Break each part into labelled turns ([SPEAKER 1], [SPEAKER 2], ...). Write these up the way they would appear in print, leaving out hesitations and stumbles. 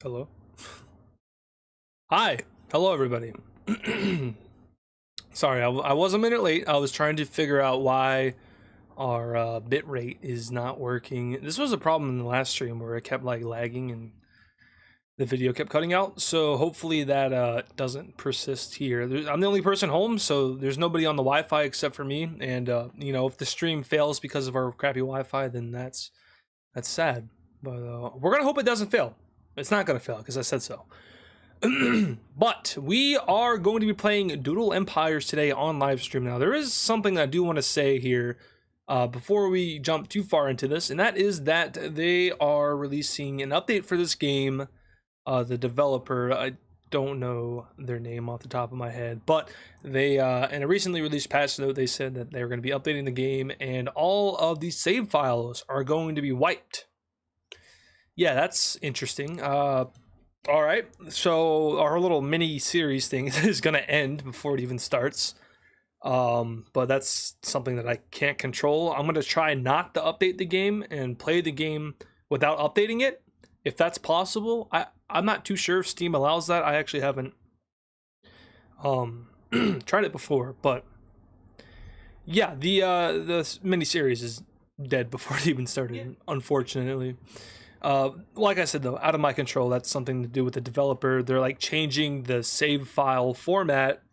[SPEAKER 1] Hello. Hi. Hello, everybody. Sorry, I was a minute late. I was trying to figure out why our bit rate is not working. This was a problem in the last stream where it kept like lagging and the video kept cutting out. So hopefully that doesn't persist here. I'm the only person home, so there's nobody on the Wi-Fi except for me. And you know, if the stream fails because of our crappy Wi-Fi, then that's sad. But we're gonna hope it doesn't fail. It's not gonna fail because I said so. But we are going to be playing Doodle Empires today on live stream. Now, there is something I do want to say here before we jump too far into this, and that is that they are releasing an update for this game. The developer, I don't know their name off the top of my head, but they in a recently released patch note, they said that they're going to be updating the game and all of the save files are going to be wiped. Yeah, that's interesting. All right, so our little mini series thing is going to end before it even starts. But that's something that I can't control. I'm going to try not to update the game and play the game without updating it, if that's possible. I'm not too sure if Steam allows that. I actually haven't tried it before, but yeah, the mini series is dead before it even started, unfortunately. Like I said, though, out of my control. That's something to do with the developer. They're like changing the save file format,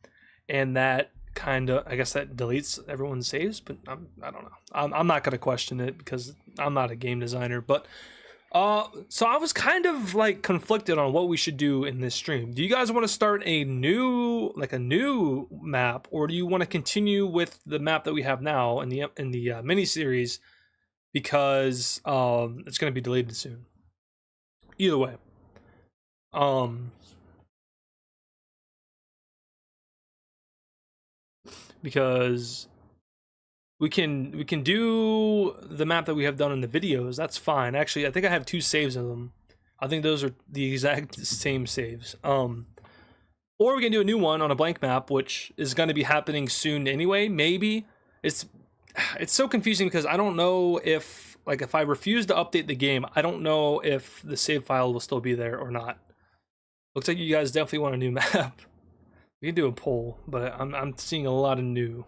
[SPEAKER 1] and that kind of, I guess that deletes everyone's saves, but I don't know. I'm not going to question it because I'm not a game designer, but so I was kind of like conflicted on what we should do in this stream. Do you guys want to start a new map, or do you want to continue with the map that we have now in the mini series? Because it's going to be deleted soon. Either way, because we can do the map that we have done in the videos. That's fine. Actually, I think I have 2 saves of them. I think those are the exact same saves. Or we can do a new one on a blank map, which is going to be happening soon anyway. Maybe it's so confusing because I don't know if I refuse to update the game, I don't know if the save file will still be there or not. Looks like you guys definitely want a new map. We can do a poll, but I'm seeing a lot of new.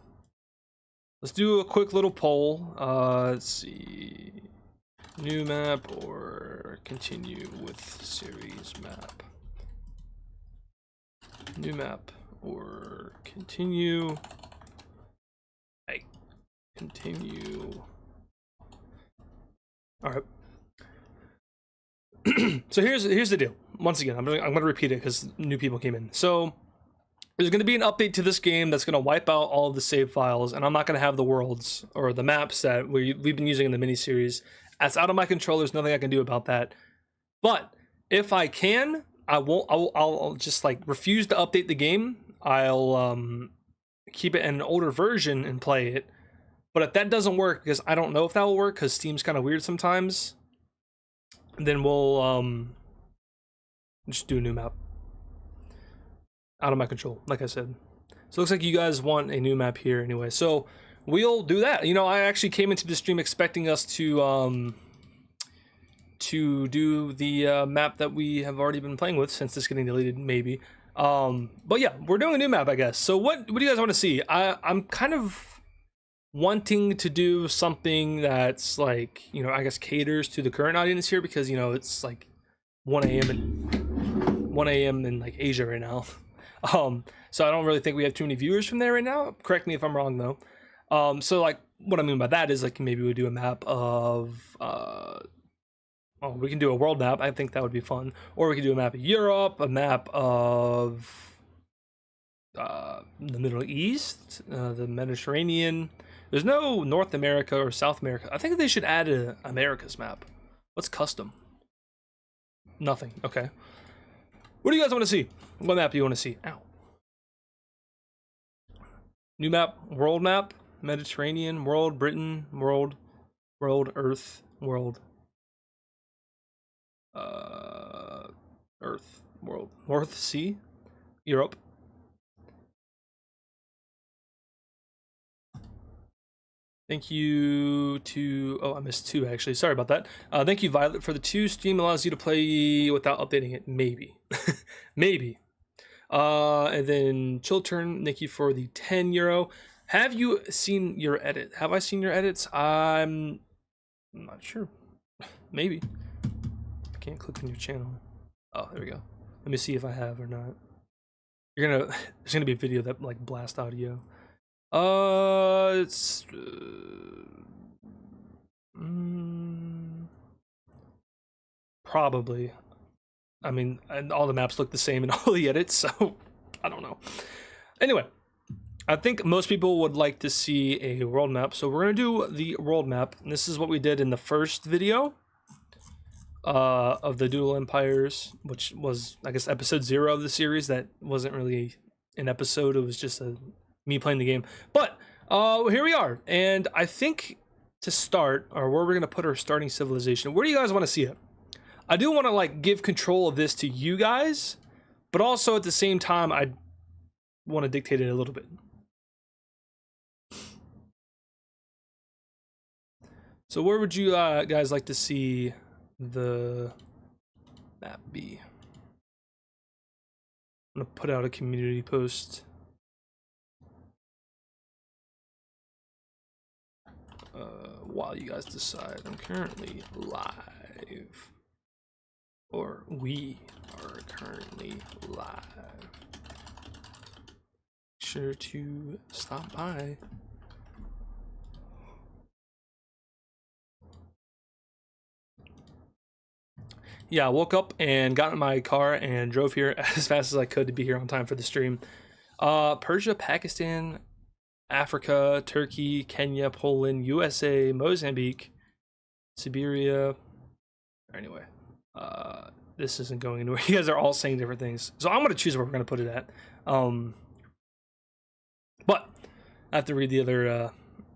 [SPEAKER 1] Let's do a quick little poll. Let's see. New map or continue with series map. New map or continue. Hey, continue. All right. So here's the deal. Once again, I'm gonna repeat it because new people came in. So there's gonna be an update to this game that's gonna wipe out all of the save files, and I'm not gonna have the worlds or the maps that we've been using in the mini series. That's out of my control. There's nothing I can do about that. But if I can, I'll just like refuse to update the game. I'll keep it in an older version and play it. But if that doesn't work, because I don't know if that will work, because Steam's kind of weird sometimes, then we'll just do a new map. Out of my control, like I said. So it looks like you guys want a new map here anyway. So we'll do that. You know, I actually came into the stream expecting us to do the map that we have already been playing with, since it's getting deleted, maybe. But yeah, we're doing a new map, I guess. So what do you guys want to see? I'm kind of wanting to do something that's like, you know, I guess caters to the current audience here, because, you know, it's like 1 a.m. in like Asia right now. So I don't really think we have too many viewers from there right now. Correct me if I'm wrong though. So like what I mean by that is like maybe we do a map of we can do a world map. I think that would be fun. Or we can do a map of Europe, a map of the Middle East, the Mediterranean. There's no North America or South America. I think they should add an America's map. What's custom? Nothing. Okay. What do you guys want to see? What map do you want to see? Ow. New map, world map, Mediterranean, world, Britain, world, Earth, world. Earth, world, North Sea, Europe. Thank you to, oh, I missed 2 actually. Sorry about that. Thank you, Violet, for the 2. Steam allows you to play without updating it. Maybe. Maybe. And then Chiltern, thank you for the €10. Have you seen your edit? Have I seen your edits? I'm not sure. Maybe. I can't click on your channel. Oh, there we go. Let me see if I have or not. There's gonna be a video that like blast audio. It's probably. I mean, and all the maps look the same in all the edits, so I don't know. Anyway, I think most people would like to see a world map, so we're gonna do the world map. And this is what we did in the first video of the Doodle Empires, which was, I guess, episode 0 of the series. That wasn't really an episode, it was just me playing the game. But here we are, and I think to start, or where we're gonna put our starting civilization, where do you guys want to see it? I do want to like give control of this to you guys, but also at the same time I want to dictate it a little bit. So where would you guys like to see the map be? I'm gonna put out a community post. While you guys decide, I'm currently live. Or we are currently live. Make sure to stop by. Yeah, I woke up and got in my car and drove here as fast as I could to be here on time for the stream. Persia, Pakistan, Africa, Turkey, Kenya, Poland, USA, Mozambique, Siberia. Anyway, this isn't going anywhere. You guys are all saying different things, so I'm going to choose where we're going to put it at. But I have to read the other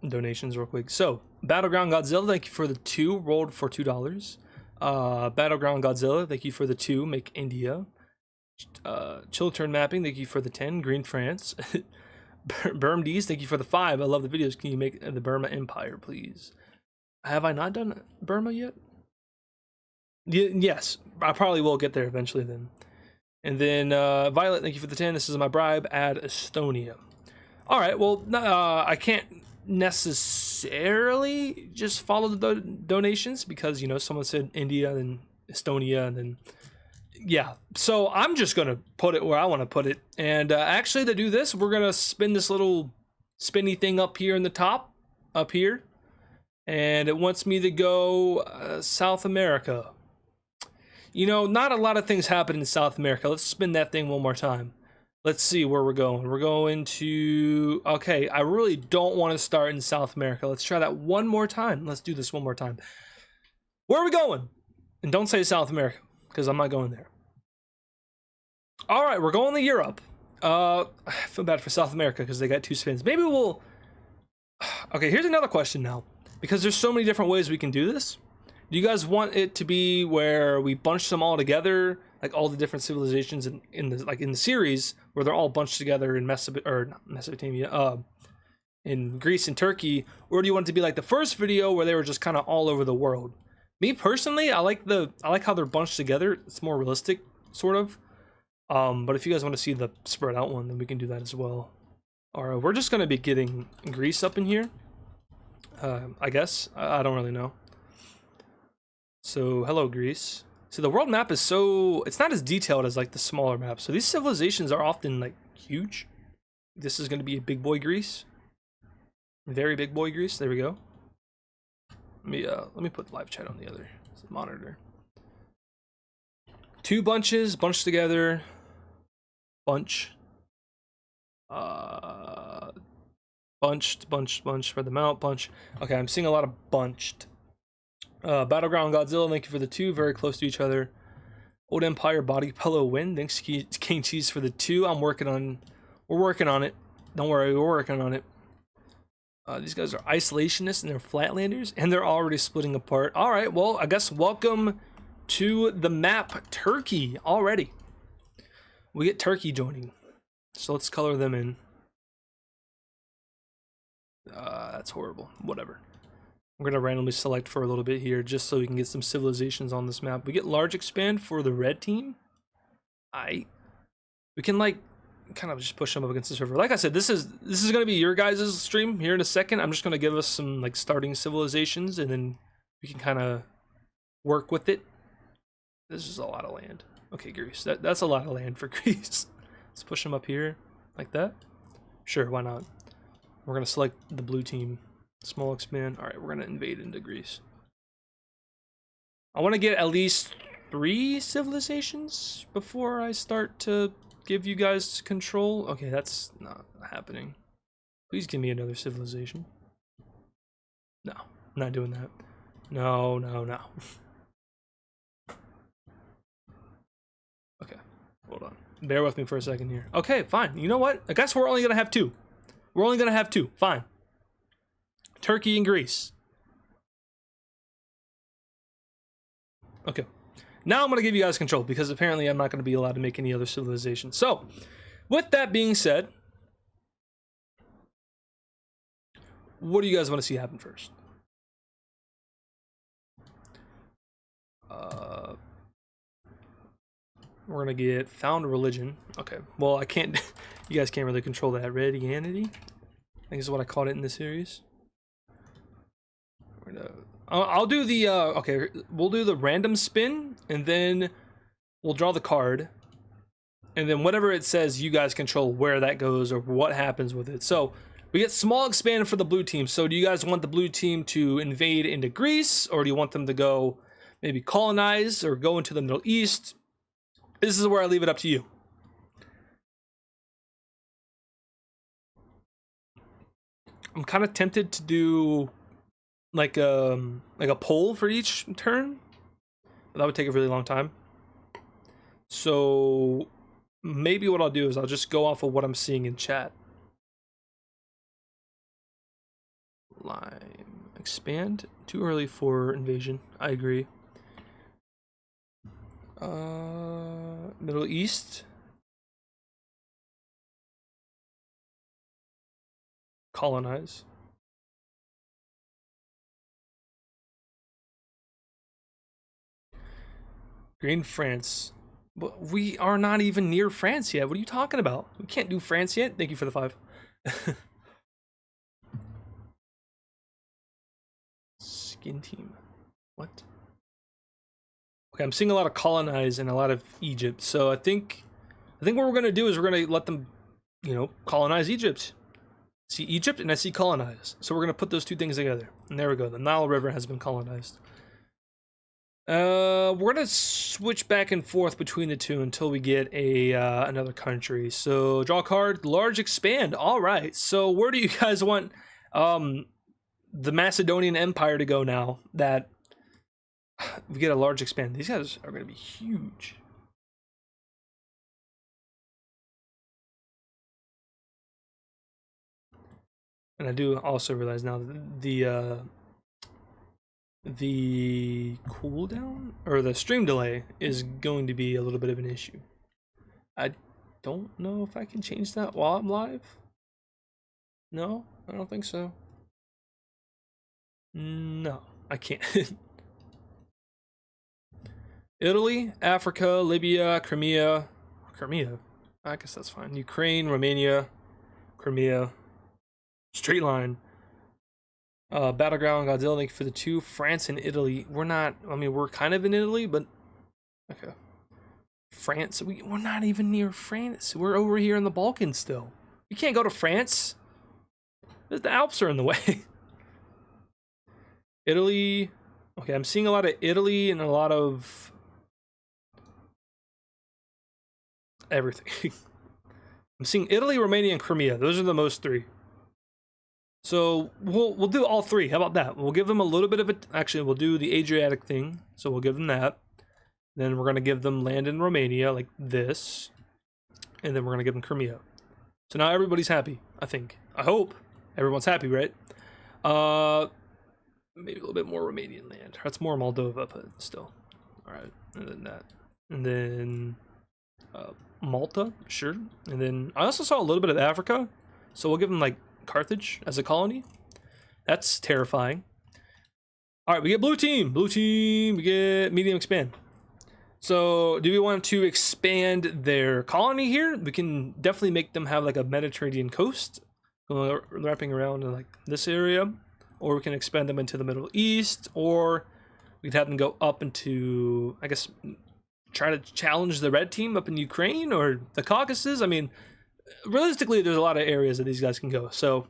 [SPEAKER 1] donations real quick. So, Battleground Godzilla, thank you for the 2, rolled for $2. Battleground Godzilla, thank you for the 2, make India. Chiltern Mapping, thank you for the 10, Green France. Burmese, thank you for the 5. I love the videos. Can you make the Burma Empire, please? Have I not done Burma yet? Yes, I probably will get there eventually then. And then Violet, thank you for the 10. This is my bribe. Add Estonia. All right, well, I can't necessarily just follow the donations because, you know, someone said India and Estonia and then, yeah. So I'm just going to put it where I want to put it. And actually to do this, we're going to spin this little spinny thing up here in the top, up here. And it wants me to go South America. You know, not a lot of things happen in South America. Let's spin that thing one more time. Let's see where we're going. We're going to... Okay, I really don't want to start in South America. Let's try that one more time. Let's do this one more time. Where are we going? And don't say South America, because I'm not going there. All right, we're going to Europe. I feel bad for South America, because they got 2 spins. Maybe we'll... Okay, here's another question now. Because there's so many different ways we can do this. Do you guys want it to be where we bunch them all together, like all the different civilizations in the series, where they're all bunched together in Mesopotamia, in Greece and Turkey, or do you want it to be like the first video where they were just kind of all over the world? Me personally, I like how they're bunched together. It's more realistic, sort of. But if you guys want to see the spread out one, then we can do that as well. All right, we're just gonna be getting Greece up in here. I guess I don't really know. So, hello Greece. So the world map is it's not as detailed as like the smaller maps. So these civilizations are often like huge. This is going to be a big boy Greece. Very big boy Greece. There we go. Let me put live chat on the other monitor. 2 bunches bunched together. Bunch. Bunched for the mount. Bunch. Okay, I'm seeing a lot of bunched. Battleground Godzilla, thank you for the 2, very close to each other. Old Empire Body Pillow Win, thanks King Cheese for the 2. We're working on it. Don't worry, we're working on it. These guys are isolationists and they're flatlanders, and they're already splitting apart. All right, well, I guess welcome to the map, Turkey, already. We get Turkey joining. So let's color them in. That's horrible. Whatever. We're gonna randomly select for a little bit here, just so we can get some civilizations on this map. We get large expand for the red team. We can like kind of just push them up against this river. Like I said, this is gonna be your guys' stream here in a second. I'm just gonna give us some like starting civilizations, and then we can kind of work with it. This is a lot of land. Okay, Greece. That's a lot of land for Greece. Let's push them up here like that. Sure, why not? We're gonna select the blue team. Small expand. All right, we're gonna invade into Greece. I want to get at least 3 civilizations before I start to give you guys control. Okay, that's not happening. Please give me another civilization. No, I'm not doing that. No, no, no. Okay, hold on. Bear with me for a second here. Okay, fine. You know what? I guess we're only gonna have 2. We're only gonna have 2. Fine. Turkey and Greece. Okay. Now I'm going to give you guys control, because apparently I'm not going to be allowed to make any other civilizations. So, with that being said, what do you guys want to see happen first? We're going to get found religion. Okay. Well, I can't... You guys can't really control that. Redianity? I think is what I called it in the series. I'll do the okay, we'll do the random spin, and then we'll draw the card, and then whatever it says, you guys control where that goes or what happens with it. So we get small expand for the blue team. So do you guys want the blue team to invade into Greece, or do you want them to go maybe colonize or go into the Middle East? This is where I leave it up to you. I'm kind of tempted to do like a poll for each turn. That would take a really long time. So maybe what I'll do is I'll just go off of what I'm seeing in chat. Lime expand. Too early for invasion. I agree. Middle East. Colonize. Green France. But we are not even near France yet. What are you talking about? We can't do France yet. Thank you for the 5. Skin team. What? Okay, I'm seeing a lot of colonize and a lot of Egypt. So I think what we're gonna do is we're gonna let them, colonize Egypt. See Egypt and I see colonize. So we're gonna put those 2 things together. And there we go. The Nile River has been colonized. We're gonna switch back and forth between the 2 until we get another country. So draw a card, large expand. All right. So where do you guys want the Macedonian Empire to go now that we get a large expand? These guys are gonna be huge. And I do also realize now that the cooldown or the stream delay is going to be a little bit of an issue. I don't know if I can change that while I'm live. No, I don't think so. No, I can't. Italy, Africa, Libya, Crimea. I guess that's fine. Ukraine, Romania, Crimea. Straight line. Battleground, Godzilla, thank you for the 2. France and Italy. We're not, we're kind of in Italy, but okay. France, we're not even near France. We're over here in the Balkans still. We can't go to France. The Alps are in the way. Italy. Okay, I'm seeing a lot of Italy and a lot of everything. I'm seeing Italy, Romania, and Crimea. Those are the most 3. So we'll do all 3. How about that? We'll give them a little bit of it. Actually, we'll do the Adriatic thing. So we'll give them that. Then we're gonna give them land in Romania like this, and then we're gonna give them Crimea. So now everybody's happy. I think. I hope everyone's happy, right? Maybe a little bit more Romanian land. That's more Moldova, but still. All right, and then that, and then Malta, sure. And then I also saw a little bit of Africa. So we'll give them like Carthage as a colony. That's terrifying. All right, we get blue team. Blue team, we get medium expand. So do we want to expand their colony here? We can definitely make them have like a Mediterranean coast, wrapping around in like this area. Or we can expand them into the Middle East, or we could have them go up into, I guess, try to challenge the red team up in Ukraine or the Caucasus. I mean, realistically, there's a lot of areas that these guys can go. So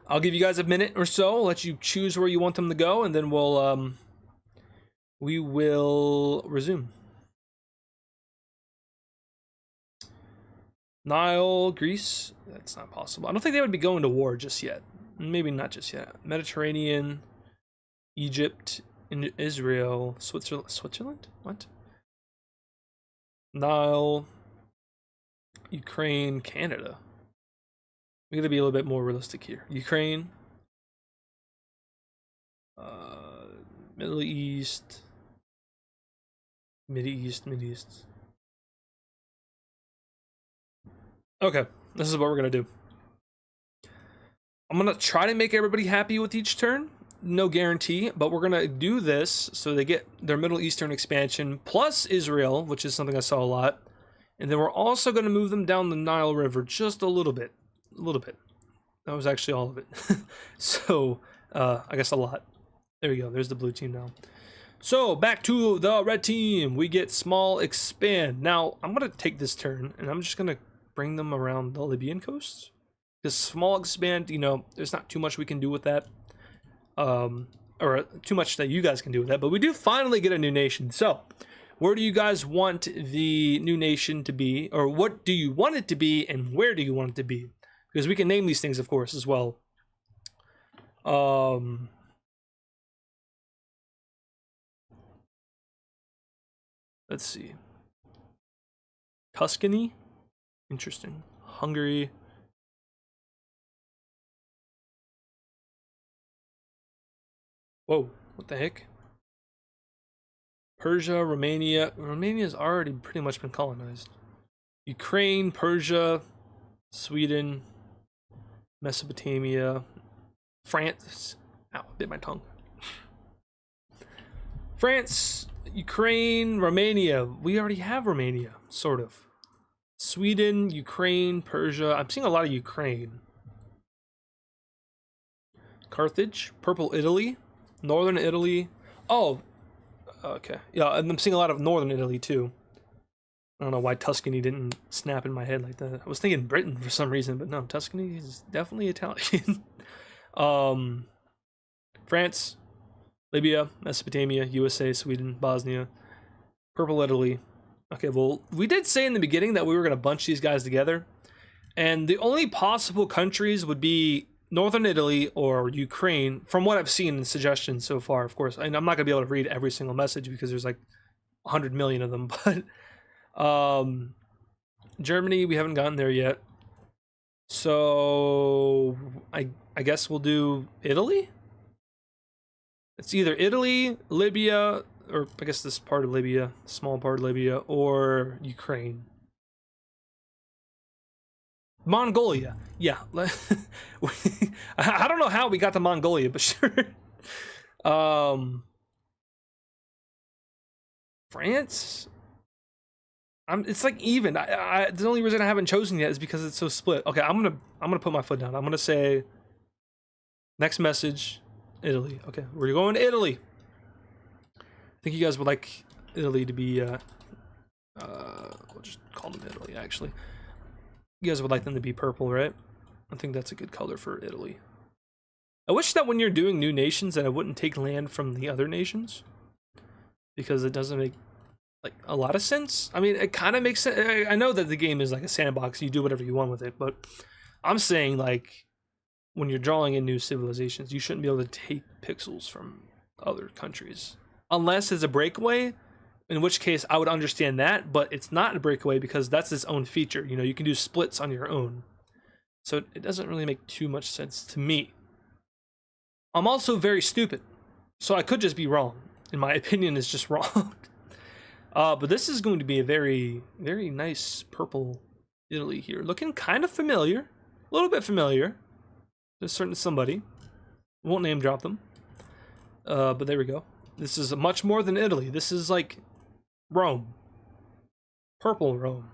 [SPEAKER 1] I'll give you guys a minute or so, let you choose where you want them to go, and then we will resume. Nile, Greece, that's not possible. I don't think they would be going to war just yet. Maybe not just yet. Mediterranean, Egypt, Israel, Switzerland? What? Nile, Ukraine, Canada. We gotta be a little bit more realistic here. Ukraine, Middle East, Mideast. Okay, this is what we're gonna do. I'm gonna try to make everybody happy with each turn. No guarantee, but we're gonna do this so they get their Middle Eastern expansion plus Israel, which is something I saw a lot. And then we're also gonna move them down the Nile River just a little bit. That was actually all of it. So, I guess a lot. There we go, there's the blue team now. So, back to the red team. We get small expand. Now, I'm gonna take this turn, and I'm just gonna bring them around the Libyan coast. Because small expand, you know, there's not too much we can do with that. Or too much that you guys can do with that. But we do finally get a new nation. So, where do you guys want the new nation to be? Or what do you want it to be, and where do you want it to be? Because we can name these things, of course, as well. Let's see. Tuscany? Interesting. Hungary. Whoa, what the heck? Persia, Romania. Romania's already pretty much been colonized. Ukraine, Persia, Sweden, Mesopotamia, France. Ow, bit my tongue. France, Ukraine, Romania. We already have Romania, sort of. Sweden, Ukraine, Persia. I'm seeing a lot of Ukraine. Carthage, Purple Italy, Northern Italy. Oh, okay. Yeah, and I'm seeing a lot of Northern Italy too. I don't know why Tuscany didn't snap in my head like that. I was thinking Britain for some reason, but no, Tuscany is definitely Italian. France, Libya, Mesopotamia, USA, Sweden, Bosnia, Purple Italy. Okay, well, we did say in the beginning that we were going to bunch these guys together, and the only possible countries would be Northern Italy or Ukraine, from what I've seen in suggestions so far, of course. And I'm not going to be able to read every single message because there's like 100 million of them, but Germany, we haven't gotten there yet. So I guess we'll do Italy? It's either Italy, Libya, or I guess this part of Libya, small part of Libya, or Ukraine. Mongolia. Yeah. I don't know how we got to Mongolia, but sure. France? It's like even. The only reason I haven't chosen yet is because it's so split. Okay, I'm gonna put my foot down. I'm gonna say next message, Italy. Okay, we're going to Italy. I think you guys would like Italy to be we'll just call them Italy actually. You guys would like them to be purple, right? I think that's a good color for Italy. I wish that when you're doing new nations that I wouldn't take land from the other nations, because it doesn't make like a lot of sense. I mean, it kind of makes sense. I know that the game is like a sandbox, you do whatever you want with it, but I'm saying like when you're drawing in new civilizations, you shouldn't be able to take pixels from other countries unless it's a breakaway, in which case I would understand that, but it's not a breakaway because that's its own feature. You know, you can do splits on your own. So it doesn't really make too much sense to me. I'm also very stupid, so I could just be wrong. And my opinion is just wrong. But this is going to be a very, very nice purple Italy here. Looking kind of familiar. A little bit familiar. a certain somebody. Won't name drop them. But there we go. This is much more than Italy. This is like Rome. Purple Rome.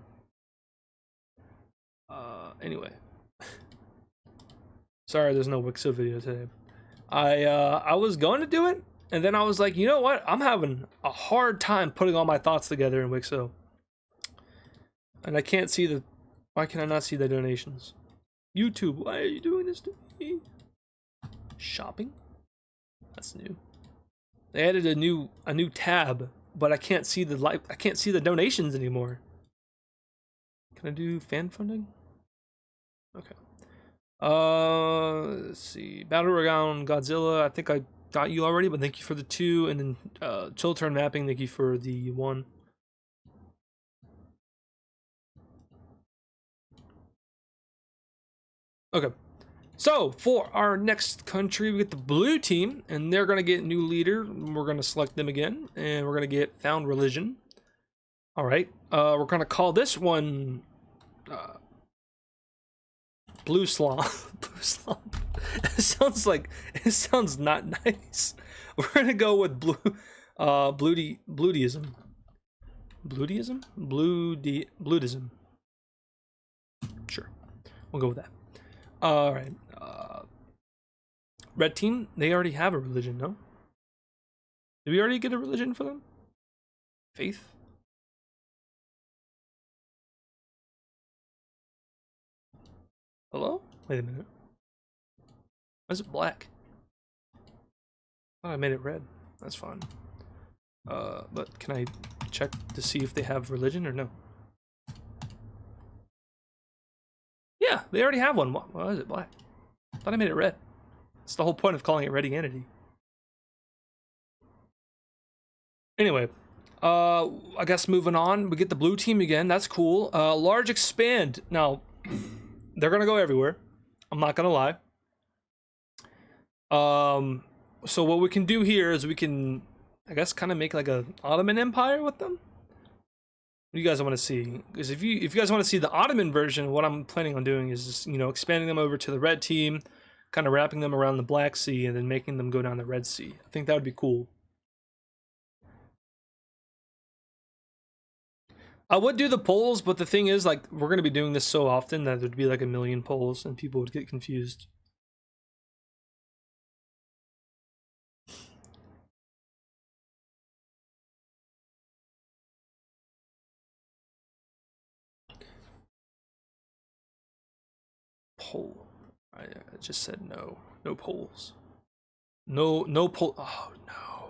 [SPEAKER 1] Anyway. Sorry, there's no Wixo video today. I was going to do it, and then I was like, you know what? I'm having a hard time putting all my thoughts together in Wixo. And I can't see the... Why can I not see the donations? YouTube, why are you doing this to me? Shopping? That's new. They added a new tab, but I can't see the donations anymore. Can I do fan funding? Okay. Let's see. Battleground Godzilla. I think I got you already, but thank you for the 2, and then chill turn mapping. Thank you for the 1. Okay. So for our next country, we get the blue team, and they're gonna get new leader. We're gonna select them again, and we're gonna get found religion. All right. We're gonna call this one Blue Slum. Blue Slum. It sounds not nice. We're gonna go with Bludeism. Bludeism. Sure, we'll go with that. All right. Red team, they already have a religion, no? Did we already get a religion for them? Faith? Hello? Wait a minute. Why is it black? Oh, I made it red. That's fine. But can I check to see if they have religion or no? Yeah, they already have one. Why is it black? I thought I made it red. That's the whole point of calling it Redianity. Anyway, I guess moving on, we get the blue team again. That's cool. Large expand. Now, they're gonna go everywhere. I'm not gonna lie. So what we can do here is we can, I guess, kind of make like a Ottoman Empire with them. What do you guys want to see? Because if you guys want to see the Ottoman version, what I'm planning on doing is just, expanding them over to the red team, kind of wrapping them around the Black Sea, and then making them go down the Red Sea. I think that would be cool. I would do the polls, but the thing is, like, we're going to be doing this so often that there'd be like a million polls and people would get confused. Poll. I just said no. No polls. No poll. Oh, no.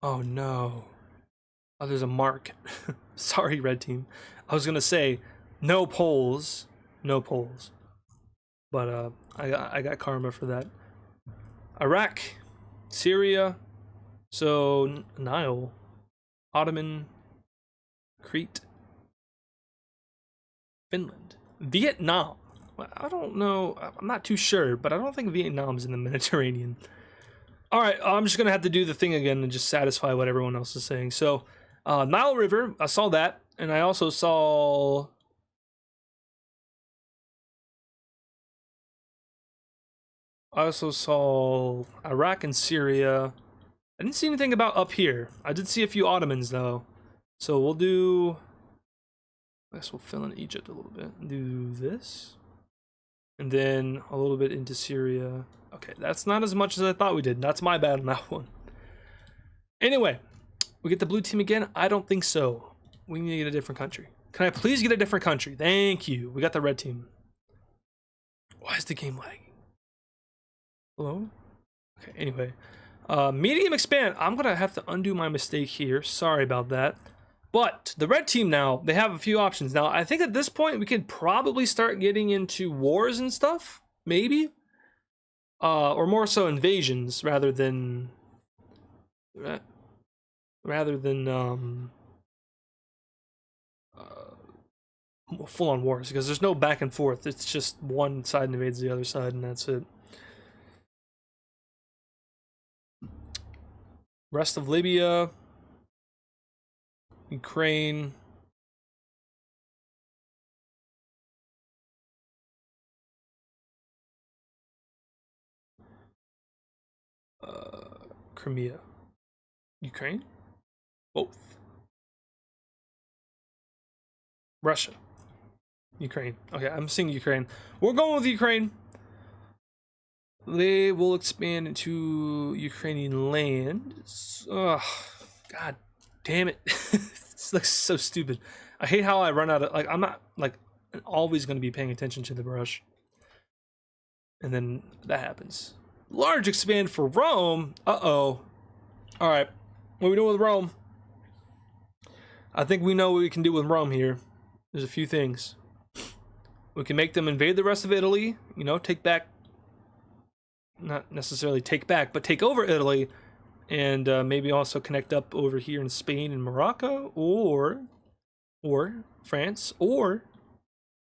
[SPEAKER 1] Oh, no. Oh, there's a mark. Sorry, red team. I was gonna say no polls, no polls, but I got karma for that. Iraq, Syria, so Nile, Ottoman, Crete, Finland, Vietnam. I don't know. I'm not too sure, but I don't think Vietnam's in the Mediterranean. All right, I'm just gonna have to do the thing again and just satisfy what everyone else is saying. So. Nile River, I saw that, and I also saw... Iraq and Syria. I didn't see anything about up here. I did see a few Ottomans, though. So we'll do... I guess we'll fill in Egypt a little bit. Do this. And then a little bit into Syria. Okay, that's not as much as I thought we did. That's my bad on that one. Anyway. We get the blue team again? I don't think so. We need to get a different country. Can I please get a different country? Thank you. We got the red team. Why is the game lagging? Hello? Okay, anyway. Medium expand. I'm going to have to undo my mistake here. Sorry about that. But the red team now, they have a few options. Now, I think at this point, we could probably start getting into wars and stuff. Maybe. Or more so invasions rather than full-on wars, because there's no back and forth. It's just one side invades the other side, and that's it. Rest of Libya, Ukraine, Crimea. Ukraine? Both. Russia. Ukraine. Okay, I'm seeing Ukraine. We're going with Ukraine. They will expand into Ukrainian land. Ugh, God damn it. This looks so stupid. I hate how I run out of, like, I'm not, like, always going to be paying attention to the brush. And then that happens. Large expand for Rome. Uh-oh. All right. What are we doing with Rome? I think we know what we can do with Rome here. There's a few things. We can make them invade the rest of Italy. You know, take back, not necessarily take back, but take over Italy. And maybe also connect up over here in Spain and Morocco. Or France. Or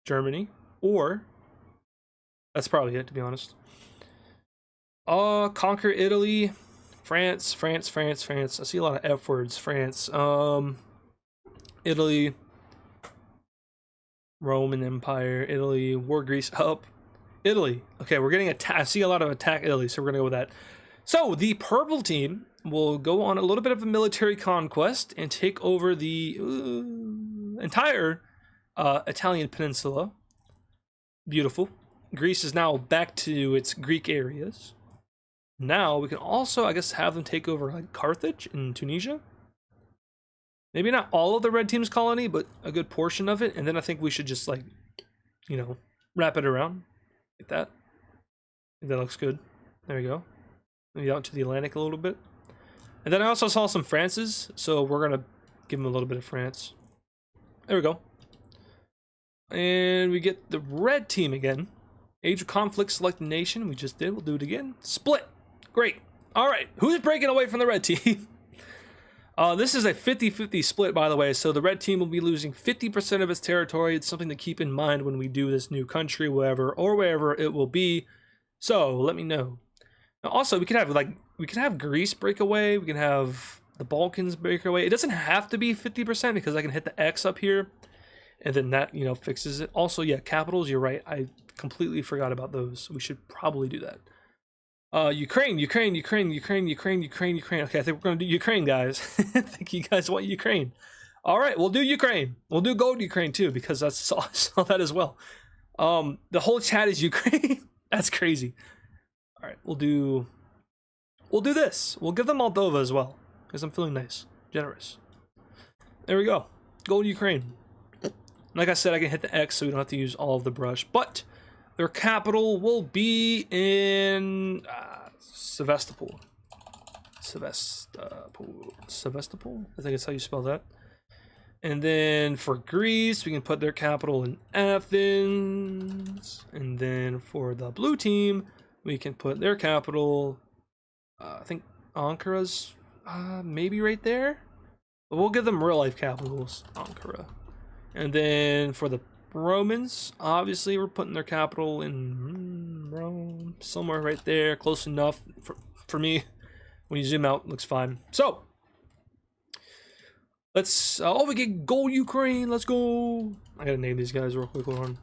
[SPEAKER 1] Germany. Or... that's probably it, to be honest. Conquer Italy. France. I see a lot of F words. France. Italy. Roman Empire. Italy. War Greece. Up. Italy. Okay, we're getting attacked. I see a lot of attack Italy, so we're going to go with that. So, the purple team will go on a little bit of a military conquest and take over the entire Italian peninsula. Beautiful. Greece is now back to its Greek areas. Now we can also, I guess, have them take over like Carthage in Tunisia. Maybe not all of the red team's colony, but a good portion of it. And then I think we should just, like, you know, wrap it around like that. I think that looks good. There we go. Maybe out to the Atlantic a little bit. And then I also saw some France's, so we're gonna give them a little bit of France. There we go. And we get the red team again. Age of conflict, select nation. We just did. We'll do it again. Split. Great. All right. Who's breaking away from the red team? This is a 50-50 split, by the way. So the red team will be losing 50% of its territory. It's something to keep in mind when we do this new country, wherever it will be. So let me know. Now, also, we could have Greece break away. We can have the Balkans break away. It doesn't have to be 50% because I can hit the X up here. And then that, you know, fixes it. Also, yeah, capitals, you're right. I completely forgot about those. We should probably do that. Ukraine. Okay, I think we're going to do Ukraine, guys. I think you guys want Ukraine. All right, we'll do Ukraine. We'll do gold Ukraine, too, because I saw that as well. The whole chat is Ukraine. That's crazy. All right, we'll do this. We'll give them Moldova as well, because I'm feeling nice, generous. There we go. Gold Ukraine. Like I said, I can hit the X so we don't have to use all of the brush. But their capital will be in Sevastopol. Sevastopol? I think that's how you spell that. And then for Greece, we can put their capital in Athens. And then for the blue team, we can put their capital, I think Ankara's maybe right there. But we'll give them real life capitals, Ankara. And then for the Romans, obviously we're putting their capital in Rome, somewhere right there, close enough for me. When you zoom out, it looks fine. So let's we get gold Ukraine. Let's go. I gotta name these guys real quick. Hold on.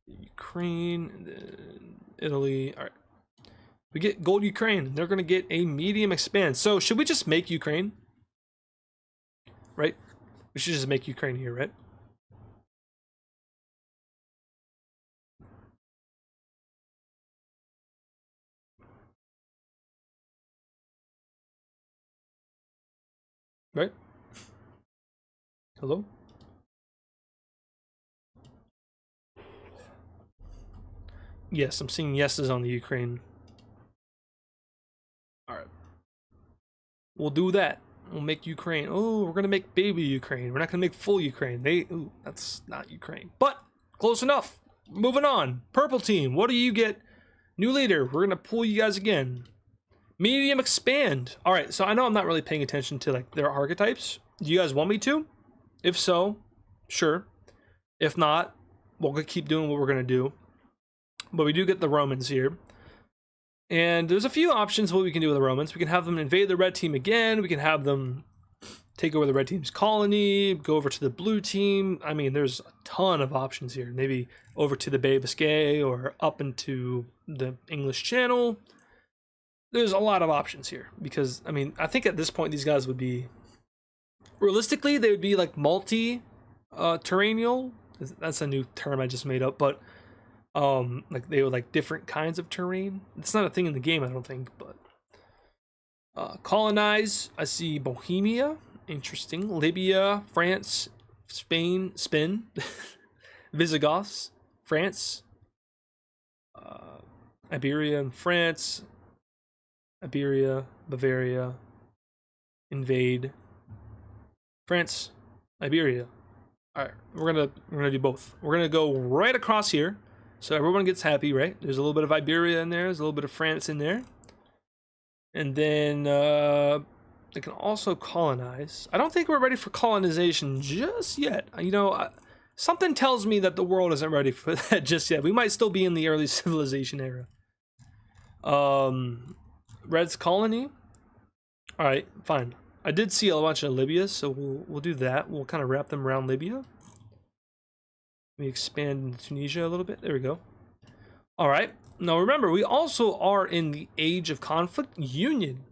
[SPEAKER 1] Ukraine, and then Italy. All right, we get gold Ukraine. They're gonna get a medium expand. So should we just make Ukraine? Right? We should just make Ukraine here, right? Right? Hello? Yes, I'm seeing yeses on the Ukraine. Alright. We'll do that. We'll make Ukraine. Oh, we're gonna make baby Ukraine. We're not gonna make full Ukraine. Ooh, that's not Ukraine. But close enough. Moving on. Purple team. What do you get? New leader. We're gonna pull you guys again. Medium expand. All right. So I know I'm not really paying attention to like their archetypes. Do you guys want me to? If so, sure. If not, we'll keep doing what we're gonna do. But we do get the Romans here. And there's a few options what we can do with the Romans. We can have them invade the red team again. We can have them take over the red team's colony, go over to the blue team. I mean, there's a ton of options here. Maybe over to the Bay of Biscay or up into the English Channel. there's a lot of options here, because I mean, I think at this point these guys would be, realistically, they would be like terrestrial. That's a new term I just made up, but like they were like different kinds of terrain. It's not a thing in the game, I don't think, but colonize. I see Bohemia, interesting. Libya, France, Spain, Spin, Visigoths, France, Iberia and France, Iberia, Bavaria, invade, France, Iberia. All right, we're gonna do both. We're gonna go right across here, so everyone gets happy, right? There's a little bit of Iberia in there. There's a little bit of France in there, and then they can also colonize. I don't think we're ready for colonization just yet. You know, something tells me that the world isn't ready for that just yet. We might still be in the early civilization era. Red's colony. All right, fine. I did see a bunch of Libya, so we'll do that. We'll kind of wrap them around Libya. We expand into Tunisia a little bit. There we go. All right. Now remember, we also are in the age of conflict. Union.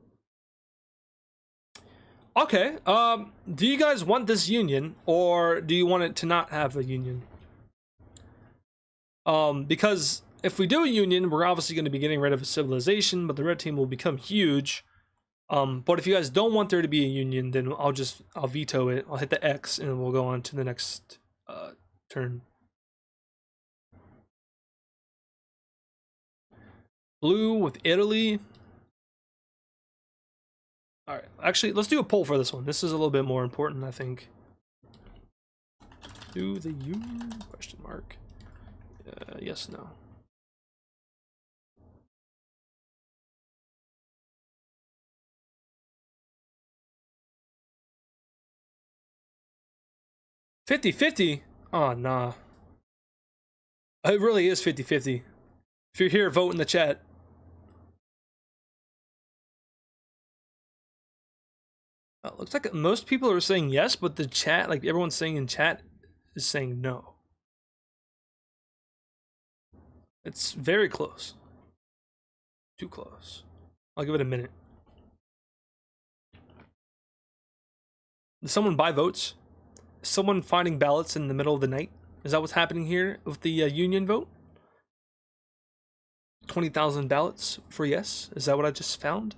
[SPEAKER 1] Okay. Do you guys want this union, or do you want it to not have a union? Because if we do a union, we're obviously going to be getting rid of a civilization, but the red team will become huge. But if you guys don't want there to be a union, then I'll veto it. I'll hit the X and we'll go on to the next turn. Blue with Italy. All right, actually, let's do a poll for this one. This is a little bit more important, I think. Do the union? Question mark. Yes, no. $50-50? Oh, nah. It really is 50-50. If you're here, vote in the chat. Looks like most people are saying yes, but the chat, like everyone's saying in chat, is saying no. It's very close. Too close. I'll give it a minute. Did someone buy votes? Is someone finding ballots in the middle of the night? Is that what's happening here with the union vote? 20,000 ballots for yes? Is that what I just found?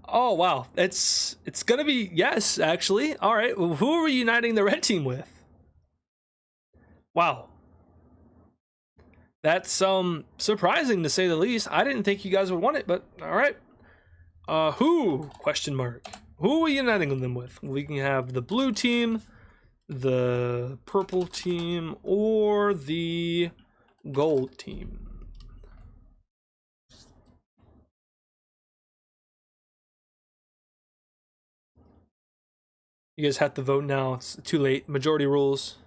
[SPEAKER 1] Oh, wow. It's gonna be yes, actually. All right. Well, who are we uniting the red team with? Wow. That's surprising to say the least. I didn't think you guys would want it, but all right. Who? Question mark. Who are we uniting them with? We can have the blue team, the purple team, or the gold team. You guys have to vote now. It's too late. Majority rules.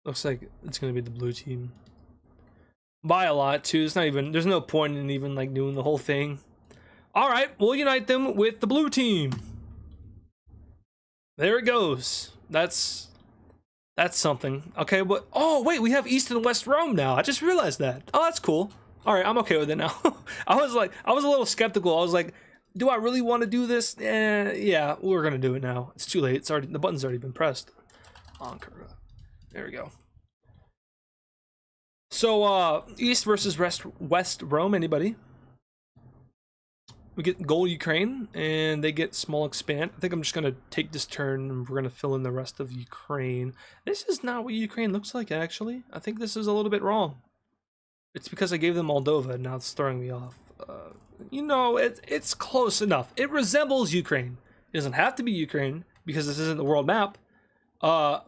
[SPEAKER 1] Looks like it's gonna be the blue team. By a lot too. It's not even. There's no point in even like doing the whole thing. All right, we'll unite them with the blue team. There it goes. That's something. Okay, but oh wait, we have East and West Rome now. I just realized that. Oh, that's cool. All right, I'm okay with it now. I was a little skeptical. I was like, do I really want to do this? Yeah, we're gonna do it now. It's too late. It's already, the button's already been pressed. Ankara. There we go. So East versus West Rome. Anybody? We get gold Ukraine, and they get small expand. I think I'm just gonna take this turn, and we're gonna fill in the rest of Ukraine. This is not what Ukraine looks like, actually. I think this is a little bit wrong. It's because I gave them Moldova, and now it's throwing me off. You know, it's close enough. It resembles Ukraine. It doesn't have to be Ukraine, because this isn't the world map.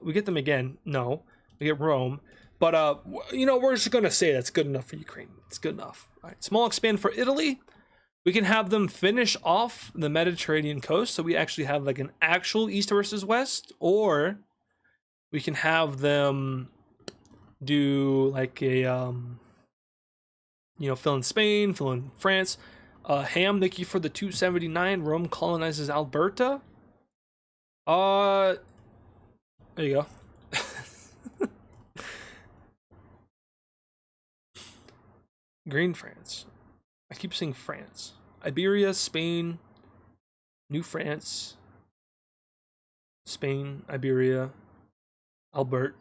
[SPEAKER 1] We get them again. No. We get Rome. But, you know, we're just going to say that's good enough for Ukraine. It's good enough. All right, small expand for Italy. We can have them finish off the Mediterranean coast, so we actually have like an actual East versus West, or we can have them do like a, you know, fill in Spain, fill in France. Ham, thank you for the 279. Rome colonizes Alberta. There you go. Green France. I keep saying France. Iberia, Spain, New France, Spain, Iberia, Albert.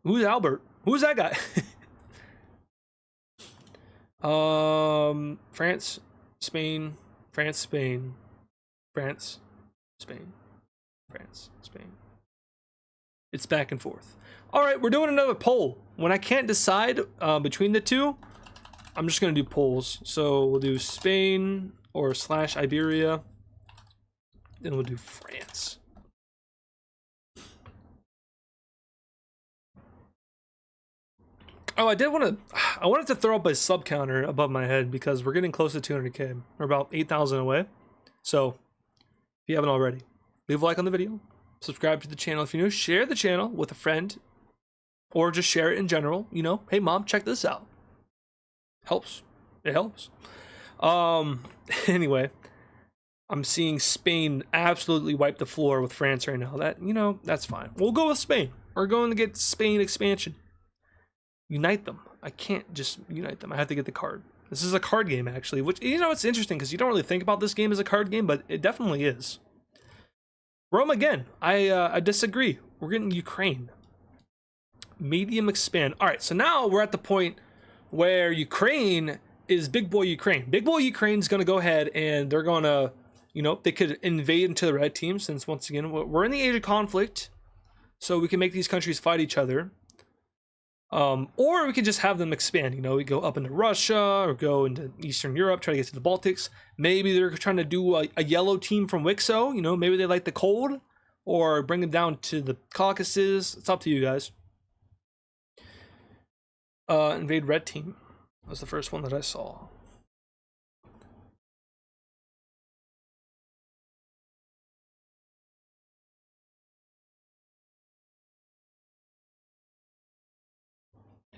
[SPEAKER 1] Who's Albert? Who's that guy? France, Spain, France, Spain, France, Spain, France, Spain. It's back and forth. All right, we're doing another poll. When I can't decide between the two, I'm just gonna do polls. So we'll do Spain or / Iberia. Then we'll do France. Oh, I wanted to throw up a sub counter above my head because we're getting close to 200K. We're about 8,000 away. So, if you haven't already, leave a like on the video, subscribe to the channel if you're new, share the channel with a friend, or just share it in general. You know, hey mom, check this out. Helps. It helps. Anyway, I'm seeing Spain absolutely wipe the floor with France right now. That's fine. We'll go with Spain. We're going to get Spain expansion. Unite them. I can't just unite them. I have to get the card. This is a card game, actually, which, it's interesting because you don't really think about this game as a card game, but it definitely is. Rome again. I disagree. We're getting Ukraine. Medium expand. All right, so now we're at the point where Ukraine is big boy Ukraine. Big boy Ukraine's going to go ahead and they're going to, they could invade into the red team since, once again, we're in the age of conflict, so we can make these countries fight each other. Or we could just have them expand. We go up into Russia or go into Eastern Europe, try to get to the Baltics. Maybe they're trying to do a yellow team from Wixo. Maybe they like the cold, or bring them down to the Caucasus. It's up to you guys. Invade red team was the first one that I saw.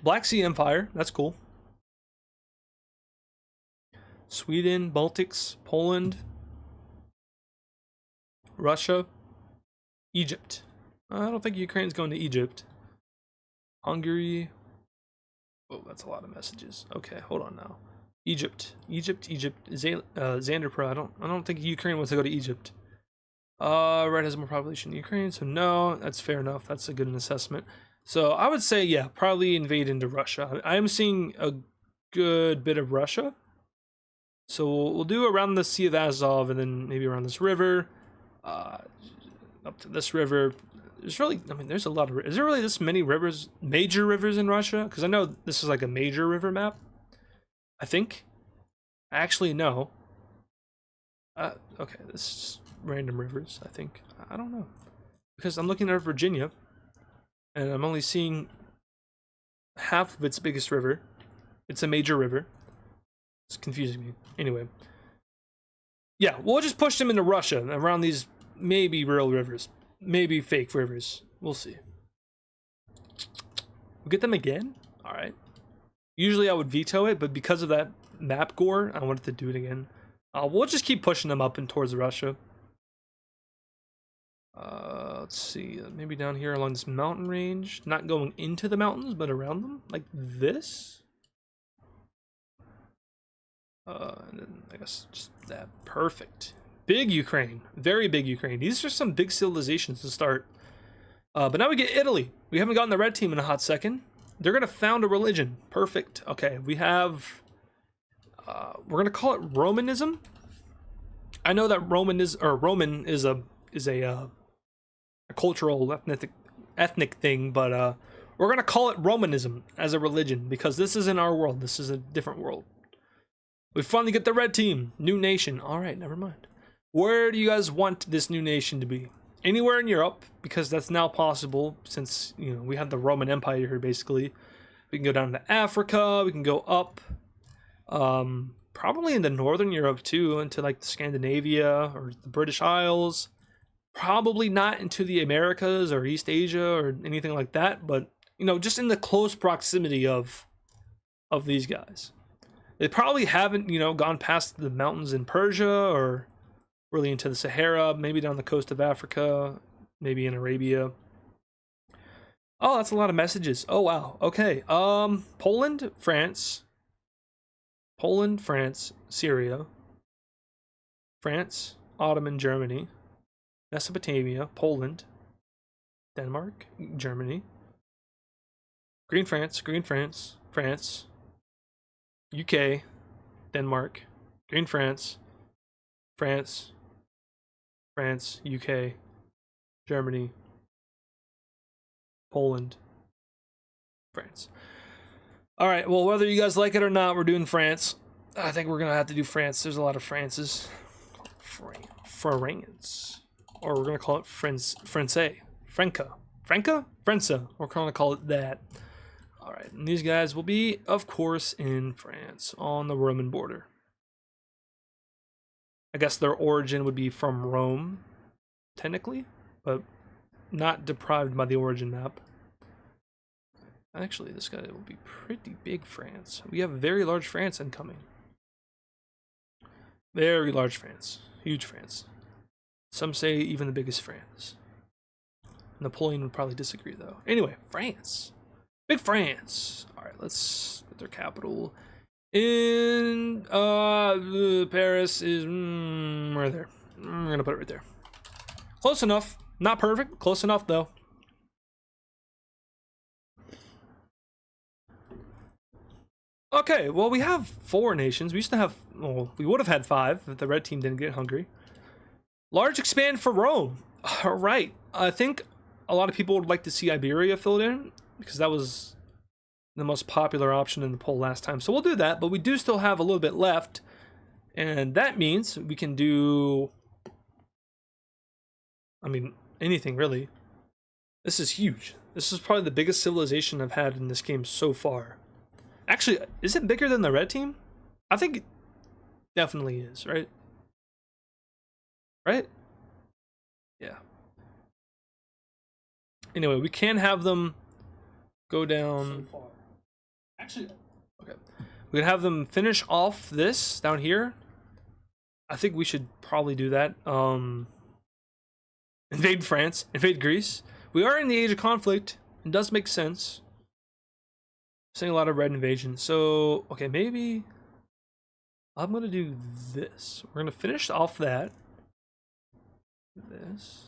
[SPEAKER 1] Black Sea Empire, that's cool. Sweden, Baltics, Poland, Russia, Egypt. I don't think Ukraine's going to Egypt. Hungary. Oh, that's a lot of messages. Okay, hold on now. Egypt. XanderPro. I don't think Ukraine wants to go to Egypt. Red has more population than Ukraine, so no, that's fair enough. That's a good assessment. So I would say, yeah, probably invade into Russia. I am seeing a good bit of Russia. So we'll do around the Sea of Azov and then maybe around this river. Up to this river. There's a lot of... Is there really this many rivers, major rivers in Russia? Because I know this is like a major river map. I think. Actually, no. Okay, this is just random rivers, I think. I don't know. Because I'm looking at Virginia. And I'm only seeing half of its biggest river. It's a major river. It's confusing me. Anyway. Yeah, we'll just push them into Russia around these maybe real rivers. Maybe fake rivers. We'll see. We'll get them again? Alright. Usually I would veto it, but because of that map gore, I wanted to do it again. We'll just keep pushing them up and towards Russia. Let's see, maybe down here along this mountain range, not going into the mountains, but around them, like this. And then I guess just that. Perfect. Big Ukraine, very big Ukraine. These are some big civilizations to start. But now we get Italy. We haven't gotten the red team in a hot second. They're gonna found a religion. Perfect. Okay, we have. We're gonna call it Romanism. I know that Roman is a cultural ethnic thing, but we're gonna call it Romanism as a religion because this isn't our world. This is a different world. We finally get the red team, new nation. All right, never mind. Where do you guys want this new nation to be? Anywhere in Europe, because that's now possible since we have the Roman Empire here. Basically, we can go down to Africa. We can go up, probably into Northern Europe too, into like Scandinavia or the British Isles. Probably not into the Americas or East Asia or anything like that, but just in the close proximity of these guys. They probably haven't gone past the mountains in Persia or really into the Sahara, maybe down the coast of Africa, maybe in Arabia. Oh, that's a lot of messages. Oh wow. Okay. Poland, France, Poland, France, Syria, France, Ottoman, Germany, Mesopotamia, Poland, Denmark, Germany, Green France, France, UK, Denmark, Green France, France, UK, Germany, Poland, France. All right, well, whether you guys like it or not, we're doing France. I think we're going to have to do France. There's a lot of Frances. France. Or we're going to call it Francais. Franca. We're going to call it that. All right, and these guys will be, of course, in France on the Roman border. I guess their origin would be from Rome, technically, but not deprived by the origin map. Actually, this guy will be pretty big France. We have very large France incoming. Very large France. Huge France. Some say even the biggest France. Napoleon would probably disagree, though. Anyway, France. Big France. All right, let's put their capital in Paris is right there. I'm going to put it right there. Close enough. Not perfect. Close enough, though. Okay, well, we have 4 nations. We used to have, well, we would have had 5 if the red team didn't get hungry. Large expand for Rome. All right. I think a lot of people would like to see Iberia filled in because that was the most popular option in the poll last time. So we'll do that, but we do still have a little bit left. And that means we can do, I mean, anything really. This is huge. This is probably the biggest civilization I've had in this game so far. Actually, is it bigger than the red team? I think it definitely is, right? Right? Yeah. Anyway, we can have them go down. So far. Actually, okay. We can have them finish off this down here. I think we should probably do that. Invade France, invade Greece. We are in the age of conflict. It does make sense. Seeing a lot of red invasion. So, okay, maybe I'm going to do this. We're going to finish off that. This.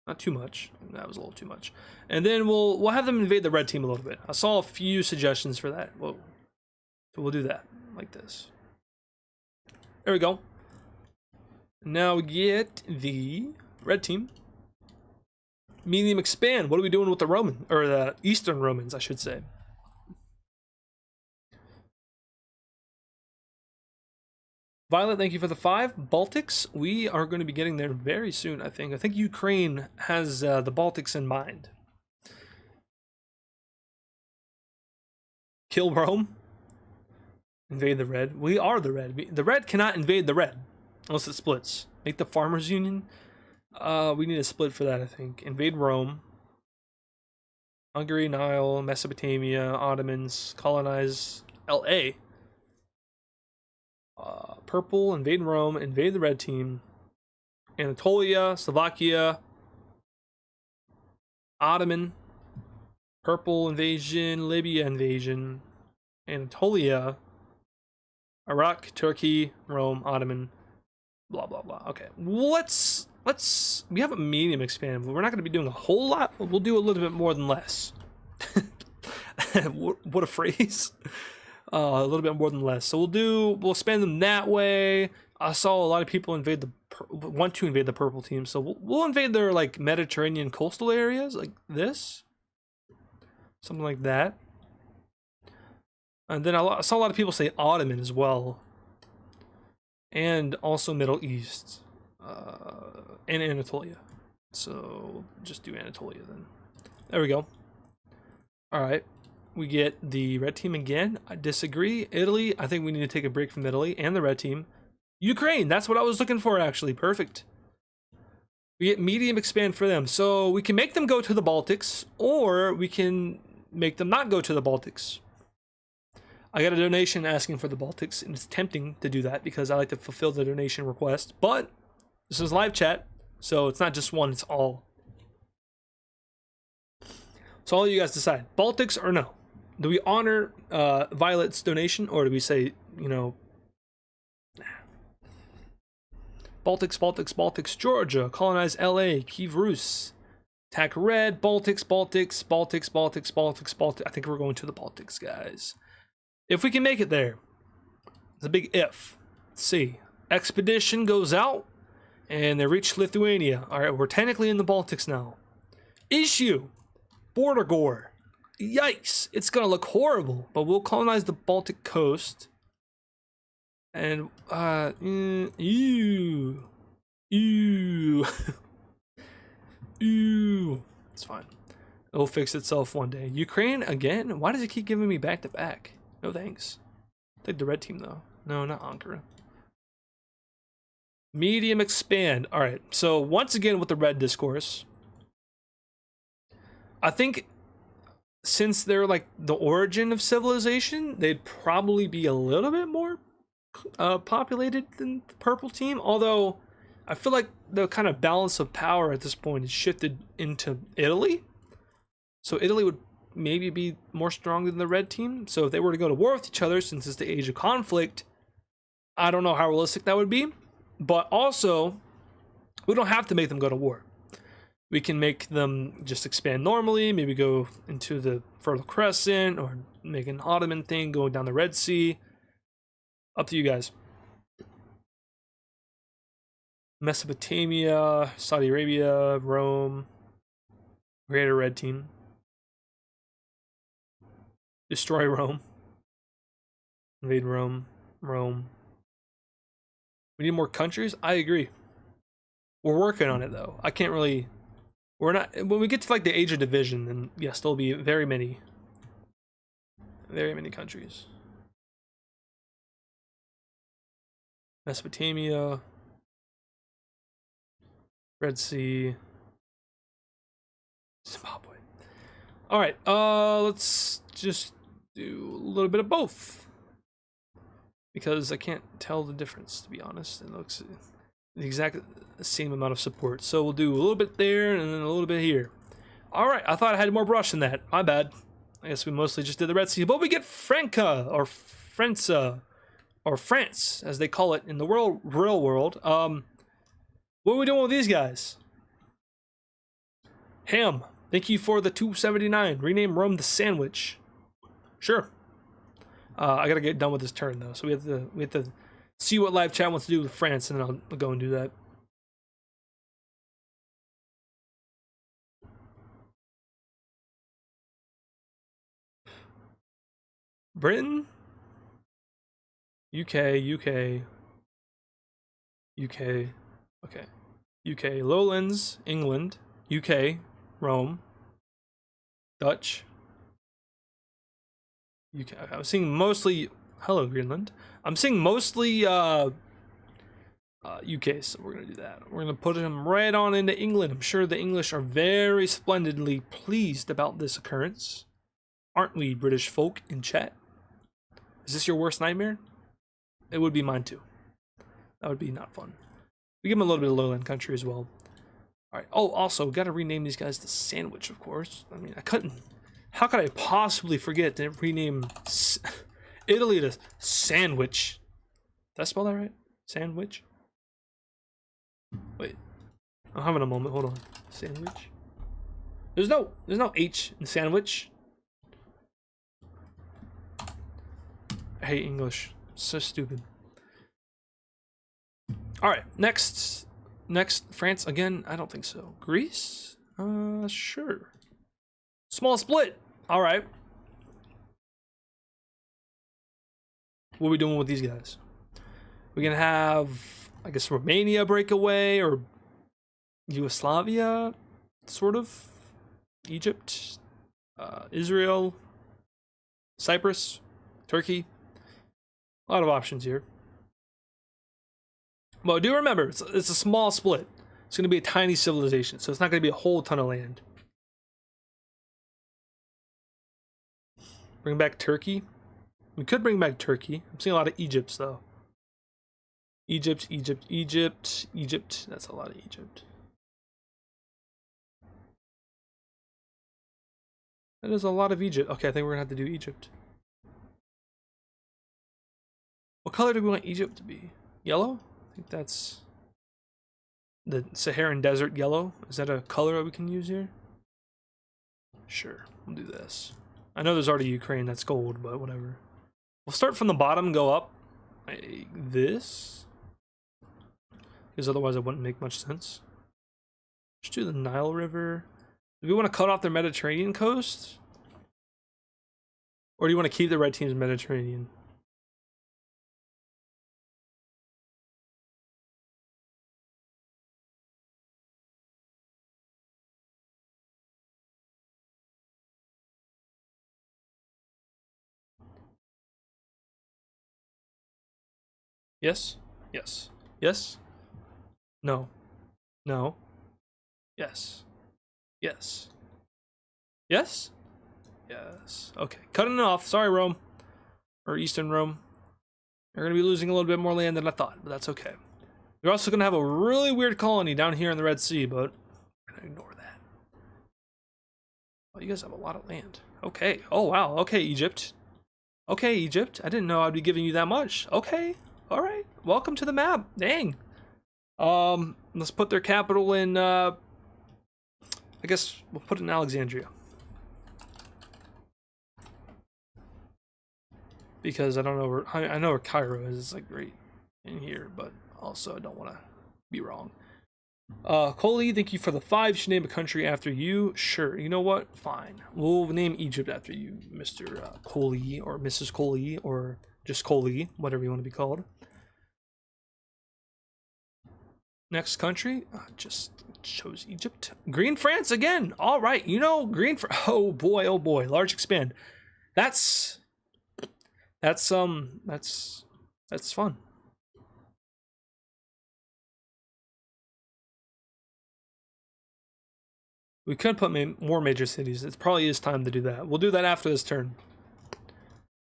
[SPEAKER 1] Not too much. That was a little too much. And then we'll have them invade the red team a little bit. I saw a few suggestions for that. Whoa. So we'll do that like this. There we go. Now we get the red team. Medium expand. What are we doing with the Roman, or the Eastern Romans, I should say? Violet, thank you for the 5. Baltics, we are going to be getting there very soon, I think. I think Ukraine has the Baltics in mind. Kill Rome. Invade the red. We are the red. The red cannot invade the red unless it splits. Make the Farmers Union. We need a split for that, I think. Invade Rome. Hungary, Nile, Mesopotamia, Ottomans, colonize LA. Purple, invade Rome, invade the red team. Anatolia, Slovakia, Ottoman, purple invasion, Libya invasion, Anatolia, Iraq, Turkey, Rome, Ottoman, blah blah blah. Okay, let's we have a medium expand, but we're not going to be doing a whole lot. We'll do a little bit more than less. What a phrase. A little bit more than less. So we'll expand them that way. I saw a lot of people want to invade the purple team, so we'll invade their like Mediterranean coastal areas, like this, something like that. And then I saw a lot of people say Ottoman as well, and also Middle East, and Anatolia. So we'll just do Anatolia then. There we go. All right. We get the red team again. I disagree. Italy, I think we need to take a break from Italy and the red team. Ukraine, that's what I was looking for, actually. Perfect. We get medium expand for them. So we can make them go to the Baltics, or we can make them not go to the Baltics. I got a donation asking for the Baltics, and it's tempting to do that because I like to fulfill the donation request. But this is live chat, so it's not just one, it's all. So all you guys decide, Baltics or no. Do we honor Violet's donation, or do we say you know, Baltics, Georgia, colonize LA, Kiev Rus, attack red, Baltics. I think we're going to the Baltics, guys. If we can make it there. It's a big if. Let's see. Expedition goes out, and they reach Lithuania. All right, we're technically in the Baltics now. Issue. Border gore. Yikes. It's going to look horrible, but we'll colonize the Baltic coast. And, ew. It's fine. It'll fix itself one day. Ukraine again? Why does it keep giving me back to back? No thanks. Take the red team though. No, not Ankara. Medium expand. All right. So once again with the red discourse, I think since they're like the origin of civilization, they'd probably be a little bit more populated than the purple team. Although I feel like the kind of balance of power at this point is shifted into Italy. So Italy would maybe be more strong than the red team. So if they were to go to war with each other, since it's the age of conflict, I don't know how realistic that would be. But also, we don't have to make them go to war. We can make them just expand normally, maybe go into the Fertile Crescent, or make an Ottoman thing going down the Red Sea. Up to you guys. Mesopotamia, Saudi Arabia, Rome, Greater Red Team. Destroy Rome. Invade Rome. Rome. We need more countries? I agree. We're working on it though. I can't really... We're not... When we get to like the age of division, then yes, there'll be very many countries. Mesopotamia. Red Sea. Zimbabwe. Alright, let's just do a little bit of both. Because I can't tell the difference, to be honest. It looks the exact same amount of support. So we'll do a little bit there and then a little bit here. Alright, I thought I had more brush than that. My bad. I guess we mostly just did the Red Sea. But we get Franca, or Franca, or France, as they call it in the real world. What are we doing with these guys? Ham, thank you for the 279. Rename Rome the Sandwich. Sure. I gotta get done with this turn though, so we have to see what live chat wants to do with France, and then I'll go and do that. Britain, UK, okay, UK, Lowlands, England, UK, Rome, Dutch. UK. I'm seeing mostly... Hello, Greenland. I'm seeing mostly UK, so we're going to do that. We're going to put them right on into England. I'm sure the English are very splendidly pleased about this occurrence. Aren't we, British folk in chat? Is this your worst nightmare? It would be mine too. That would be not fun. We give them a little bit of lowland country as well. Alright. Oh, also, we got to rename these guys the Sandwich, of course. I mean, I couldn't... How could I possibly forget to rename Italy to Sandwich? Did I spell that right? Sandwich? Wait. I'm having a moment. Hold on. Sandwich? There's no H in sandwich. I hate English. So stupid. Alright, next France again? I don't think so. Greece? Sure. Small split. Alright. What are we doing with these guys? We're gonna have, I guess, Romania breakaway, or Yugoslavia, sort of. Egypt, Israel, Cyprus, Turkey. A lot of options here. But do remember, it's a small split. It's gonna be a tiny civilization, so it's not gonna be a whole ton of land. Bring back Turkey. We could bring back Turkey. I'm seeing a lot of Egypts though. Egypt. That's a lot of Egypt. That is a lot of Egypt. Okay, I think we're gonna have to do Egypt. What color do we want Egypt to be? Yellow? I think that's the Saharan desert yellow. Is that a color that we can use here? Sure, we'll do this. I know there's already Ukraine that's gold, but whatever. We'll start from the bottom and go up like this, because otherwise it wouldn't make much sense. Just do the Nile River. Do we want to cut off their Mediterranean coast? Or do you want to keep the red team's Mediterranean? Yes? Yes. Yes? No. No. Yes. Yes. Yes? Yes. Okay. Cutting it off. Sorry, Rome. Or Eastern Rome. You're going to be losing a little bit more land than I thought, but that's okay. You're also going to have a really weird colony down here in the Red Sea, but we're going to ignore that. Oh, you guys have a lot of land. Okay. Oh, wow. Okay, Egypt. Okay, Egypt. I didn't know I'd be giving you that much. Okay. All right. Welcome to the map. Dang. Let's put their capital in, I guess we'll put it in Alexandria. Because I don't know where, I know where Cairo is. It's like right in here, but also I don't want to be wrong. Coley, thank you for the 5. Should name a country after you. Sure. You know what? Fine. We'll name Egypt after you, Mr. Coley or Mrs. Coley or just Coley, whatever you want to be called. Next country, just chose Egypt. Green France again. All right, you know Green France. Oh boy, large expand. That's fun. We could put more major cities. It probably is time to do that. We'll do that after this turn.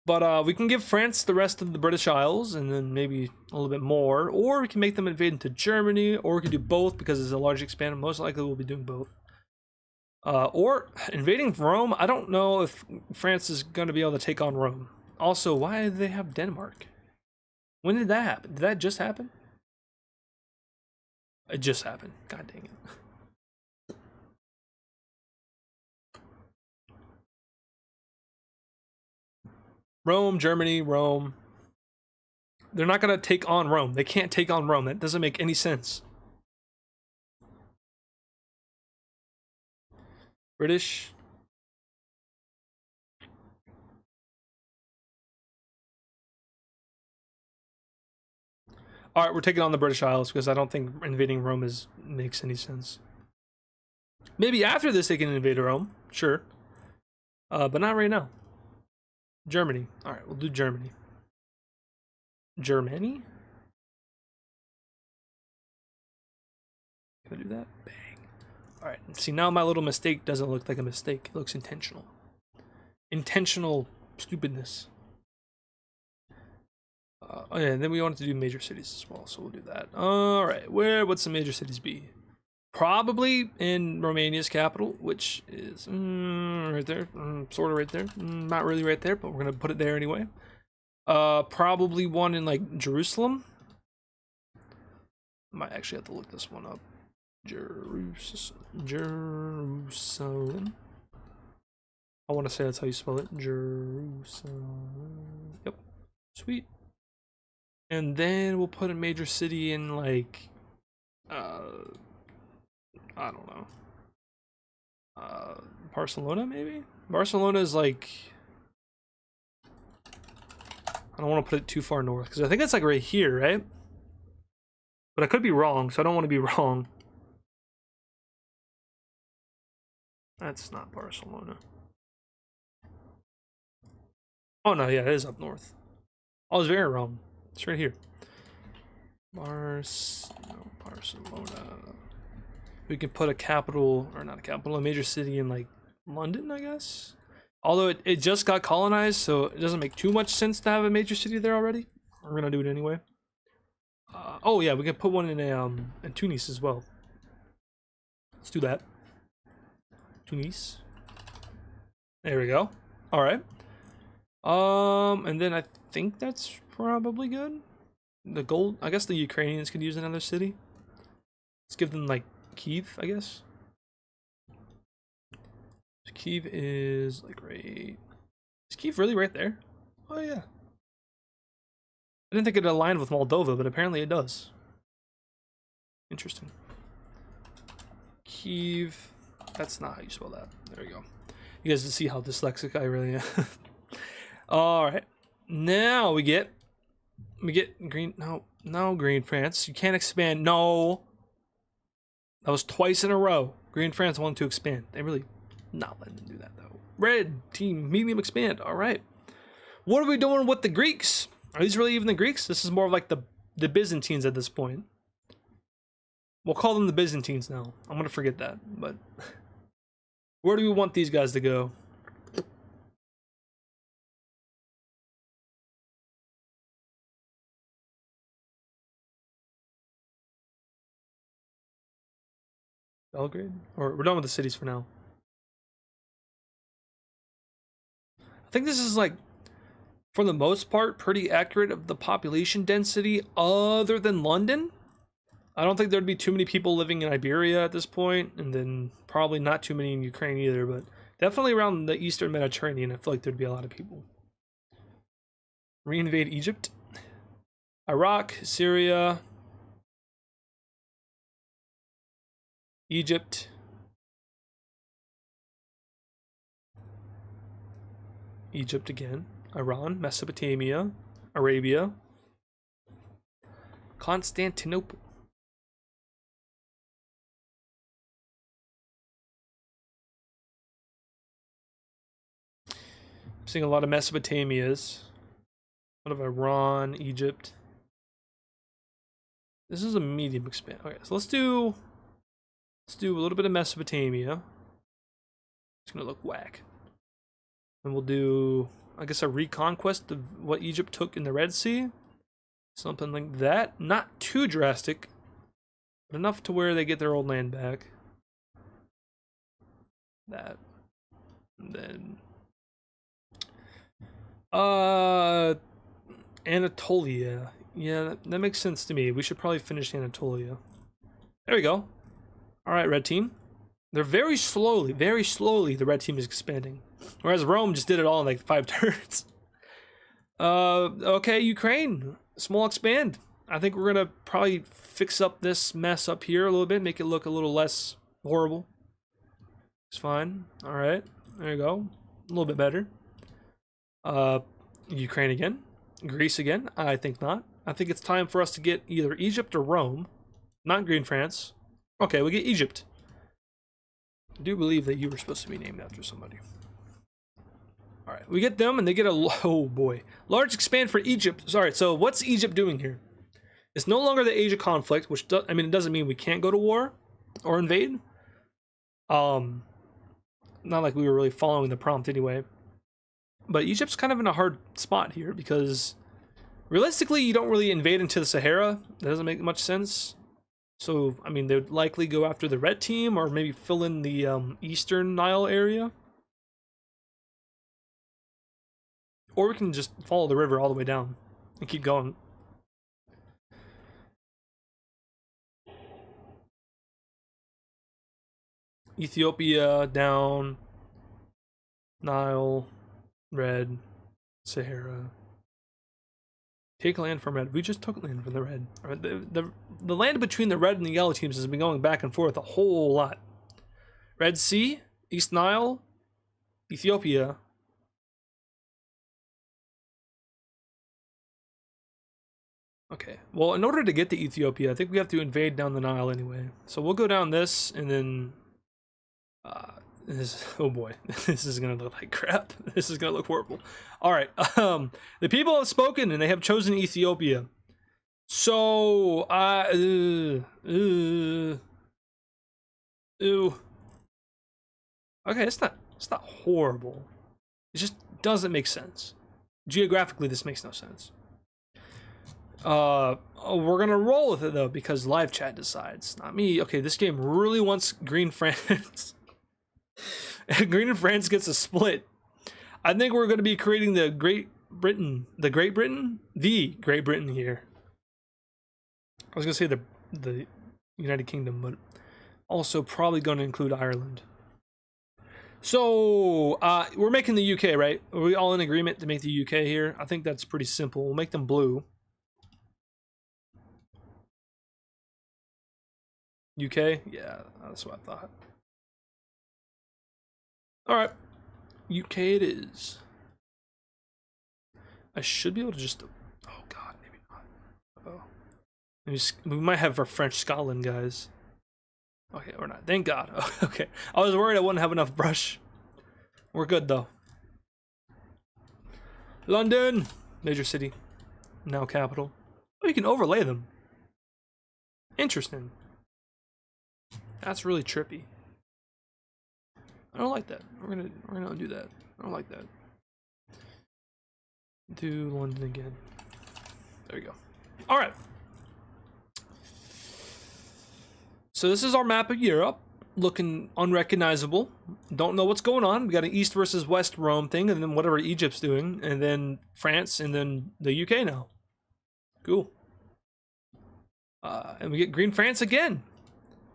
[SPEAKER 1] But we can give France the rest of the British Isles, and then maybe a little bit more. Or we can make them invade into Germany, or we can do both because it's a large expand. Most likely we'll be doing both. Or invading Rome. I don't know if France is going to be able to take on Rome. Also, why do they have Denmark? When did that happen? Did that just happen? It just happened. God dang it. Rome, Germany, Rome. They're not going to take on Rome. They can't take on Rome. That doesn't make any sense. British. All right, we're taking on the British Isles because I don't think invading Rome makes any sense. Maybe after this they can invade Rome. Sure. But not right now. Germany. All right, we'll do Germany. Germany? Can I do that? Bang. All right, see, now my little mistake doesn't look like a mistake. It looks intentional. Intentional stupidness. Oh yeah, and then we wanted to do major cities as well, so we'll do that. All right, what'd some major cities be? Probably in Romania's capital, which is right there, sort of right there. Not really right there, but we're gonna put it there anyway. Probably one in like Jerusalem. Might actually have to look this one up. Jerusalem. I want to say that's how you spell it. Jerusalem. Yep. Sweet. And then we'll put a major city in like I don't know. Barcelona, maybe? Barcelona is like... I don't want to put it too far north, because I think it's like right here, right? But I could be wrong, so I don't want to be wrong. That's not Barcelona. Oh, no, yeah, it is up north. I was very wrong. It's right here. Barcelona. We can put a capital, or not a capital, a major city in like London, I guess. Although it just got colonized, so it doesn't make too much sense to have a major city there already. We're gonna do it anyway. Oh yeah, we can put one in Tunis as well. Let's do that. Tunis. There we go. All right. And then I think that's probably good. The gold, I guess the Ukrainians could use another city. Let's give them like Kiev, I guess. So Kiev is like right. Is Kiev really right there? Oh yeah. I didn't think it aligned with Moldova, but apparently it does. Interesting. Kiev. That's not how you spell that. There we go. You guys can see how dyslexic I really am. All right. Now we get green. No, green France. You can't expand. No. That was twice in a row. Green France wanted to expand. They really not letting them do that though. Red team, medium expand. All right. What are we doing with the Greeks? Are these really even the Greeks? This is more of like the Byzantines at this point. We'll call them the Byzantines now. I'm gonna forget that, but where do we want these guys to go? Belgrade? Or we're done with the cities for now. I think this is like, for the most part, pretty accurate of the population density other than London. I don't think there'd be too many people living in Iberia at this point, and then probably not too many in Ukraine either, but definitely around the Eastern Mediterranean, I feel like there'd be a lot of people. Reinvade Egypt. Iraq, Syria, Egypt, Egypt again, Iran, Mesopotamia, Arabia, Constantinople. I'm seeing a lot of Mesopotamias, a lot of Iran, Egypt. This is a medium expand. Okay, so let's do a little bit of Mesopotamia. It's gonna look whack. And we'll do, I guess, a reconquest of what Egypt took in the Red Sea. Something like that. Not too drastic, but enough to where they get their old land back. That. And then Anatolia. Yeah, that makes sense to me. We should probably finish Anatolia. There we go. Alright, red team. They're very slowly, the red team is expanding. Whereas Rome just did it all in like 5 turns. Okay, Ukraine. Small expand. I think we're gonna probably fix up this mess up here a little bit, make it look a little less horrible. It's fine. Alright, there you go. A little bit better. Ukraine again. Greece again. I think not. I think it's time for us to get either Egypt or Rome. Not Green France. Okay, we get Egypt. I do believe that you were supposed to be named after somebody. Alright, we get them and they get a, oh boy. Large expand for Egypt. Sorry, so what's Egypt doing here? It's no longer the Asia conflict, which I mean, it doesn't mean we can't go to war or invade. Not like we were really following the prompt anyway. But Egypt's kind of in a hard spot here because realistically, you don't really invade into the Sahara. That doesn't make much sense. So, I mean, they would likely go after the red team or maybe fill in the eastern Nile area. Or we can just follow the river all the way down and keep going. Ethiopia, down, Nile, red, Sahara. Take land from red. We just took land from the red. The land between the red and the yellow teams has been going back and forth a whole lot. Red Sea, East Nile, Ethiopia. Okay, well, in order to get to Ethiopia, I think we have to invade down the Nile anyway. So we'll go down this and then... oh boy, this is gonna look like crap. This is gonna look horrible. All right, the people have spoken and they have chosen Ethiopia. So, ooh. Okay, it's not horrible. It just doesn't make sense. Geographically, this makes no sense. We're gonna roll with it though because live chat decides, not me. Okay, this game really wants Green France. Green France gets a split. I think we're going to be creating the Great Britain here. I was going to say the United Kingdom, but also probably going to include Ireland. So, we're making the UK, right? Are we all in agreement to make the UK here? I think that's pretty simple. We'll make them blue. UK? Yeah, that's what I thought. Alright. UK it is. I should be able to just... Oh, God, maybe not. Oh. Maybe we might have our French Scotland, guys. Okay, we're not. Thank God. Okay. I was worried I wouldn't have enough brush. We're good, though. London! Major city. Now capital. Oh, you can overlay them. Interesting. That's really trippy. I don't like that. We're gonna do that. I don't like that. Do London again. There you go. All right. So this is our map of Europe, looking unrecognizable. Don't know what's going on. We got an East versus West Rome thing, and then whatever Egypt's doing, and then France, and then the UK now. Cool. And we get green France again.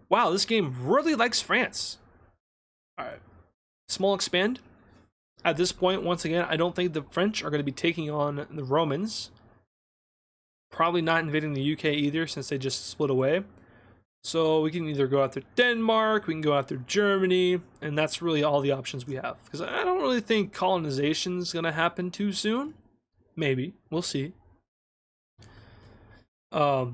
[SPEAKER 1] Wow, this game really likes France. All right. Small expand. At this point, once again, I don't think the French are going to be taking on the Romans. Probably not invading the UK either, since they just split away. So we can either go after Denmark, we can go after Germany, and that's really all the options we have. Because I don't really think colonization is going to happen too soon. Maybe. We'll see. Let's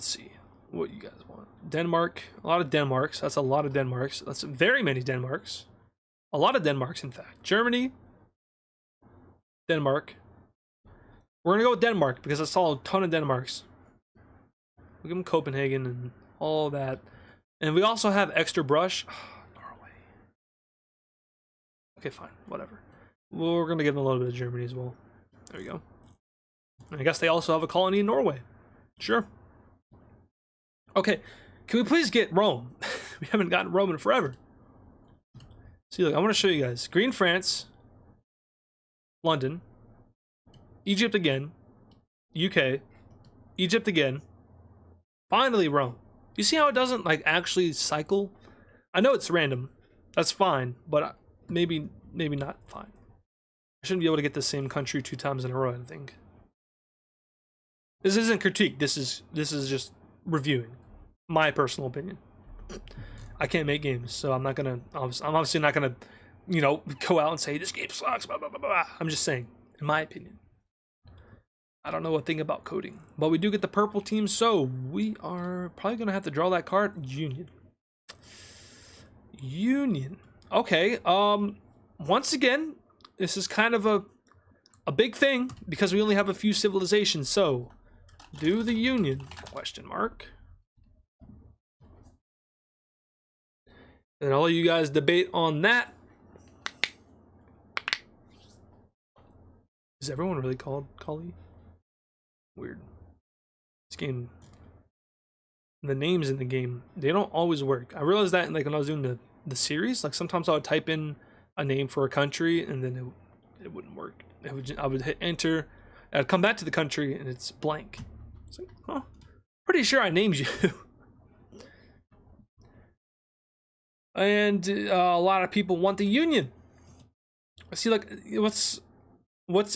[SPEAKER 1] see what you guys want. Denmark. A lot of Denmarks. That's a lot of Denmarks. That's very many Denmarks. A lot of Denmarks, in fact. Germany. Denmark. We're going to go with Denmark because I saw a ton of Denmarks. We'll give them Copenhagen and all that. And we also have extra brush. Norway. Okay, fine. Whatever. Well, we're going to give them a little bit of Germany as well. There you go. I guess they also have a colony in Norway. Sure. Okay. Can we please get Rome? We haven't gotten Rome in forever. See, look, I want to show you guys. Green France. London. Egypt again. UK. Egypt again. Finally, Rome. You see how it doesn't, like, actually cycle? I know it's random. That's fine, but maybe not fine. I shouldn't be able to get the same country 2 times in a row, I think. This isn't critique. This is just reviewing. My personal opinion. I can't make games, so I'm obviously not gonna, you know, go out and say this game sucks, blah, blah, blah, blah. I'm just saying, in my opinion. I don't know a thing about coding, but we do get the purple team, so we are probably gonna have to draw that card. Union. Okay. Once again, this is kind of a big thing because we only have a few civilizations. So, do the Union? Question mark. And all you guys debate on that. Is everyone really called Kali? Weird. This game, the names in the game, they don't always work. I realized that like when I was doing the series, like sometimes I would type in a name for a country and then it wouldn't work. I would hit enter, I'd come back to the country and it's blank. It's like, huh, pretty sure I named you. And a lot of people want the Union. See, like, what's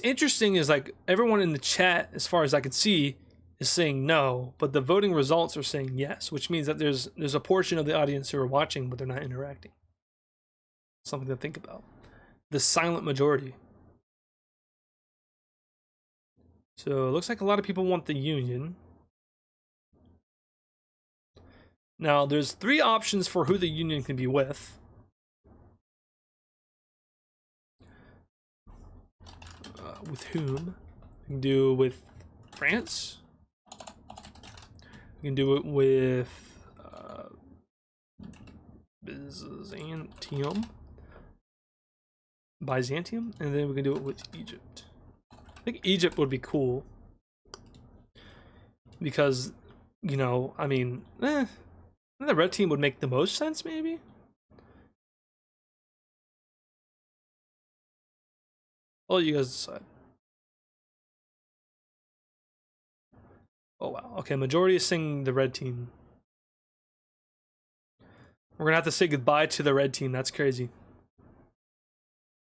[SPEAKER 1] interesting is like everyone in the chat, as far as I can see, is saying no, but the voting results are saying yes, which means that there's a portion of the audience who are watching, but they're not interacting. Something to think about. The silent majority. So it looks like a lot of people want the Union. Now, there's 3 options for who the Union can be with. With whom? We can do it with France. We can do it with Byzantium, and then we can do it with Egypt. I think Egypt would be cool because, you know, I mean, the red team would make the most sense, maybe. I'll let you guys decide. Oh wow. Okay, majority is saying the red team. We're gonna have to say goodbye to the red team. That's crazy.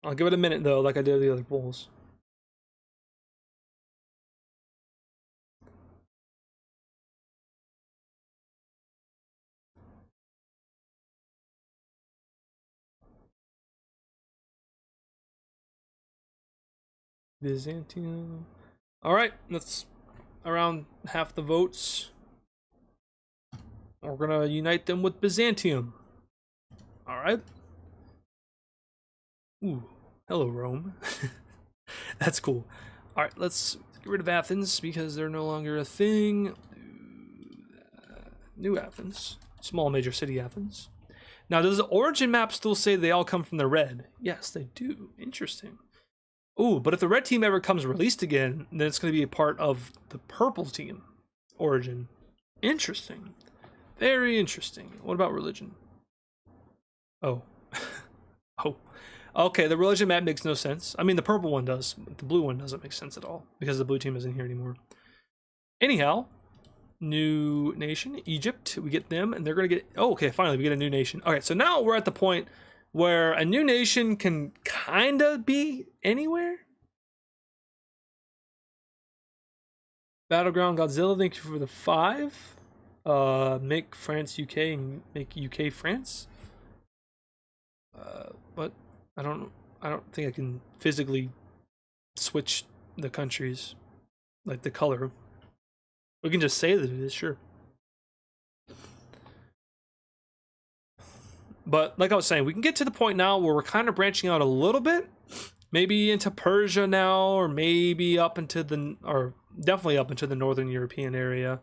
[SPEAKER 1] I'll give it a minute though, like I did with the other polls. Byzantium. All right, that's around half the votes. We're gonna unite them with Byzantium. All right. Ooh, hello Rome. That's cool. All right, let's get rid of Athens because they're no longer a thing. New Athens, small major city Athens. Now, does the origin map still say they all come from the red? Yes, they do. Interesting. Ooh, but if the red team ever comes released again, then it's going to be a part of the purple team origin. Interesting. Very interesting. What about religion? Oh. Oh. Okay, the religion map makes no sense. I mean, the purple one does, but the blue one doesn't make sense at all because the blue team isn't here anymore. Anyhow, new nation, Egypt. We get them, and they're going to get... Oh, okay, finally, we get a new nation. Okay, so now we're at the point where a new nation can kind of be anywhere. Battleground Godzilla, thank you for the 5. Make France UK and make UK France. But I don't think I can physically switch the countries, like the color. We can just say that it is, sure. But like I was saying, we can get to the point now where we're kind of branching out a little bit, maybe into Persia now, or maybe up into or definitely up into the Northern European area.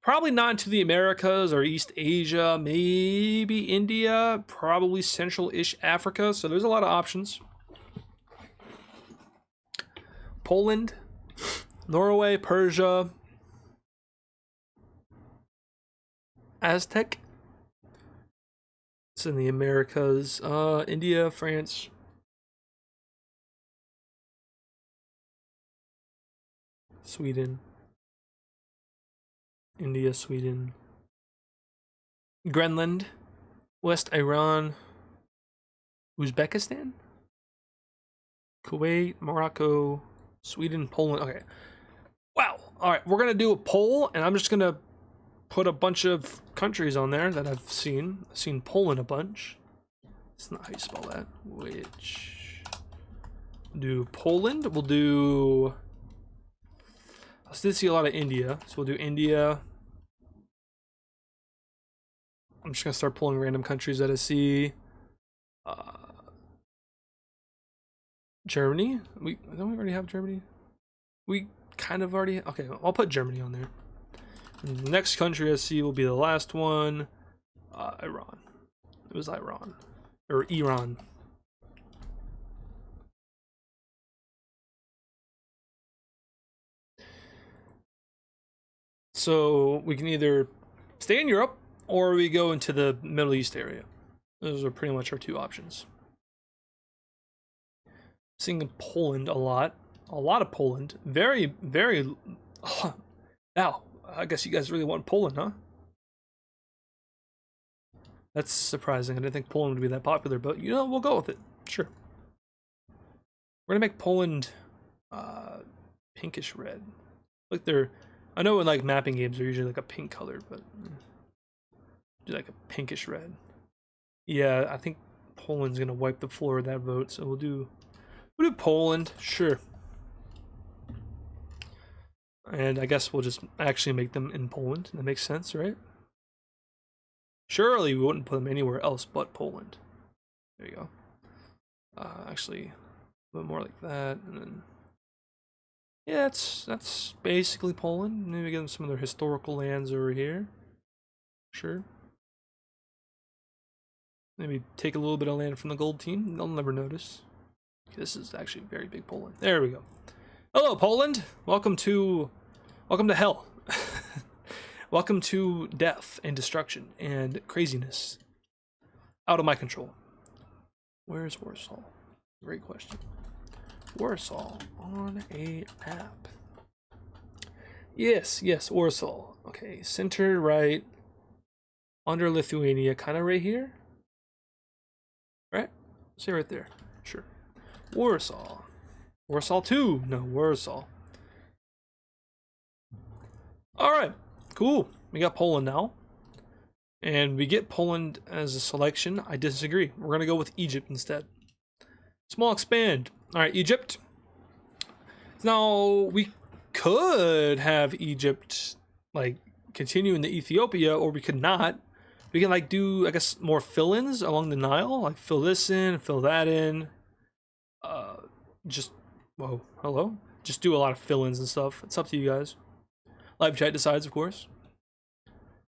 [SPEAKER 1] Probably not into the Americas or East Asia, maybe India, probably Central-ish Africa. So there's a lot of options. Poland, Norway, Persia, Aztec. It's in the Americas. India, France. Sweden. India, Sweden. Greenland. West Iran. Uzbekistan. Kuwait, Morocco, Sweden, Poland. Okay. Wow. All right, we're going to do a poll, and I'm just going to put a bunch of countries on there that I've seen. I've seen Poland a bunch. That's not how you spell that. Which do Poland. We'll do... I still see a lot of India, so we'll do India. I'm just gonna start pulling random countries that I see. Germany. Don't we already have Germany? We kind of already. Okay, I'll put Germany on there. And the next country I see will be the last one. Iran. It was Iran or Iran. So we can either stay in Europe or we go into the Middle East area. Those are pretty much our two options. Seeing Poland a lot of Poland. Very, very. Now, I guess you guys really want Poland, huh? That's surprising. I didn't think Poland would be that popular, but you know, we'll go with it. Sure. We're gonna make Poland pinkish red. Like they're, I know in like mapping games they're usually like a pink color, but do like a pinkish red. Yeah, I think Poland's gonna wipe the floor with that vote, so we'll do Poland, sure. And I guess we'll just actually make them in Poland. That makes sense, right? Surely we wouldn't put them anywhere else but Poland. There you go. Actually, a bit more like that, and then yeah, that's basically Poland. Maybe give them some of their historical lands over here. Sure. Maybe take a little bit of land from the gold team. They'll never notice. This is actually very big Poland. There we go. Hello, Poland. Welcome to hell. Welcome to death and destruction and craziness. Out of my control. Where's Warsaw? Great question. Warsaw on a map. Yes, Warsaw. Okay, center right. Under Lithuania, kind of right here. Right? Say right there. Sure. Warsaw. Warsaw 2. No, Warsaw. Alright, cool. We got Poland now. And we get Poland as a selection. I disagree. We're going to go with Egypt instead. Small expand. Alright, Egypt. Now, we could have Egypt, like, continue in the Ethiopia, or we could not. We can, like, do, I guess, more fill-ins along the Nile. Like, fill this in, fill that in. Whoa, hello? Just do a lot of fill-ins and stuff. It's up to you guys. Live chat decides, of course.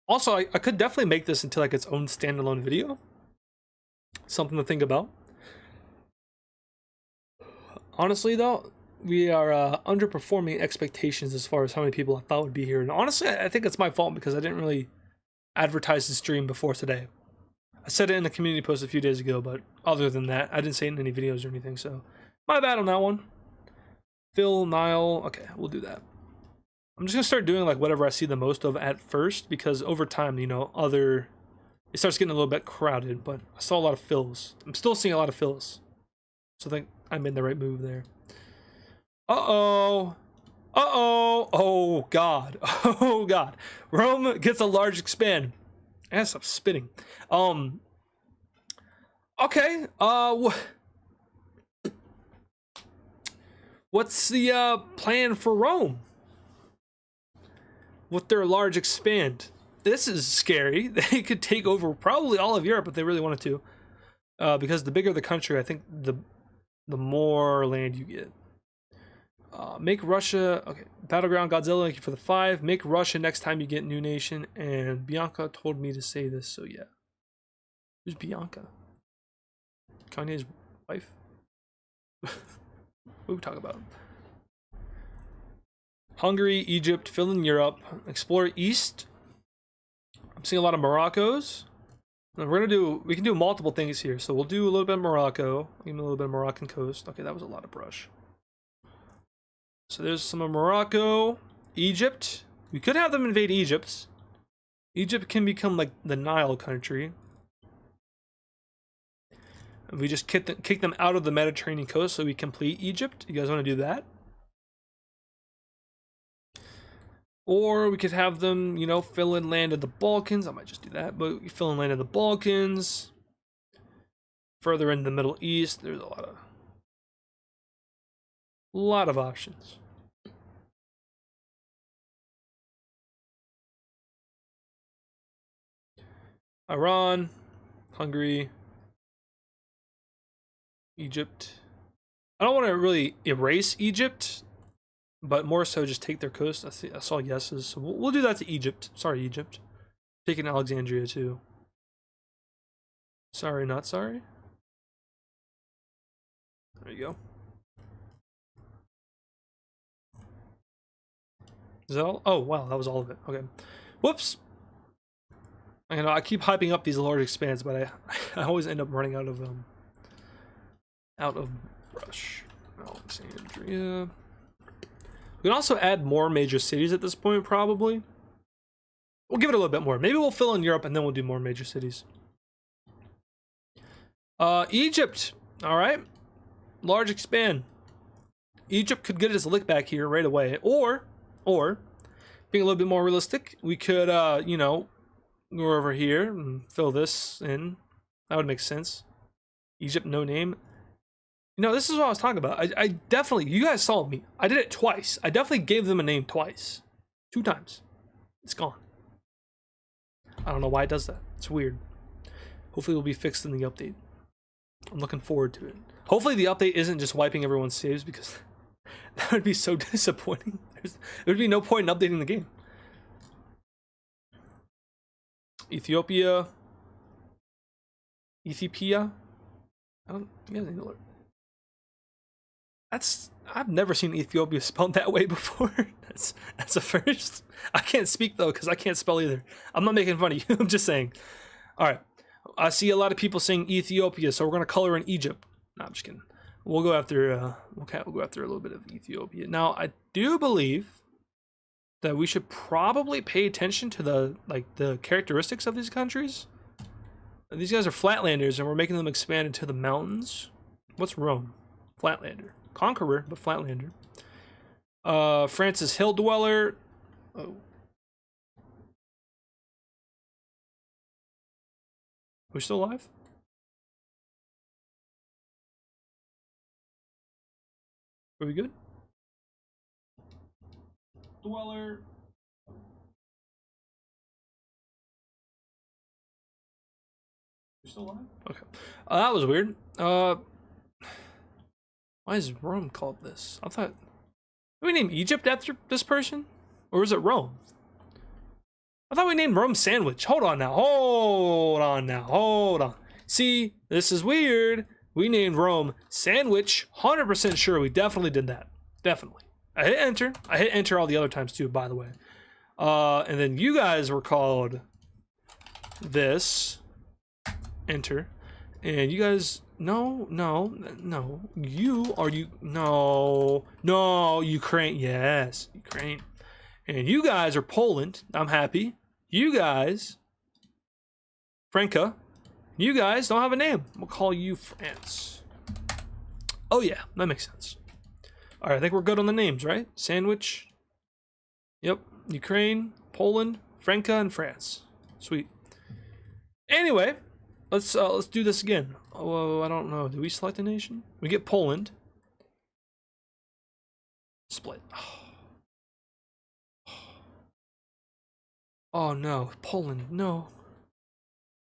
[SPEAKER 1] Also, I could definitely make this into, like, its own standalone video. Something to think about. Honestly, though, we are underperforming expectations as far as how many people I thought would be here. And honestly, I think it's my fault because I didn't really advertise the stream before today. I said it in the community post a few days ago, but other than that, I didn't say it in any videos or anything, so my bad on that one. Phil, Nile, okay, we'll do that. I'm just gonna start doing like whatever I see the most of at first, because over time, you know, it starts getting a little bit crowded, but I saw a lot of fills. I'm still seeing a lot of fills. So I think I made the right move there. Uh-oh. Uh-oh. Oh, God. Oh, God. Rome gets a large expand. I gotta stop spitting. Okay. What's the plan for Rome with their large expand? This is scary. They could take over probably all of Europe if they really wanted to. Because the bigger the country, I think the more land you get. Make Russia, okay, Battleground Godzilla, thank you for the 5. Make Russia next time you get new nation. And Bianca told me to say this, so yeah. Who's Bianca? Kanye's wife? What are we talking about? Hungary, Egypt, fill in Europe, explore East. I'm seeing a lot of Moroccos. And we can do multiple things here. So we'll do a little bit of Morocco, even a little bit of Moroccan coast. Okay, that was a lot of brush. So there's some of Morocco, Egypt. We could have them invade Egypt. Egypt can become like the Nile country. And we just kick them out of the Mediterranean coast so we complete Egypt. You guys want to do that? Or we could have them, you know, fill in land in the Balkans. I might just do that, but we fill in land in the Balkans. Further in the Middle East, there's a lot of options. Iran, Hungary, Egypt. I don't want to really erase Egypt, but more so just take their coast. I saw yeses, so we'll do that to Egypt. Sorry, Egypt. Taking Alexandria too. Sorry, not sorry. There you go. Is that all? Oh, wow, that was all of it. Okay. Whoops. I know I keep hyping up these large expands, but I always end up running out of brush. Alexandria. We can also add more major cities at this point, probably. We'll give it a little bit more. Maybe we'll fill in Europe and then we'll do more major cities. Egypt. All right. Large expand. Egypt could get its lick back here right away. Or, being a little bit more realistic, we could, you know, go over here and fill this in. That would make sense. Egypt, no name. You know, this is what I was talking about. I definitely, you guys saw me. I did it twice. I definitely gave them a name twice. 2 times. It's gone. I don't know why it does that. It's weird. Hopefully it will be fixed in the update. I'm looking forward to it. Hopefully the update isn't just wiping everyone's saves, because that would be so disappointing. There would be no point in updating the game. Ethiopia. Ethiopia. You guys need to learn. I've never seen Ethiopia spelled that way before. That's a first. I can't speak though, because I can't spell either. I'm not making fun of you. I'm just saying. All right. I see a lot of people saying Ethiopia, so we're gonna color in Egypt. No, I'm just kidding. We'll go after we'll go after a little bit of Ethiopia. Now, I do believe that we should probably pay attention to the characteristics of these countries. These guys are flatlanders, and we're making them expand into the mountains. What's Rome? Flatlander. Conqueror, but flatlander. France is hill dweller. Oh. Are we still alive? Are we good? Dweller. We're still alive? Okay. That was weird. Why is Rome called this? I thought... Did we name Egypt after this person? Or was it Rome? I thought we named Rome Sandwich. Hold on now. Hold on now. Hold on. See, this is weird. We named Rome Sandwich. 100% sure we definitely did that. Definitely. I hit enter. I hit enter all the other times too, by the way. And then you guys were called this. Enter. And you guys... No. No, Ukraine. Yes, Ukraine. And you guys are Poland. I'm happy. You guys, Franca. You guys don't have a name. We'll call you France. Oh yeah, that makes sense. All right, I think we're good on the names, right? Sandwich. Yep. Ukraine, Poland, Franca, and France. Sweet. Anyway, let's do this again. Oh, I don't know. Do we select a nation? We get Poland. Split. Oh no, Poland, no.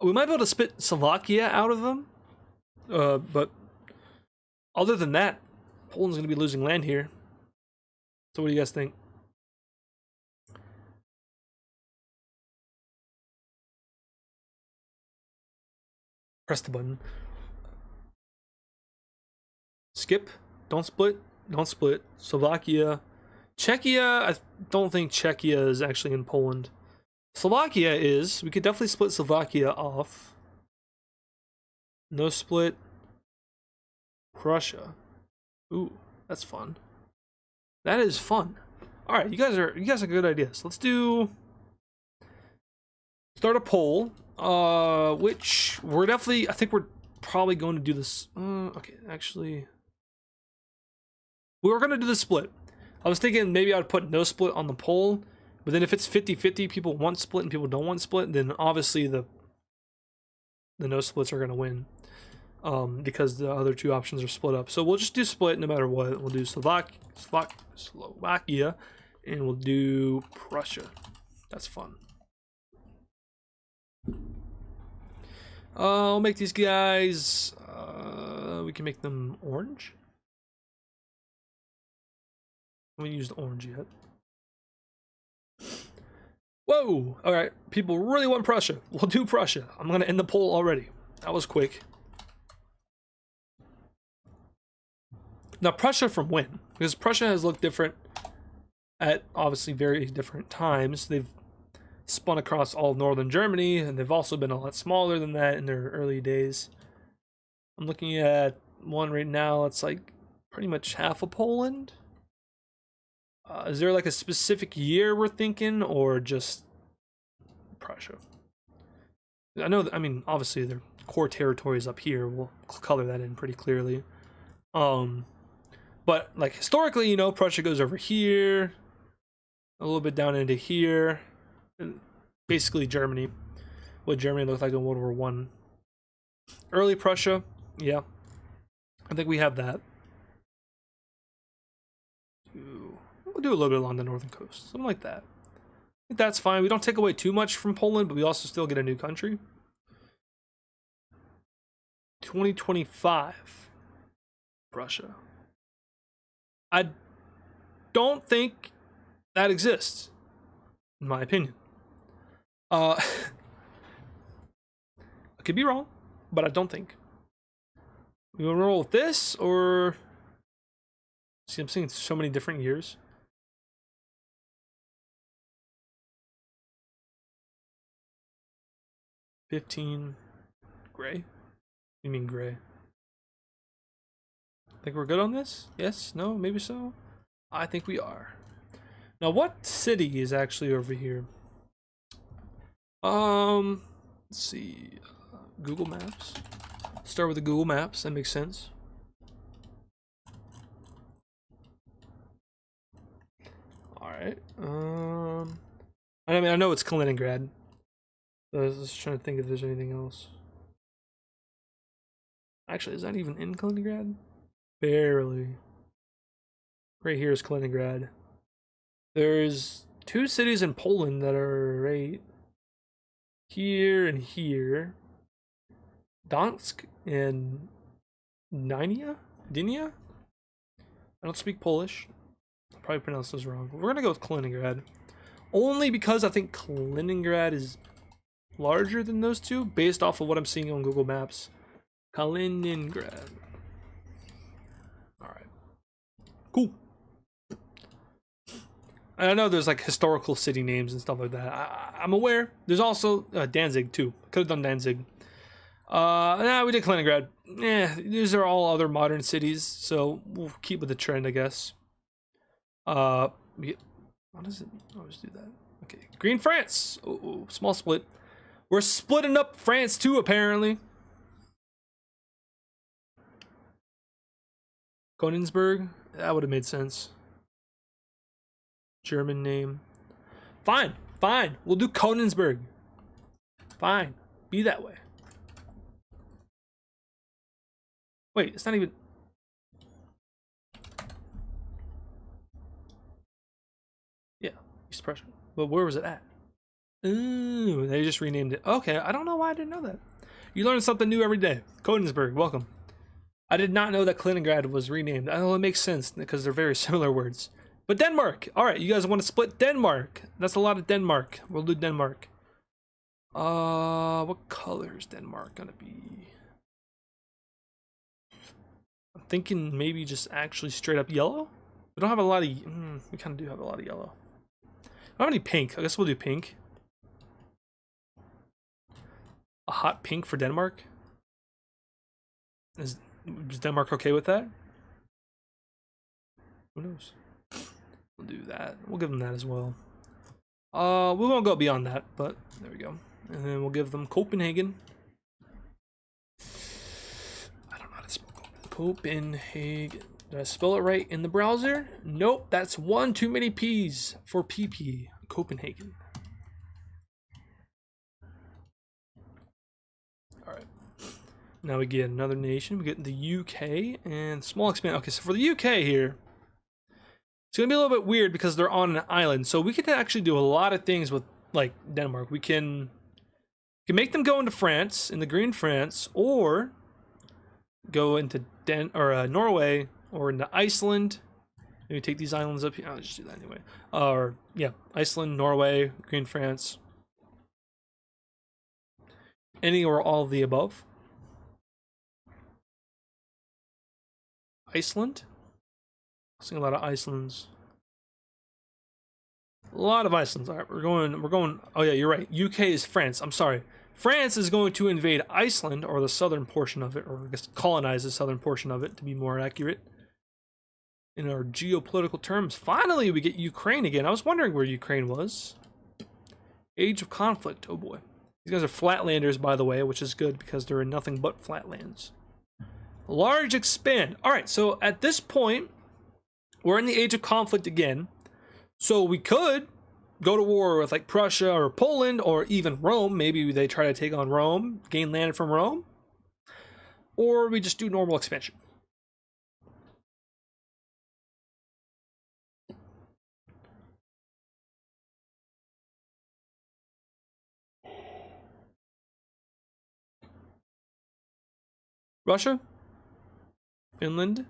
[SPEAKER 1] We might be able to spit Slovakia out of them. But other than that, Poland's gonna be losing land here. So what do you guys think? Press the button. Skip. Don't split. Don't split. Slovakia. Czechia. I don't think Czechia is actually in Poland. Slovakia is. We could definitely split Slovakia off. No split. Prussia. Ooh, that's fun. That is fun. All right, you guys are good ideas. Let's do. Start a poll. Which we're definitely. I think we're probably going to do this. Okay, actually, we were going to do the split. I was thinking maybe I'd put no split on the poll, but then if it's 50-50, people want split and people don't want split, then obviously the no splits are going to win. Because the other two options are split up. So we'll just do split no matter what. We'll do Slovakia, and we'll do Prussia. That's fun. I'll make these guys, we can make them orange. We haven't used orange yet. Whoa! Alright, people really want Prussia. We'll do Prussia. I'm gonna end the poll already. That was quick. Now, Prussia from when? Because Prussia has looked different at obviously very different times. They've spun across all of northern Germany, and they've also been a lot smaller than that in their early days. I'm looking at one right now. It's like pretty much half of Poland. Is there like a specific year we're thinking, or just Prussia? I know, I mean, obviously their core territories up here. We'll color that in pretty clearly. But like historically, you know, Prussia goes over here, a little bit down into here, and basically Germany. What Germany looked like in World War I. Early Prussia, yeah. I think we have that. We'll do a little bit along the northern coast, something like that. I think that's fine. We don't take away too much from Poland, but we also still get a new country. 2025. Prussia. I don't think that exists, in my opinion. I could be wrong, but I don't think. We want to roll with this, or... See, I'm seeing so many different years. $15 gray? You mean gray? Think we're good on this? Yes? No? Maybe so? I think we are. Now, what city is actually over here? Let's see. Google Maps. Start with the Google Maps. That makes sense. All right. I mean, I know it's Kaliningrad. I was just trying to think if there's anything else. Actually, is that even in Kaliningrad? Barely. Right here is Kaliningrad. There's 2 cities in Poland that are right here and here. Donetsk and Dynia? I don't speak Polish. I'll probably pronounce those wrong. We're gonna go with Kaliningrad. Only because I think Kaliningrad is larger than those 2, based off of what I'm seeing on Google Maps. Kaliningrad. Alright. Cool. I know there's like historical city names and stuff like that. I'm aware. There's also Danzig too. Could have done Danzig. Nah, we did Kaliningrad. Yeah, these are all other modern cities, so we'll keep with the trend, I guess. What is it? Always do that. Okay, Green France. Oh, small split. We're splitting up France too, apparently. Königsberg. That would have made sense. German name. Fine. We'll do Königsberg. Fine. Be that way. Wait, it's not even... Yeah, East Prussia. But where was it at? Ooh, they just renamed it. Okay, I don't know why I didn't know that. You learn something new every day. Königsberg, welcome. I did not know that Kaliningrad was renamed. I know it makes sense because they're very similar words. But Denmark! Alright, you guys want to split Denmark. That's a lot of Denmark. We'll do Denmark. What color is Denmark gonna be? I'm thinking maybe just actually straight up yellow? We don't have a lot of... we kind of do have a lot of yellow. I don't have any pink. I guess we'll do pink. A hot pink for Denmark? Is Denmark okay with that? Who knows? We'll do that. We'll give them that as well. We won't go beyond that, but there we go. And then we'll give them Copenhagen. I don't know how to spell Copenhagen. Did I spell it right in the browser? Nope, that's one too many P's for PP. Copenhagen. Alright. Now we get another nation. We get the UK and small expand. Okay, so for the UK here, it's gonna be a little bit weird because they're on an island. So we could actually do a lot of things with like Denmark. We can make them go into France, in the green France, or go into Norway, or into Iceland. Maybe take these islands up here. I'll just do that anyway. Or yeah, Iceland, Norway, green France. Any or all of the above. Iceland. Seeing a lot of Icelands. A lot of Icelands. All right, we're going. Oh yeah, you're right. UK is France. I'm sorry. France is going to invade Iceland, or the southern portion of it, or I guess colonize the southern portion of it, to be more accurate. In our geopolitical terms, finally we get Ukraine again. I was wondering where Ukraine was. Age of conflict. Oh boy. These guys are flatlanders, by the way, which is good because they're in nothing but flatlands. Large expand. All right, so at this point, we're in the age of conflict again. So we could go to war with like Prussia or Poland or even Rome. Maybe they try to take on Rome, gain land from Rome. Or we just do normal expansion. Russia? Finland?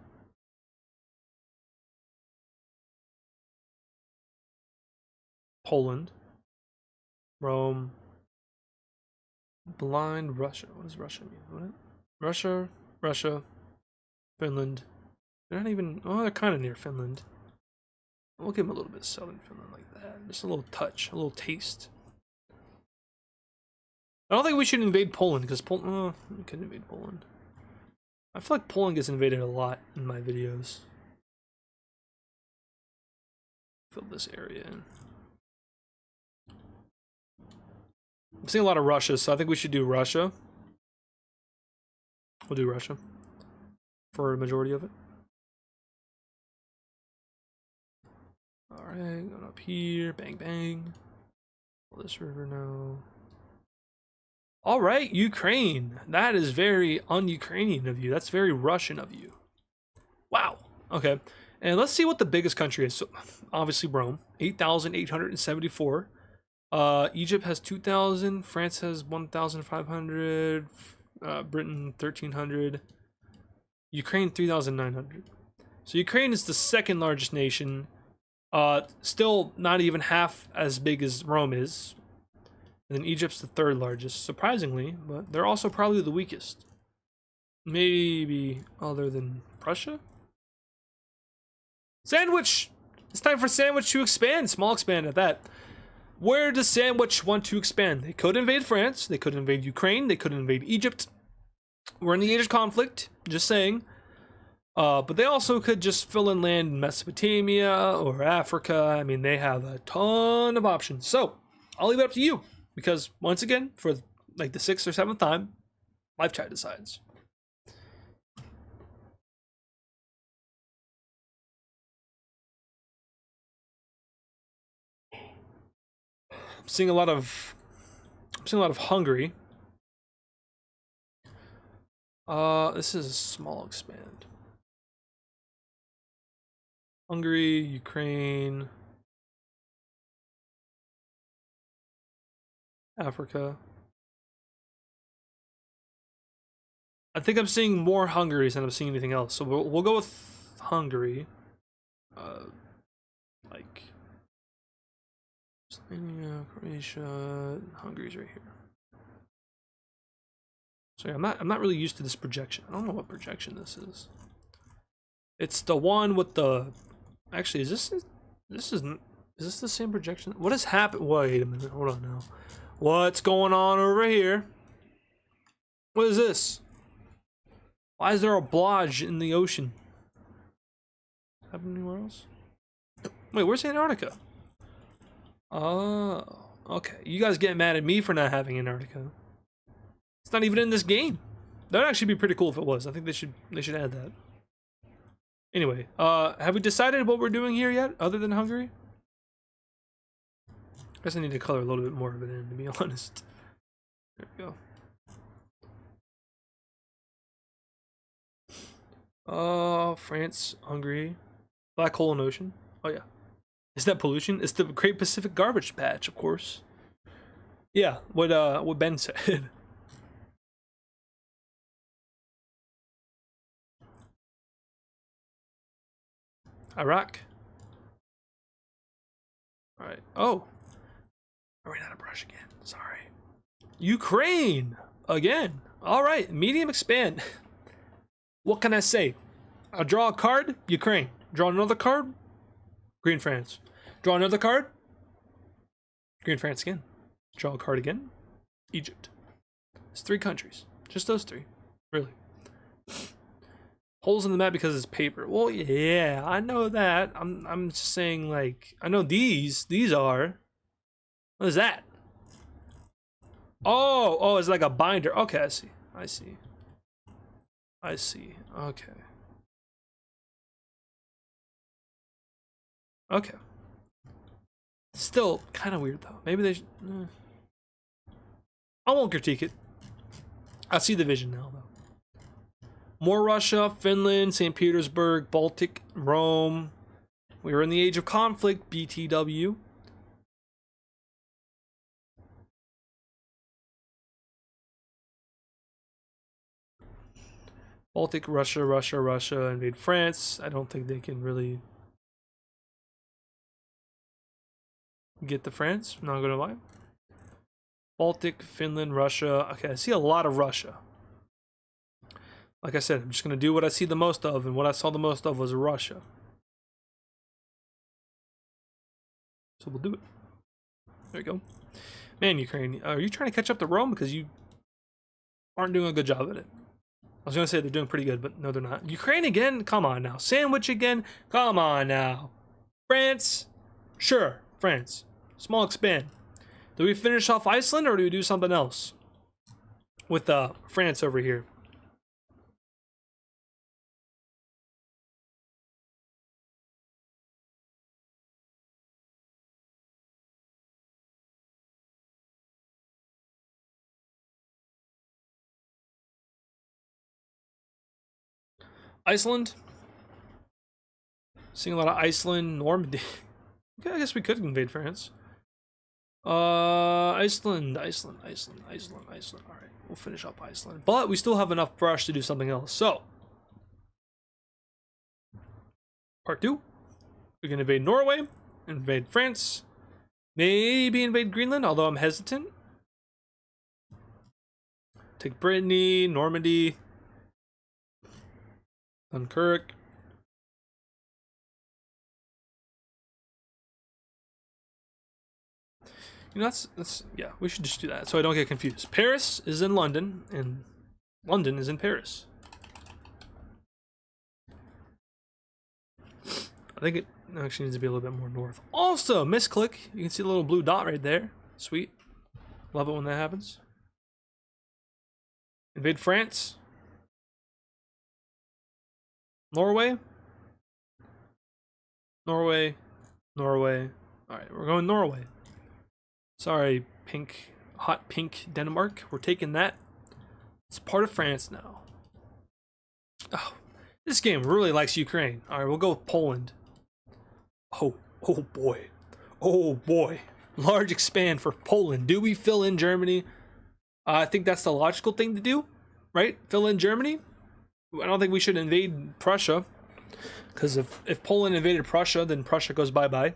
[SPEAKER 1] Poland, Rome, blind Russia. What does Russia mean? What? Russia, Finland. They're not even. Oh, they're kind of near Finland. We'll give them a little bit of southern Finland like that. Just a little touch, a little taste. I don't think we should invade Poland because Poland. Oh, we could invade Poland. I feel like Poland gets invaded a lot in my videos. Fill this area in. I'm seeing a lot of Russia, so I think we should do Russia. We'll do Russia for a majority of it. Alright, going up here. Bang, bang. Pull this river now. Alright, Ukraine. That is very un-Ukrainian of you. That's very Russian of you. Wow. Okay. And let's see what the biggest country is. So, obviously, Rome. 8,874. Egypt has 2,000. France has 1,500. Britain, 1,300. Ukraine, 3,900. So Ukraine is the second largest nation. Still not even half as big as Rome is. And then Egypt's the third largest, surprisingly, but they're also probably the weakest. Maybe other than Prussia? Sandwich! It's time for Sandwich to expand. Small expand at that. Where does Sandwich want to expand? They could invade France. They could invade Ukraine. They could invade Egypt. We're in the age of conflict, just saying. But they also could just fill in land in Mesopotamia or Africa. I mean, they have a ton of options. So, I'll leave it up to you. Because, once again, for like the 6th or 7th time, live chat decides. I'm seeing a lot of Hungary. This is a small expand. Hungary, Ukraine, Africa. I think I'm seeing more Hungaries than I'm seeing anything else. So we'll go with Hungary. Like Slovenia, Croatia, Hungary's right here. Sorry, I'm not really used to this projection. I don't know what projection this is. It's the one with the. Actually, is this the same projection? What has happened? Wait a minute. Hold on now. What's going on over here? What is this? Why is there a blodge in the ocean? Happen anywhere else? Wait, where's Antarctica? Oh, okay. You guys get mad at me for not having Antarctica. It's not even in this game. That'd actually be pretty cool if it was. I think they should add that. Anyway, have we decided what we're doing here yet, other than Hungary? I guess I need to color a little bit more of it in, to be honest. There we go. France, Hungary, Black Hole and Ocean. Oh yeah. Is that pollution? It's the Great Pacific Garbage Patch, of course. Yeah, what Ben said. Iraq. Alright. Oh. I ran out of brush again. Sorry. Ukraine! Again. Alright. Medium expand. What can I say? I draw a card. Ukraine. Draw another card. Green France. Draw another card. Green France again. Draw a card again. Egypt. It's 3 countries. Just those 3. Really. Holes in the map because it's paper. Well, yeah, I know that. I'm just saying, like, I know these are. What is that? Oh, it's like a binder. Okay, I see. Okay. Okay. Still kind of weird though. Maybe they should. I won't critique it. I see the vision now though. More Russia, Finland, St. Petersburg, Baltic, Rome. We were in the age of conflict, BTW. Baltic, Russia, invade France. I don't think they can really get to France. I'm not gonna lie. Baltic, Finland, Russia. Okay, I see a lot of Russia. Like I said, I'm just gonna do what I see the most of, and what I saw the most of was Russia. So we'll do it. There you go. Man, Ukraine, are you trying to catch up to Rome? Because you aren't doing a good job at it. I was gonna say they're doing pretty good, but no, they're not. Ukraine again? Come on now. Sandwich again? Come on now. France? Sure, France. Small expand. Do we finish off Iceland or do we do something else with France over here? Iceland? Seeing a lot of Iceland, Normandy. Okay, I guess we could invade France. Iceland. All right, we'll finish up Iceland, but we still have enough brush to do something else. So, part 2, we can invade Norway, invade France, maybe invade Greenland, although I'm hesitant. Take Brittany, Normandy, Dunkirk. You know, that's yeah, we should just do that so I don't get confused. Paris is in London, and London is in Paris. I think it actually needs to be a little bit more north. Also, misclick. You can see the little blue dot right there. Sweet. Love it when that happens. Invade France. Norway. Norway. Norway. Alright, we're going Norway. Sorry, hot pink Denmark. We're taking that. It's part of France now. Oh, this game really likes Ukraine. Alright, we'll go with Poland. Oh boy. Oh boy. Large expand for Poland. Do we fill in Germany? I think that's the logical thing to do, right? Fill in Germany. I don't think we should invade Prussia, because if Poland invaded Prussia, then Prussia goes bye-bye.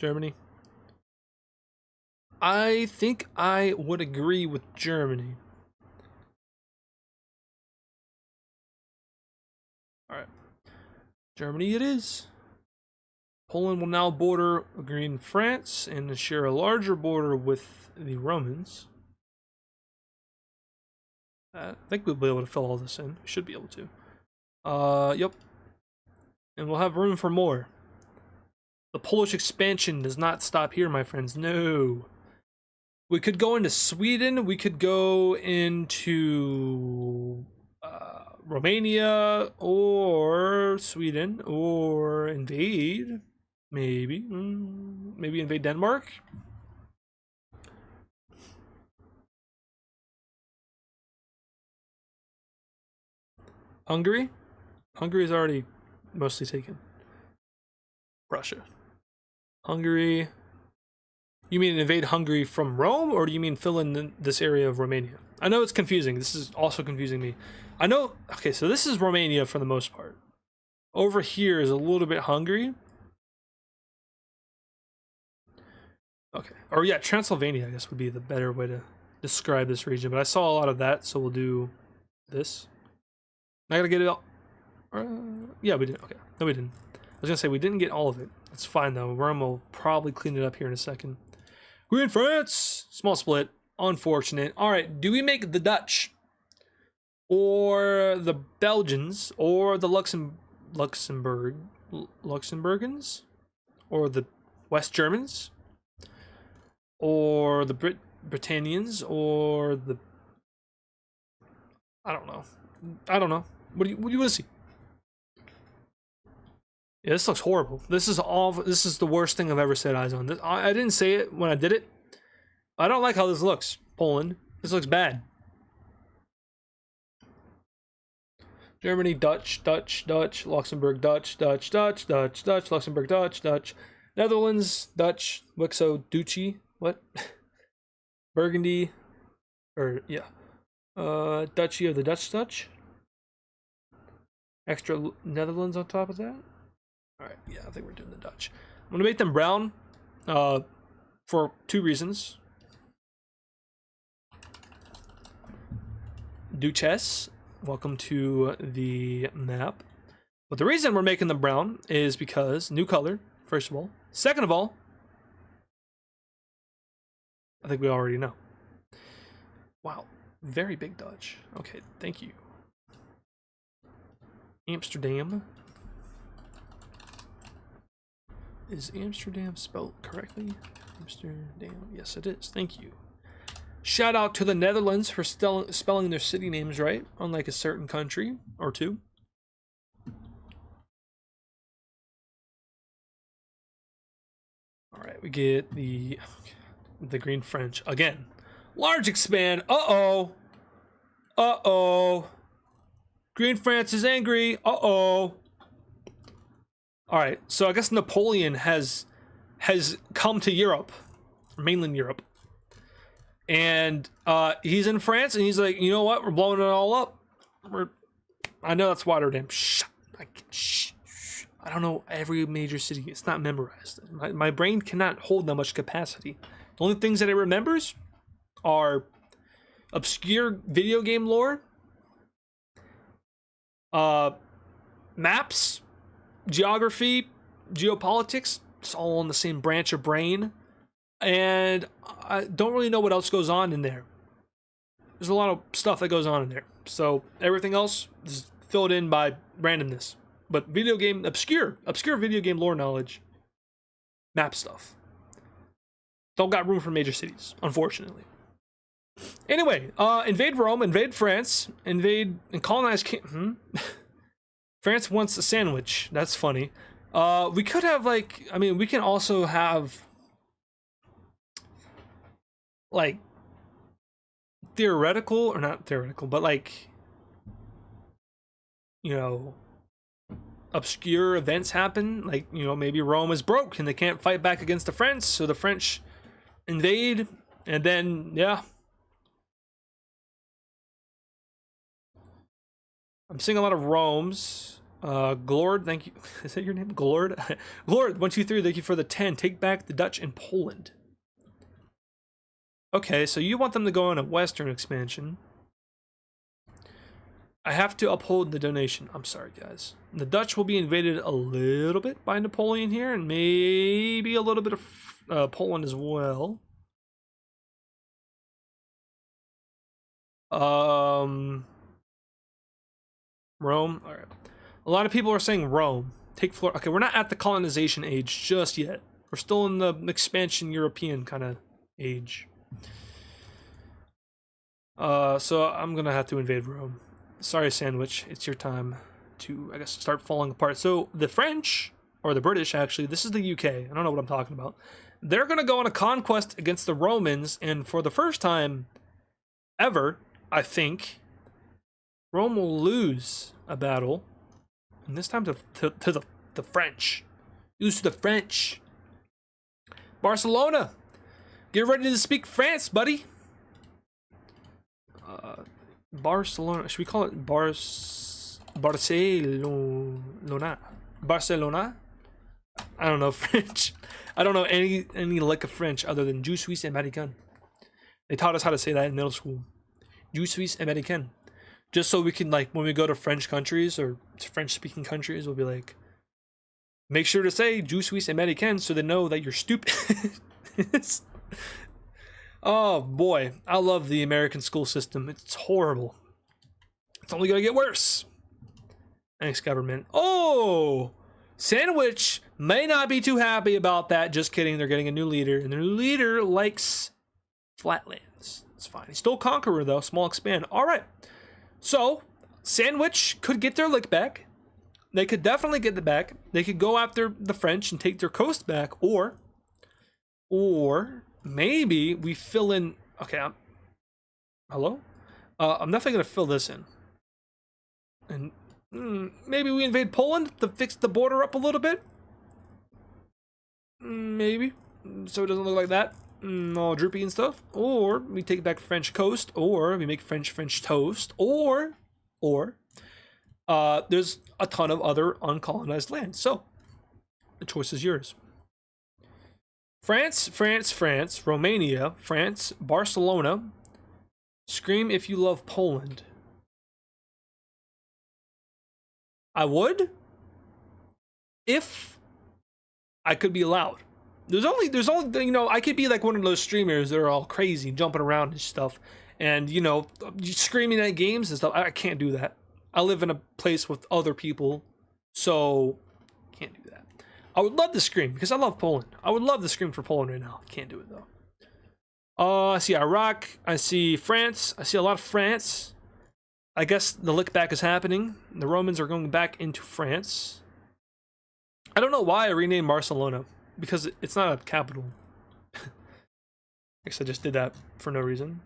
[SPEAKER 1] Germany. I think I would agree with Germany. Alright. Germany it is. Poland will now border Green France and share a larger border with the Romans. I think we'll be able to fill all this in. We should be able to. Yep. And we'll have room for more. The Polish expansion does not stop here, my friends. No. We could go into Sweden. We could go into Romania or Sweden or invade. Maybe. Maybe invade Denmark. Hungary? Hungary is already mostly taken. Russia. Hungary. You mean invade Hungary from Rome, or do you mean fill in this area of Romania? I know it's confusing. This is also confusing me. I know. Okay, so this is Romania for the most part. Over here is a little bit Hungary. Okay. Or yeah, Transylvania, I guess, would be the better way to describe this region. But I saw a lot of that, so we'll do this. I gotta get it all. Yeah, we did. Okay. No, we didn't. I was gonna say we didn't get all of it. It's fine though. Rome will probably clean it up here in a second. We're in France. Small split. Unfortunate. All right. Do we make the Dutch, or the Belgians, or the Luxembourgans, or the West Germans, or the Britannians, or the I don't know. What do you want to see? Yeah, this looks horrible. This is the worst thing I've ever set eyes on. I didn't say it when I did it. I don't like how this looks, Poland. This looks bad. Germany, Dutch, Luxembourg, Dutch, Luxembourg, Dutch, Netherlands, Dutch, Wixo, Duchy, what? Burgundy, or yeah. Duchy of the Dutch. Extra Netherlands on top of that. Alright, yeah, I think we're doing the Dutch. I'm gonna make them brown for 2 reasons. Duchess, welcome to the map. But the reason we're making them brown is because new color, first of all. Second of all, I think we already know. Wow, very big Dutch. Okay, thank you. Amsterdam. Is Amsterdam spelled correctly? Amsterdam, yes it is, thank you. Shout out to the Netherlands for spelling their city names right, unlike a certain country or two. All right, we get the green French again. Large expand. Uh-oh. Uh-oh. Green France is angry. Uh-oh. All right, so I guess Napoleon has come to Europe, mainland Europe. And he's in France, and he's like, you know what? We're blowing it all up. I know that's Rotterdam. Shh. I don't know every major city. It's not memorized. My brain cannot hold that much capacity. The only things that it remembers are obscure video game lore, maps, geography, geopolitics. It's all on the same branch of brain. And I don't really know what else goes on in there. There's a lot of stuff that goes on in there. So everything else is filled in by randomness. But video game, obscure video game lore knowledge, map stuff. Don't got room for major cities, unfortunately. Anyway, invade Rome, invade France, invade and colonize France wants a sandwich. That's funny. We could have we can also have like theoretical, or not theoretical, but like, you know, obscure events happen. Like, you know, maybe Rome is broke and they can't fight back against the French, so the French invade, and then, yeah. I'm seeing a lot of Rome's. Glord, thank you. Is that your name? Glord? Glord, 123, thank you for the 10. Take back the Dutch and Poland. Okay, so you want them to go on a Western expansion. I have to uphold the donation. I'm sorry, guys. The Dutch will be invaded a little bit by Napoleon here, and maybe a little bit of Poland as well. Rome. All right. A lot of people are saying Rome. Take Florida. Okay, we're not at the colonization age just yet. We're still in the expansion European kind of age. So I'm gonna have to invade Rome. Sorry, Sandwich. It's your time to, I guess, start falling apart. So the French, or the British actually, this is the UK. I don't know what I'm talking about. They're gonna go on a conquest against the Romans, and for the first time ever, I think, Rome will lose a battle. And this time to the French. Lose to the French. Barcelona, get ready to speak France, buddy. Barcelona, should we call it Barcelona? Barcelona? I don't know French. I don't know any lick of French other than Je suis américain. They taught us how to say that in middle school. Je suis américain. Just so we can, like, when we go to French countries or French-speaking countries, we'll be like, make sure to say Je suis américain so they know that you're stupid. Oh boy, I love the American school system. It's horrible. It's only gonna get worse. Thanks, government. Oh, Sandwich may not be too happy about that. Just kidding. They're getting a new leader, and their new leader likes flatlands. It's fine. He's still conqueror though. Small expand. All right. So Sandwich could get their lick back. They could definitely get it back. They could go after the French and take their coast back, or maybe we fill in. Okay, hello? I'm definitely gonna fill this in, and maybe we invade Poland to fix the border up a little bit. Maybe, so it doesn't look like that, all droopy and stuff. Or we take back French coast, or we make French toast, or there's a ton of other uncolonized land. So the choice is yours. France, Romania, France, Barcelona. Scream if you love Poland. I would, if I could be allowed. There's only, you know, I could be like one of those streamers that are all crazy, jumping around and stuff, and, you know, screaming at games and stuff. I can't do that. I live in a place with other people, so can't do that. I would love to scream because I love Poland. I would love to scream for Poland right now. Can't do it though. I see Iraq. I see France. I see a lot of France. I guess the lick back is happening. The Romans are going back into France. I don't know why I renamed Barcelona, because it's not a capital. I guess I just did that for no reason.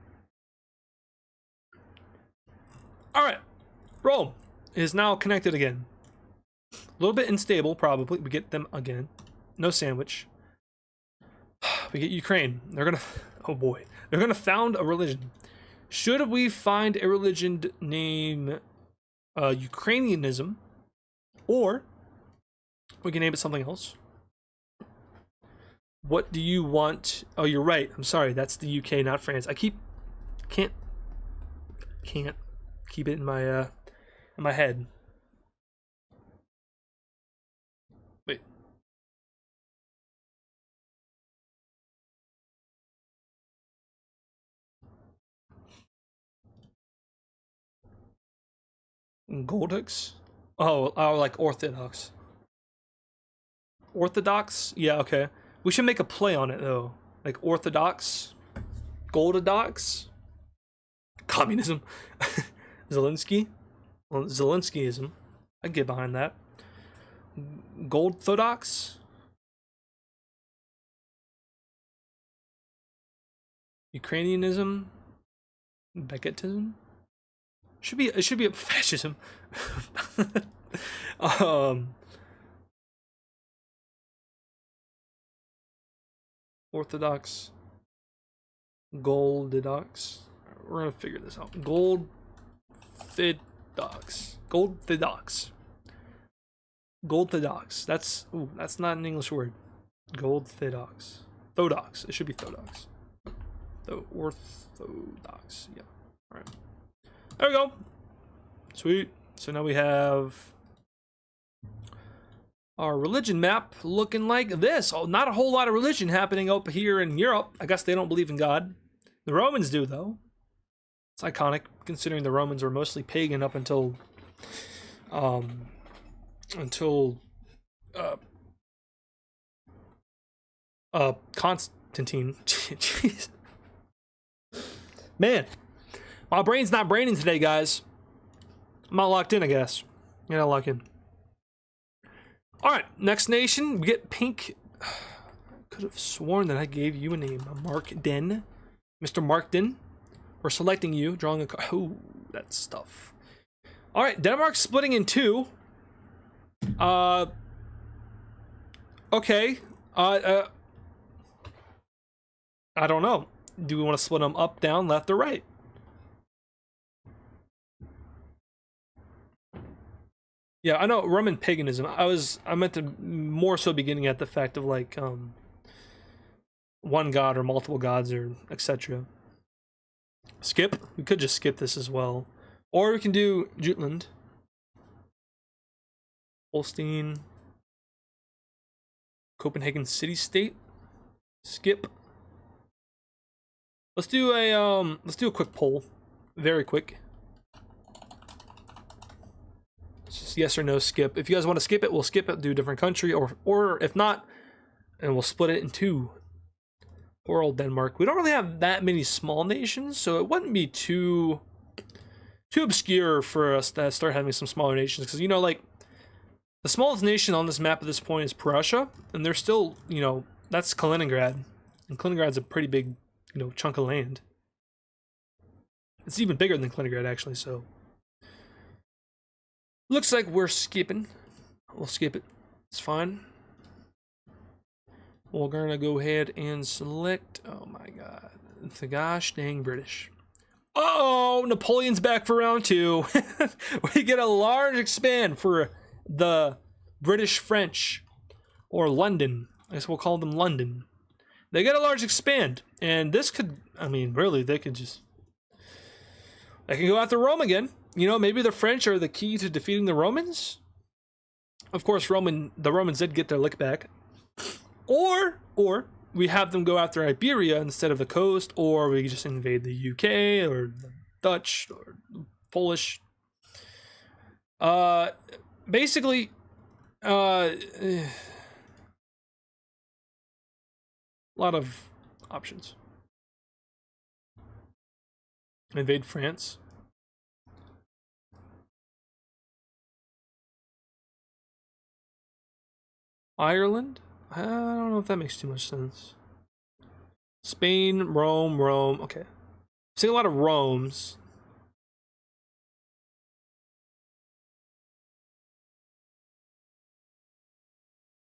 [SPEAKER 1] Alright. Rome is now connected again. A little bit unstable, probably. We get them again. No sandwich. We get Ukraine. They're gonna... Oh boy. They're gonna found a religion. Should we find a religion named Ukrainianism, or we can name it something else? What do you want? Oh, you're right. I'm sorry. That's the UK, not France. I can't keep it in my head. Wait. Goldix? Oh, like Orthodox. Orthodox? Yeah, okay. We should make a play on it though. Like Orthodox, Goldodox, communism, Zelensky. Well, Zelenskyism. I'd get behind that. Goldthodox. Ukrainianism. Beckettism. It should be a fascism. Orthodox. Goldodox. We're gonna figure this out. Goldthodox. That's not an English word. Goldthodox. Thodox. It should be Thodox. Orthodox. Yeah. Alright. There we go. Sweet. So now we have our religion map looking like this. Oh, not a whole lot of religion happening up here in Europe. I guess they don't believe in God. The Romans do, though. It's iconic, considering the Romans were mostly pagan up until Constantine. Jeez. Man, my brain's not braining today, guys. I'm not locked in, I guess. You're not locked in. Alright, next nation, we get pink. Could have sworn that I gave you a name. Mark Den. Mr. Markden. We're selecting you, drawing a card. Oh, that's tough. Alright, Denmark's splitting in two. Okay. I don't know. Do we want to split them up, down, left, or right? Yeah, I know Roman paganism. I meant to more so beginning at the fact of like one god or multiple gods or etc. Skip. We could just skip this as well, or we can do Jutland, Holstein, Copenhagen city state. Skip. Let's do a quick poll, very quick. It's just yes or no skip. If you guys want to skip it, we'll skip it, do a different country, or if not, and we'll split it in two. Poor old Denmark. We don't really have that many small nations, so it wouldn't be too obscure for us to start having some smaller nations, because you know, like the smallest nation on this map at this point is Prussia, and they're still, you know, that's Kaliningrad, and Kaliningrad's a pretty big, you know, chunk of land. It's even bigger than Kaliningrad actually, so looks like we're skipping. We'll skip it. It's fine. We're gonna go ahead and select, oh my god, the gosh dang British. Oh, Napoleon's back for round two. We get a large expand for the British French, or London. I guess we'll call them London. They get a large expand, and this could, I mean, really, they can go after Rome again. You know, maybe the French are the key to defeating the Romans. Of course, the Romans did get their lick back. Or we have them go after Iberia instead of the coast, or we just invade the UK or the Dutch or Polish. Basically, a lot of options. Invade France. Ireland? I don't know if that makes too much sense. Spain, Rome. Okay. I'm seeing a lot of Romes.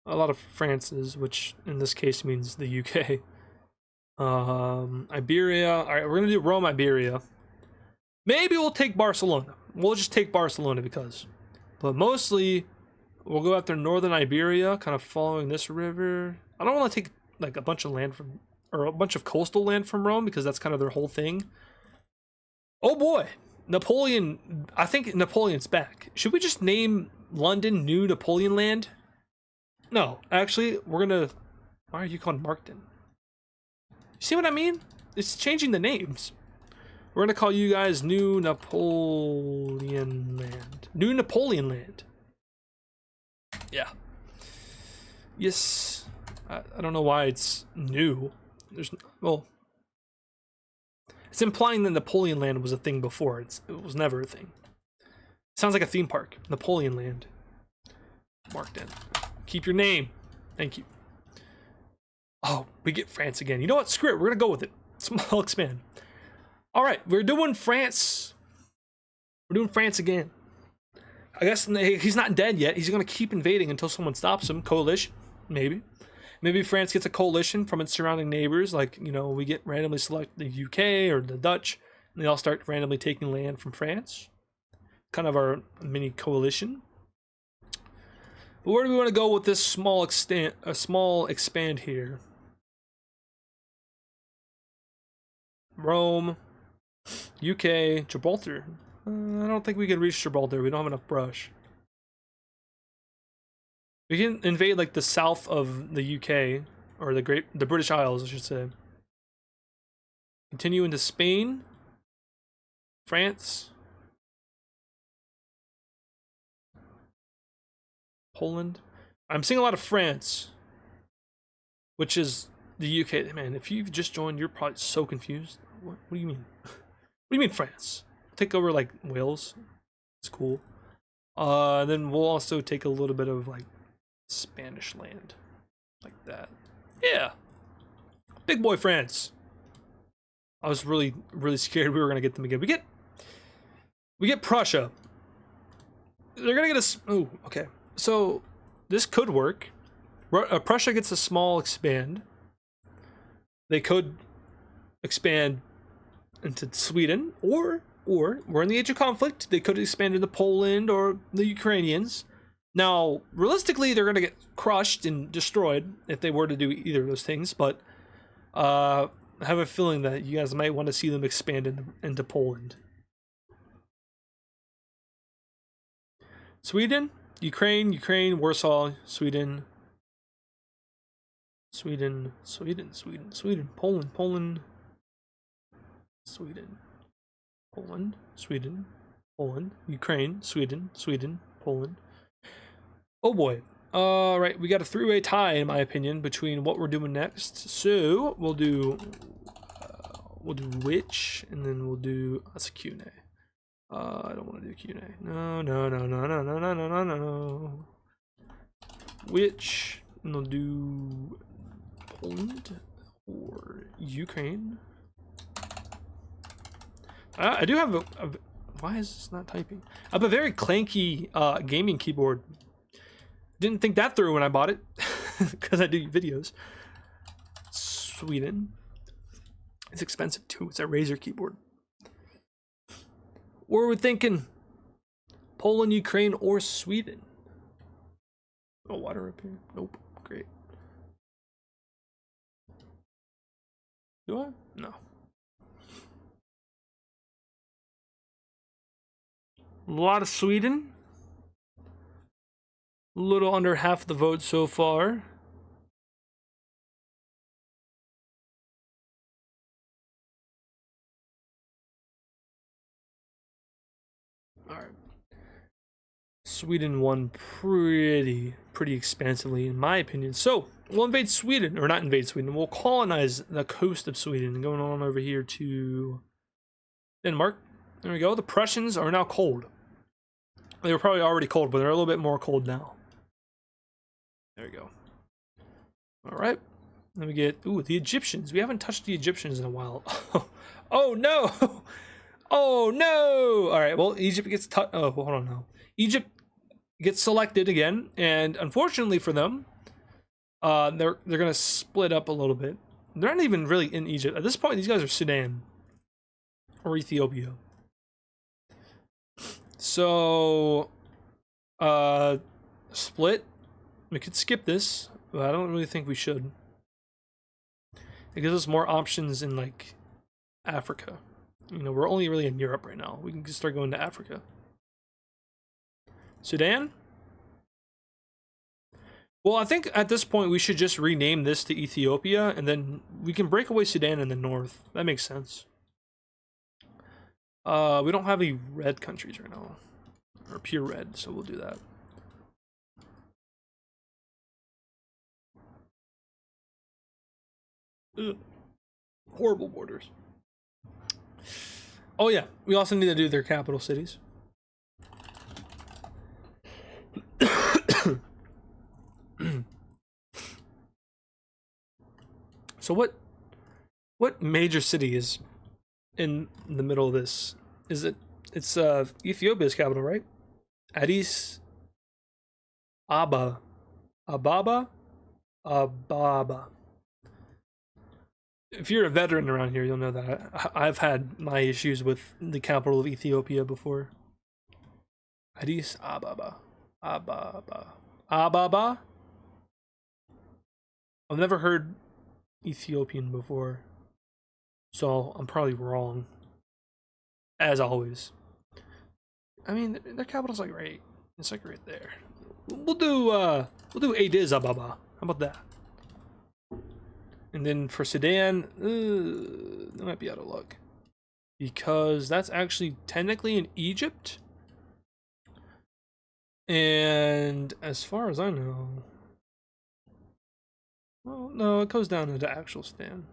[SPEAKER 1] A lot of Frances, which in this case means the UK. Iberia. Alright, we're gonna do Rome, Iberia. Maybe we'll take Barcelona. We'll just take Barcelona because. But mostly, we'll go after northern Iberia, kind of following this river. I don't want to take like a bunch of land from, or a bunch of coastal land from Rome, because that's kind of their whole thing. Oh boy, Napoleon. I think Napoleon's back. Should we just name London New Napoleon Land? No, actually, we're gonna. Why are you called Markton? You see what I mean? It's changing the names. We're gonna call you guys New Napoleon Land. New Napoleon Land. Yeah. Yes. I don't know why it's new. Well, it's implying that Napoleon Land was a thing before. It was never a thing. Sounds like a theme park. Napoleon Land. Marked in. Keep your name. Thank you. Oh, we get France again. You know what? Screw it. We're gonna go with it. Small expand. All right, we're doing France. We're doing France again. I guess he's not dead yet. He's gonna keep invading until someone stops him. Coalition, maybe. Maybe France gets a coalition from its surrounding neighbors. Like, you know, we get randomly select the UK or the Dutch, and they all start randomly taking land from France. Kind of our mini coalition. But where do we want to go with this small expand here? Rome, UK, Gibraltar. I don't think we can reach Gibraltar. We don't have enough brush. We can invade like the south of the UK, or the British Isles, I should say. Continue into Spain, France, Poland. I'm seeing a lot of France, which is the UK. Man, if you've just joined, you're probably so confused. What do you mean? What do you mean France? Take over like Wales. It's cool. Then we'll also take a little bit of like Spanish land, like that. Yeah, big boy France. I was really scared we were gonna get them again. We get Prussia. They're gonna get us. Oh, okay. So this could work. Prussia gets a small expand. They could expand into Sweden, or we're in the age of conflict. They could expand into Poland or the Ukrainians. Now, realistically, they're gonna get crushed and destroyed if they were to do either of those things. But I have a feeling that you guys might want to see them expand into Poland. Sweden, Ukraine, Warsaw, Sweden, Poland, Ukraine, Sweden, Poland. Oh boy. Right, we got a three-way tie, in my opinion, between what we're doing next. So we'll do which, and then we'll do that's a Q&A. I don't want to do Q&A. No. Which, and we'll do Poland or Ukraine. I do have a why is this not typing? I have a very clanky gaming keyboard. Didn't think that through when I bought it, because I do videos. Sweden. It's expensive too. It's a Razer keyboard. What are we thinking? Poland, Ukraine, or Sweden? Oh, water up here. Nope. Great. Do I? No. A lot of Sweden. A little under half the vote so far. All right. Sweden won pretty expansively, in my opinion. So we'll invade Sweden, or not invade Sweden. We'll colonize the coast of Sweden, going on over here to Denmark. There we go. The Prussians are now cold. They were probably already cold, but they're a little bit more cold now. There we go. All right. Then we get, ooh, the Egyptians. We haven't touched the Egyptians in a while. Oh no! Oh no! All right. Well, Egypt gets oh, hold on now. Egypt gets selected again, and unfortunately for them, they're gonna split up a little bit. They're not even really in Egypt at this point. These guys are Sudan or Ethiopia. So, split. We could skip this, but I don't really think we should. It gives us more options in like Africa. You know, we're only really in Europe right now. We can just start going to Africa. Sudan? Well, I think at this point we should just rename this to Ethiopia, and then we can break away Sudan in the north. That makes sense. We don't have any red countries right now, or pure red, so we'll do that. Ugh. Horrible borders. Oh yeah, we also need to do their capital cities. So what major city is in the middle of this? Is it? It's Ethiopia's capital, right? Addis Ababa. Ababa. If you're a veteran around here, you'll know that I've had my issues with the capital of Ethiopia before. Addis Ababa. Ababa. I've never heard Ethiopian before, so I'm probably wrong. As always. I mean, their capital's like right. It's like right there. We'll do Addis Ababa. How about that? And then for Sudan, that might be out of luck, because that's actually technically in Egypt. And as far as I know, well, no, it goes down into actual Sudan.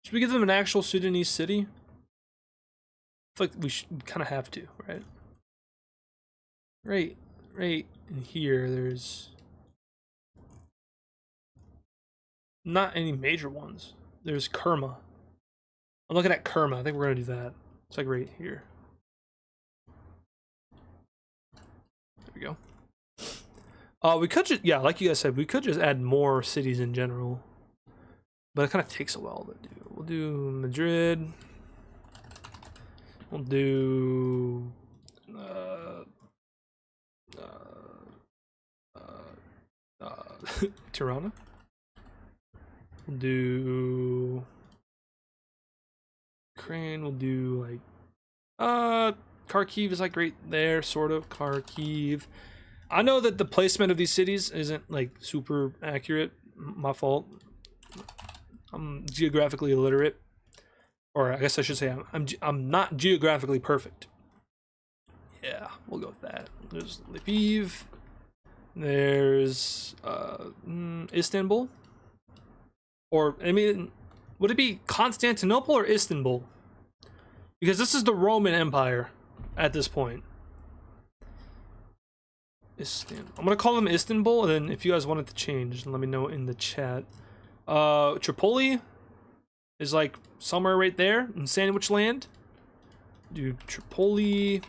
[SPEAKER 1] Should we give them an actual Sudanese city? I feel like we kind of have to, right? Right in here, there's not any major ones. There's Kerma. I'm looking at Kerma. I think we're gonna do that. It's like right here. There we go. We could just, yeah, like you guys said, we could just add more cities in general, but it kind of takes a while to do. We'll do Madrid. We'll do Tirana. We'll do Ukraine. We'll do like Kharkiv is like right there, sort of. Kharkiv. I know that the placement of these cities isn't like super accurate. My fault. I'm geographically illiterate, or I guess I should say I'm not geographically perfect. Yeah, we'll go with that. There's Lviv. There's Istanbul. Or I mean, would it be Constantinople or Istanbul? Because this is the Roman Empire at this point. I'm gonna call them Istanbul, and then if you guys wanted to change, let me know in the chat. Tripoli is like somewhere right there in Sandwich Land. Do Tripoli.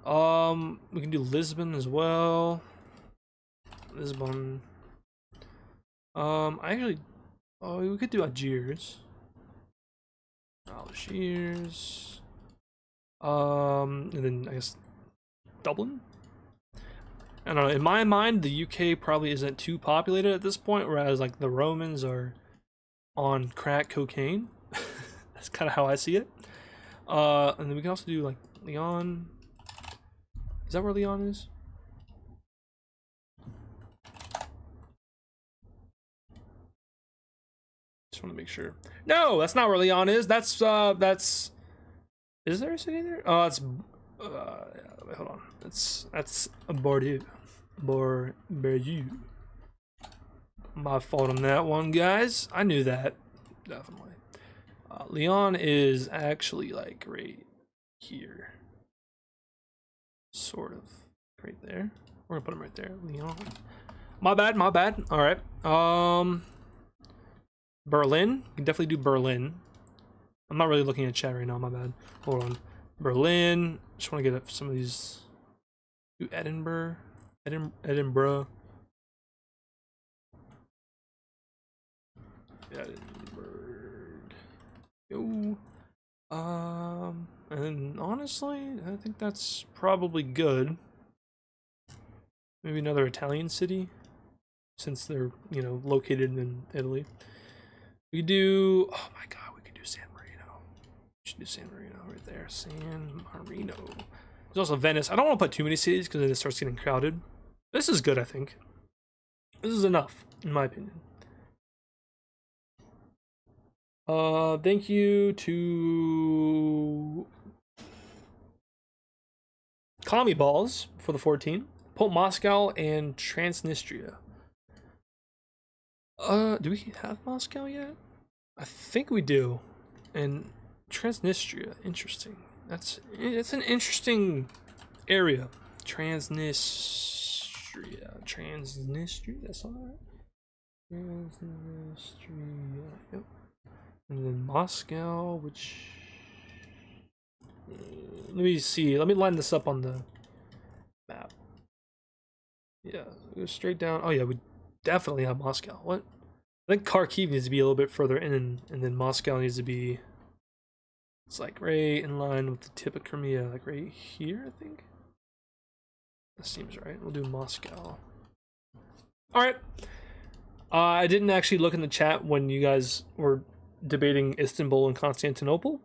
[SPEAKER 1] We can do Lisbon as well. Lisbon. Actually, we could do Algiers. And then I guess Dublin. I don't know, in my mind, the UK probably isn't too populated at this point, whereas like the Romans are on crack cocaine. That's kind of how I see it. And then we can also do like Lyon. Is that where Lyon is? Just want to make sure. No, that's not where Leon is. That's is there a city there? Oh, it's wait, hold on. That's Bordeaux. Bordeaux. My fault on that one, guys. I knew that. Definitely. Leon is actually like right here. Sort of. Right there. We're gonna put him right there. Leon. My bad, my bad. Alright. Berlin. You can definitely do Berlin. I'm not really looking at chat right now, my bad. Hold on. Berlin. Just want to get up some of these. Do Edinburgh. Edinburgh. Yo. And honestly, I think that's probably good. Maybe another Italian city, since they're, you know, located in Italy. We do, oh my god, we could do San Marino. We should do San Marino right there. San Marino. There's also Venice. I don't want to put too many cities because then it starts getting crowded. This is good, I think. This is enough, in my opinion. Thank you to Commie Balls for the 14. Pope Moscow and Transnistria. Do we have Moscow yet? I think we do. And Transnistria, interesting. It's an interesting area. Transnistria. That's all right. Transnistria. Yep. And then Moscow, which let me see. Let me line this up on the map. Yeah, go straight down. Oh yeah, we definitely have Moscow. What? I think Kharkiv needs to be a little bit further in, and then Moscow needs to be. It's like right in line with the tip of Crimea, like right here, I think. That seems right. We'll do Moscow. All right. I didn't actually look in the chat when you guys were debating Istanbul and Constantinople.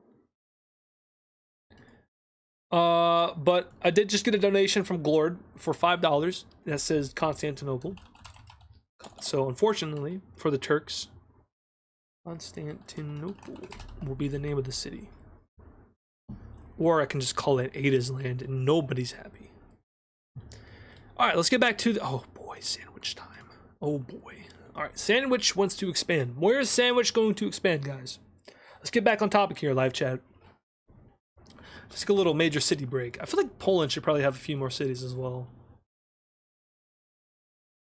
[SPEAKER 1] But I did just get a donation from Glord for $5 that says Constantinople. So unfortunately for the Turks, Constantinople will be the name of the city. Or I can just call it Ada's land and nobody's happy. Alright, let's get back to the, oh boy, sandwich time. Oh boy. Alright, Sandwich wants to expand. Where is Sandwich going to expand, guys? Let's get back on topic here, live chat. Just take a little major city break. I feel like Poland should probably have a few more cities as well.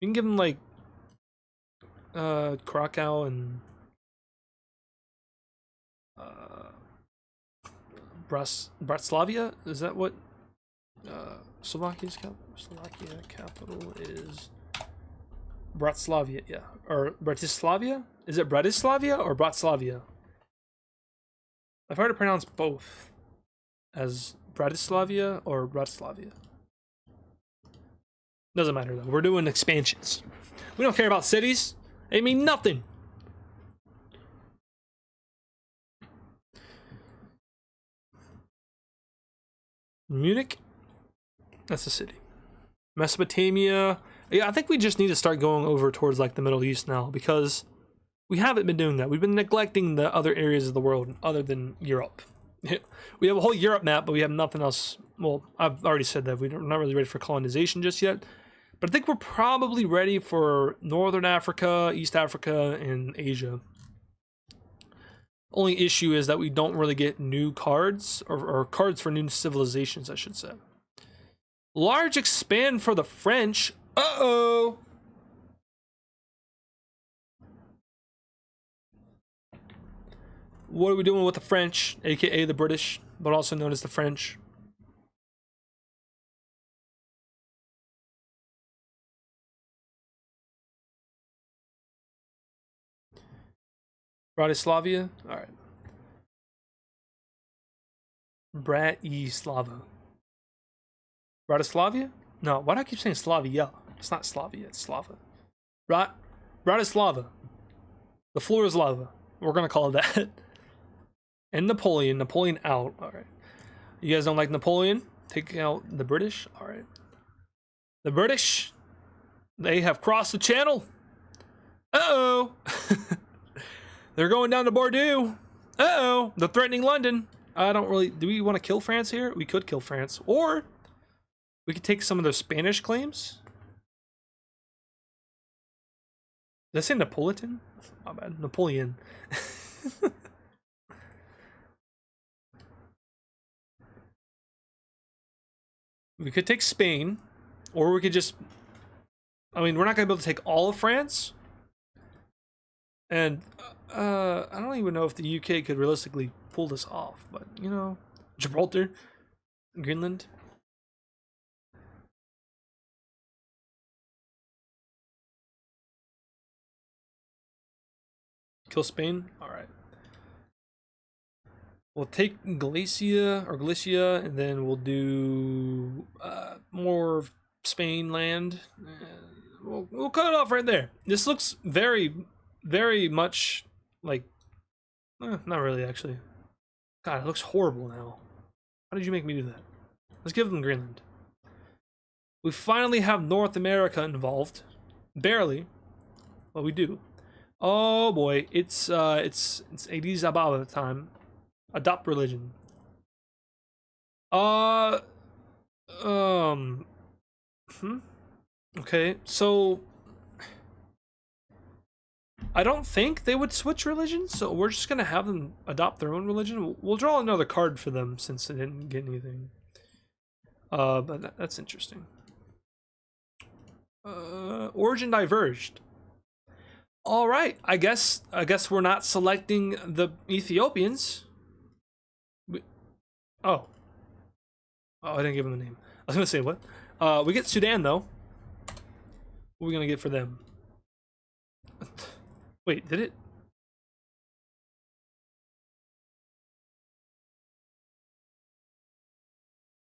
[SPEAKER 1] You can give them like Krakow and Bratislava. Is that what Slovakia's capital? Slovakia capital is Bratislava. Yeah, or Bratislava. Is it Bratislava or Bratislava? I've heard it pronounced both as Bratislava or Bratislava. Doesn't matter though. We're doing expansions. We don't care about cities. They mean nothing. Munich? That's a city. Mesopotamia. Yeah, I think we just need to start going over towards like the Middle East now because we haven't been doing that. We've been neglecting the other areas of the world other than Europe. We have a whole Europe map, but we have nothing else. Well, I've already said that. We're not really ready for colonization just yet. But I think we're probably ready for Northern Africa, East Africa, and Asia. Only issue is that we don't really get new cards, or cards for new civilizations, I should say. Large expand for the French. Uh-oh! What are we doing with the French, aka the British, but also known as the French? Bratislava? Alright. Bratislava. Bratislava? No, why do I keep saying Slavia? It's not Slavia, it's Slava. Bratislava. The floor is lava. We're gonna call it that. And Napoleon. Napoleon out. Alright. You guys don't like Napoleon? Take out the British? Alright. The British, they have crossed the channel. Uh-oh. They're going down to Bordeaux. Uh-oh, they're threatening London. I don't really... Do we want to kill France here? We could kill France. Or we could take some of those Spanish claims. Did I say Napolitan? My bad. Napoleon. We could take Spain. Or we could just... I mean, we're not going to be able to take all of France. And I don't even know if the UK could realistically pull this off. But, you know, Gibraltar, Greenland. Kill Spain? Alright. We'll take Galicia, and then we'll do more of Spain land. We'll cut it off right there. This looks very, very much like... not really, actually. God, it looks horrible now. How did you make me do that? Let's give them Greenland. We finally have North America involved. Barely. But we do. Oh boy, it's AdizzPro time. Adopt religion. Okay, so I don't think they would switch religion, so we're just gonna have them adopt their own religion. We'll draw another card for them since they didn't get anything. But that's interesting. Origin diverged. All right, I guess we're not selecting the Ethiopians. Oh, I didn't give them a name. I was gonna say what? We get Sudan though. What are we gonna get for them? Wait, did it?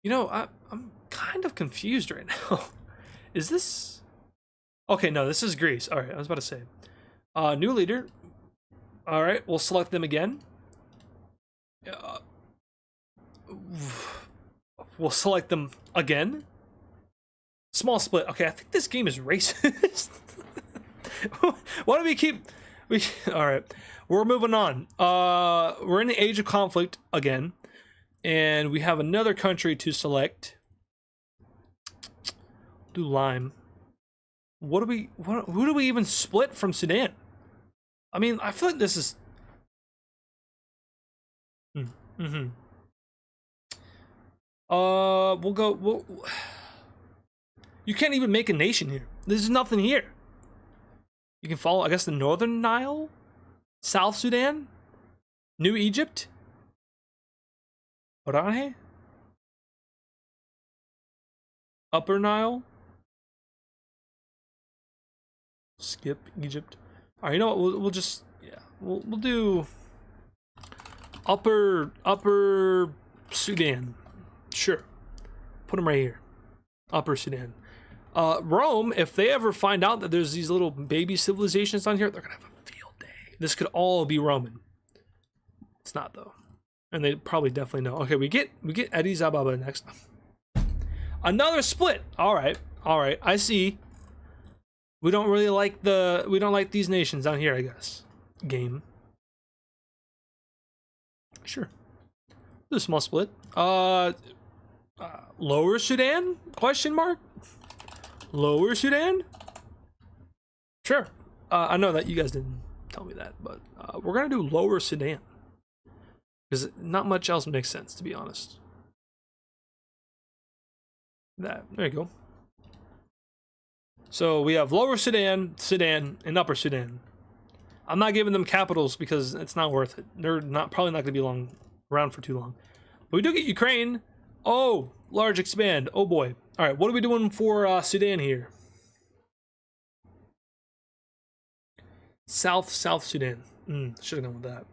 [SPEAKER 1] You know, I'm kind of confused right now. Is this? Okay, no, this is Greece. All right, I was about to say. New leader. All right, we'll select them again. We'll select them again. Small split. Okay, I think this game is racist. Why do we keep... All right, we're moving on. We're in the age of conflict again. And we have another country to select. Do Lime. Who do we even split from Sudan? I mean, I feel like this is... You can't even make a nation here. There's nothing here. You can follow, I guess, the Northern Nile? South Sudan? New Egypt? Orange? Upper Nile? Skip Egypt. All right, you know what? We'll just, yeah, we'll do Upper Sudan. Sure. Put them right here. Upper Sudan. Rome, if they ever find out that there's these little baby civilizations on here, they're gonna have a field day. This could all be Roman. It's not though. And they probably definitely know. Okay, we get AdizzPro next. Another split. All right. I see. We don't like these nations down here, I guess. Game. Sure. Do a small split. Lower Sudan? Question mark? Lower Sudan? Sure. I know that you guys didn't tell me that, but we're gonna do Lower Sudan. Because not much else makes sense, to be honest. There you go. So we have Lower Sudan, and Upper Sudan. I'm not giving them capitals because it's not worth it. They're probably not going to be around for too long. But we do get Ukraine. Oh, large expand. Oh boy. All right, what are we doing for Sudan here? South Sudan. Should have gone with that.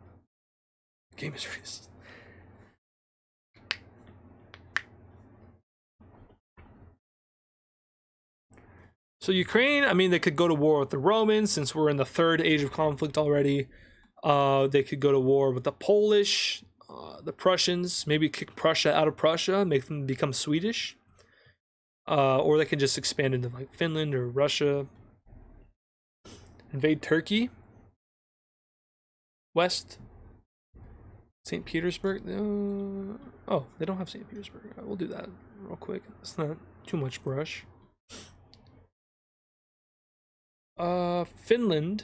[SPEAKER 1] Game is racist. So Ukraine, I mean, they could go to war with the Romans since we're in the third age of conflict already. They could go to war with the Polish, the Prussians, maybe kick Prussia out of Prussia, make them become Swedish. Or they can just expand into like Finland or Russia. Invade Turkey. West. St. Petersburg. Oh, they don't have St. Petersburg. We'll do that real quick. It's not too much brush. Finland.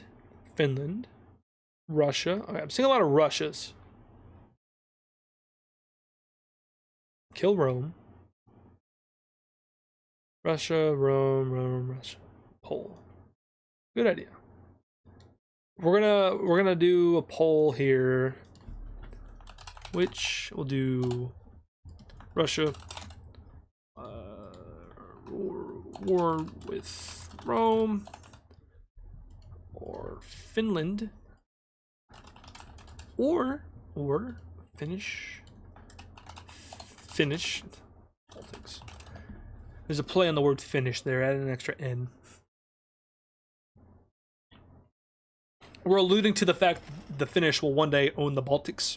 [SPEAKER 1] Russia. Okay, I'm seeing a lot of Russias. Kill Rome. Russia, Rome, Russia. Poll. Good idea. We're gonna do a poll here, which we'll do Russia war with Rome or Finland or Finnish Baltics. There's a play on the word Finnish there, add an extra N. We're alluding to the fact the Finnish will one day own the Baltics.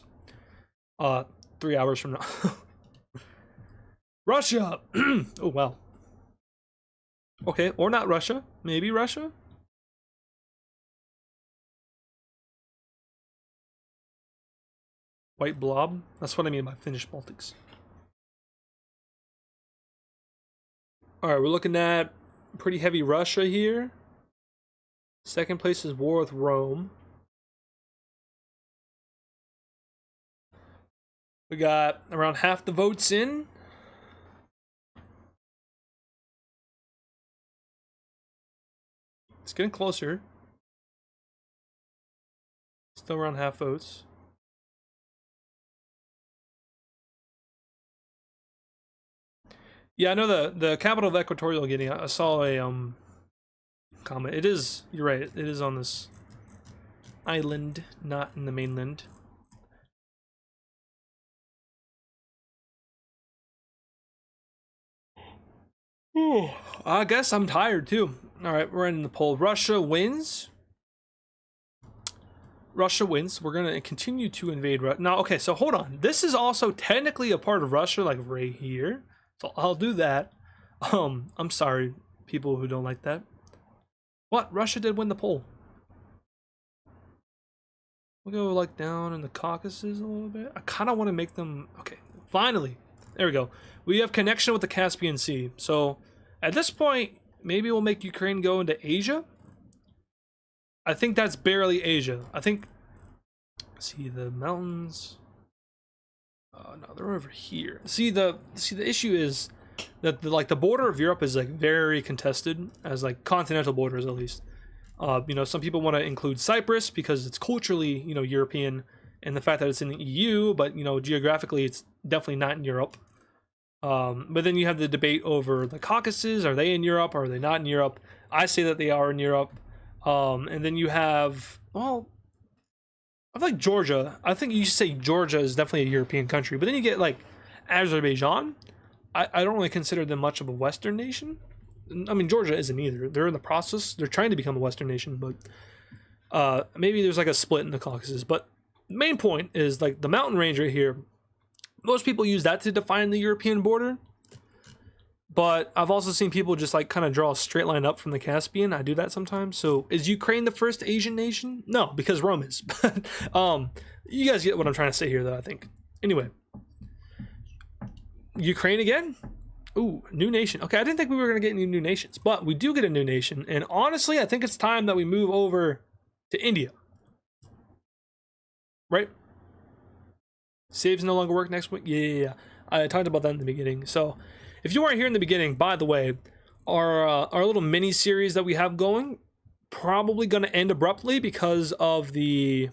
[SPEAKER 1] 3 hours from now. Russia! Oh, wow. Okay, or not Russia. Maybe Russia? White blob? That's what I mean by Finnish Baltics. Alright, we're looking at pretty heavy Russia here. Second place is war with Rome. We got around half the votes in. It's getting closer. Still around half votes. Yeah, I know the capital of Equatorial Guinea. I saw a comment. It is, you're right, it is on this island, not in the mainland. Ooh, I guess I'm tired too. Alright, we're in the poll. Russia wins. Russia wins. We're gonna continue to invade Russia. Now, okay, so hold on. This is also technically a part of Russia, like right here. So I'll do that. I'm sorry, people who don't like that. What? Russia did win the poll. We'll go like down in the Caucasus a little bit. I kind of want to make them... Okay, finally. There we go. We have connection with the Caspian Sea. So at this point, maybe we'll make Ukraine go into Asia. I think that's barely Asia. I think... See the mountains... no, they're over here. See the issue is that the border of Europe is like very contested, as like continental borders at least. You know, some people want to include Cyprus because it's culturally, you know, European, and the fact that it's in the EU, but you know, geographically it's definitely not in Europe. But then you have the debate over the Caucasus. Are they in Europe? Or are they not in Europe? I say that they are in Europe. And then you have, well, I feel like Georgia. I think you say Georgia is definitely a European country, but then you get like Azerbaijan. I don't really consider them much of a Western nation. I mean, Georgia isn't either. They're in the process. They're trying to become a Western nation, but maybe there's like a split in the Caucasus. But the main point is like the mountain range right here. Most people use that to define the European border. But I've also seen people just like kind of draw a straight line up from the Caspian. I do that sometimes. So is Ukraine the first Asian nation? No, because Rome is. But you guys get what I'm trying to say here, though, I think. Anyway. Ukraine again? Ooh, new nation. Okay, I didn't think we were going to get any new nations, but we do get a new nation. And honestly, I think it's time that we move over to India. Right? Saves no longer work next week? Yeah. I talked about that in the beginning. So, if you weren't here in the beginning, by the way, our little mini series that we have going probably going to end abruptly because of the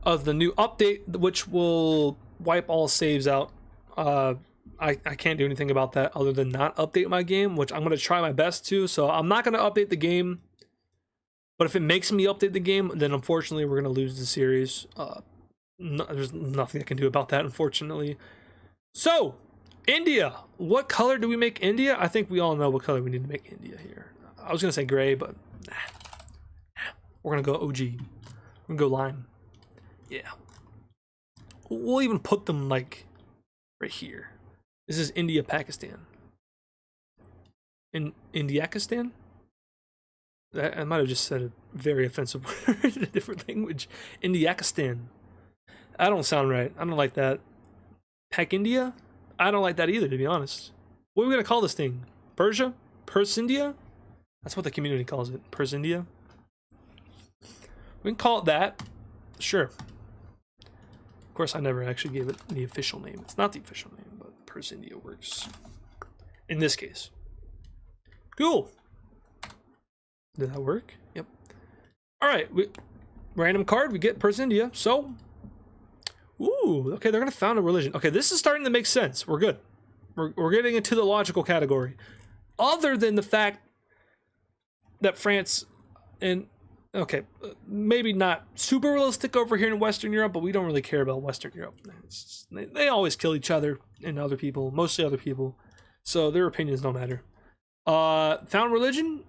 [SPEAKER 1] new update, which will wipe all saves out. I can't do anything about that other than not update my game, which I'm going to try my best to. So I'm not going to update the game, but if it makes me update the game, then unfortunately we're going to lose the series. There's nothing I can do about that, unfortunately. So, India. What color do we make India? I think we all know what color we need to make India here. I was going to say gray, but we're going to go OG. We're going to go lime. Yeah. We'll even put them like right here. This is India, Pakistan. In Indiakistan? I might have just said a very offensive word in a different language. Indiakistan. That don't sound right. I don't like that. Pac India? I don't like that either, to be honest. What are we gonna call this thing? Persia? Persindia? That's what the community calls it. Persindia. We can call it that. Sure. Of course, I never actually gave it the official name. It's not the official name, but Persindia works. In this case. Cool. Did that work? Yep. Alright, random card, we get Persindia, so... Ooh, okay, they're gonna found a religion. Okay, this is starting to make sense. We're good. We're getting into the logical category. Other than the fact that France and... Okay, maybe not super realistic over here in Western Europe, but we don't really care about Western Europe. They always kill each other and other people, mostly other people, so their opinions don't matter. Found religion?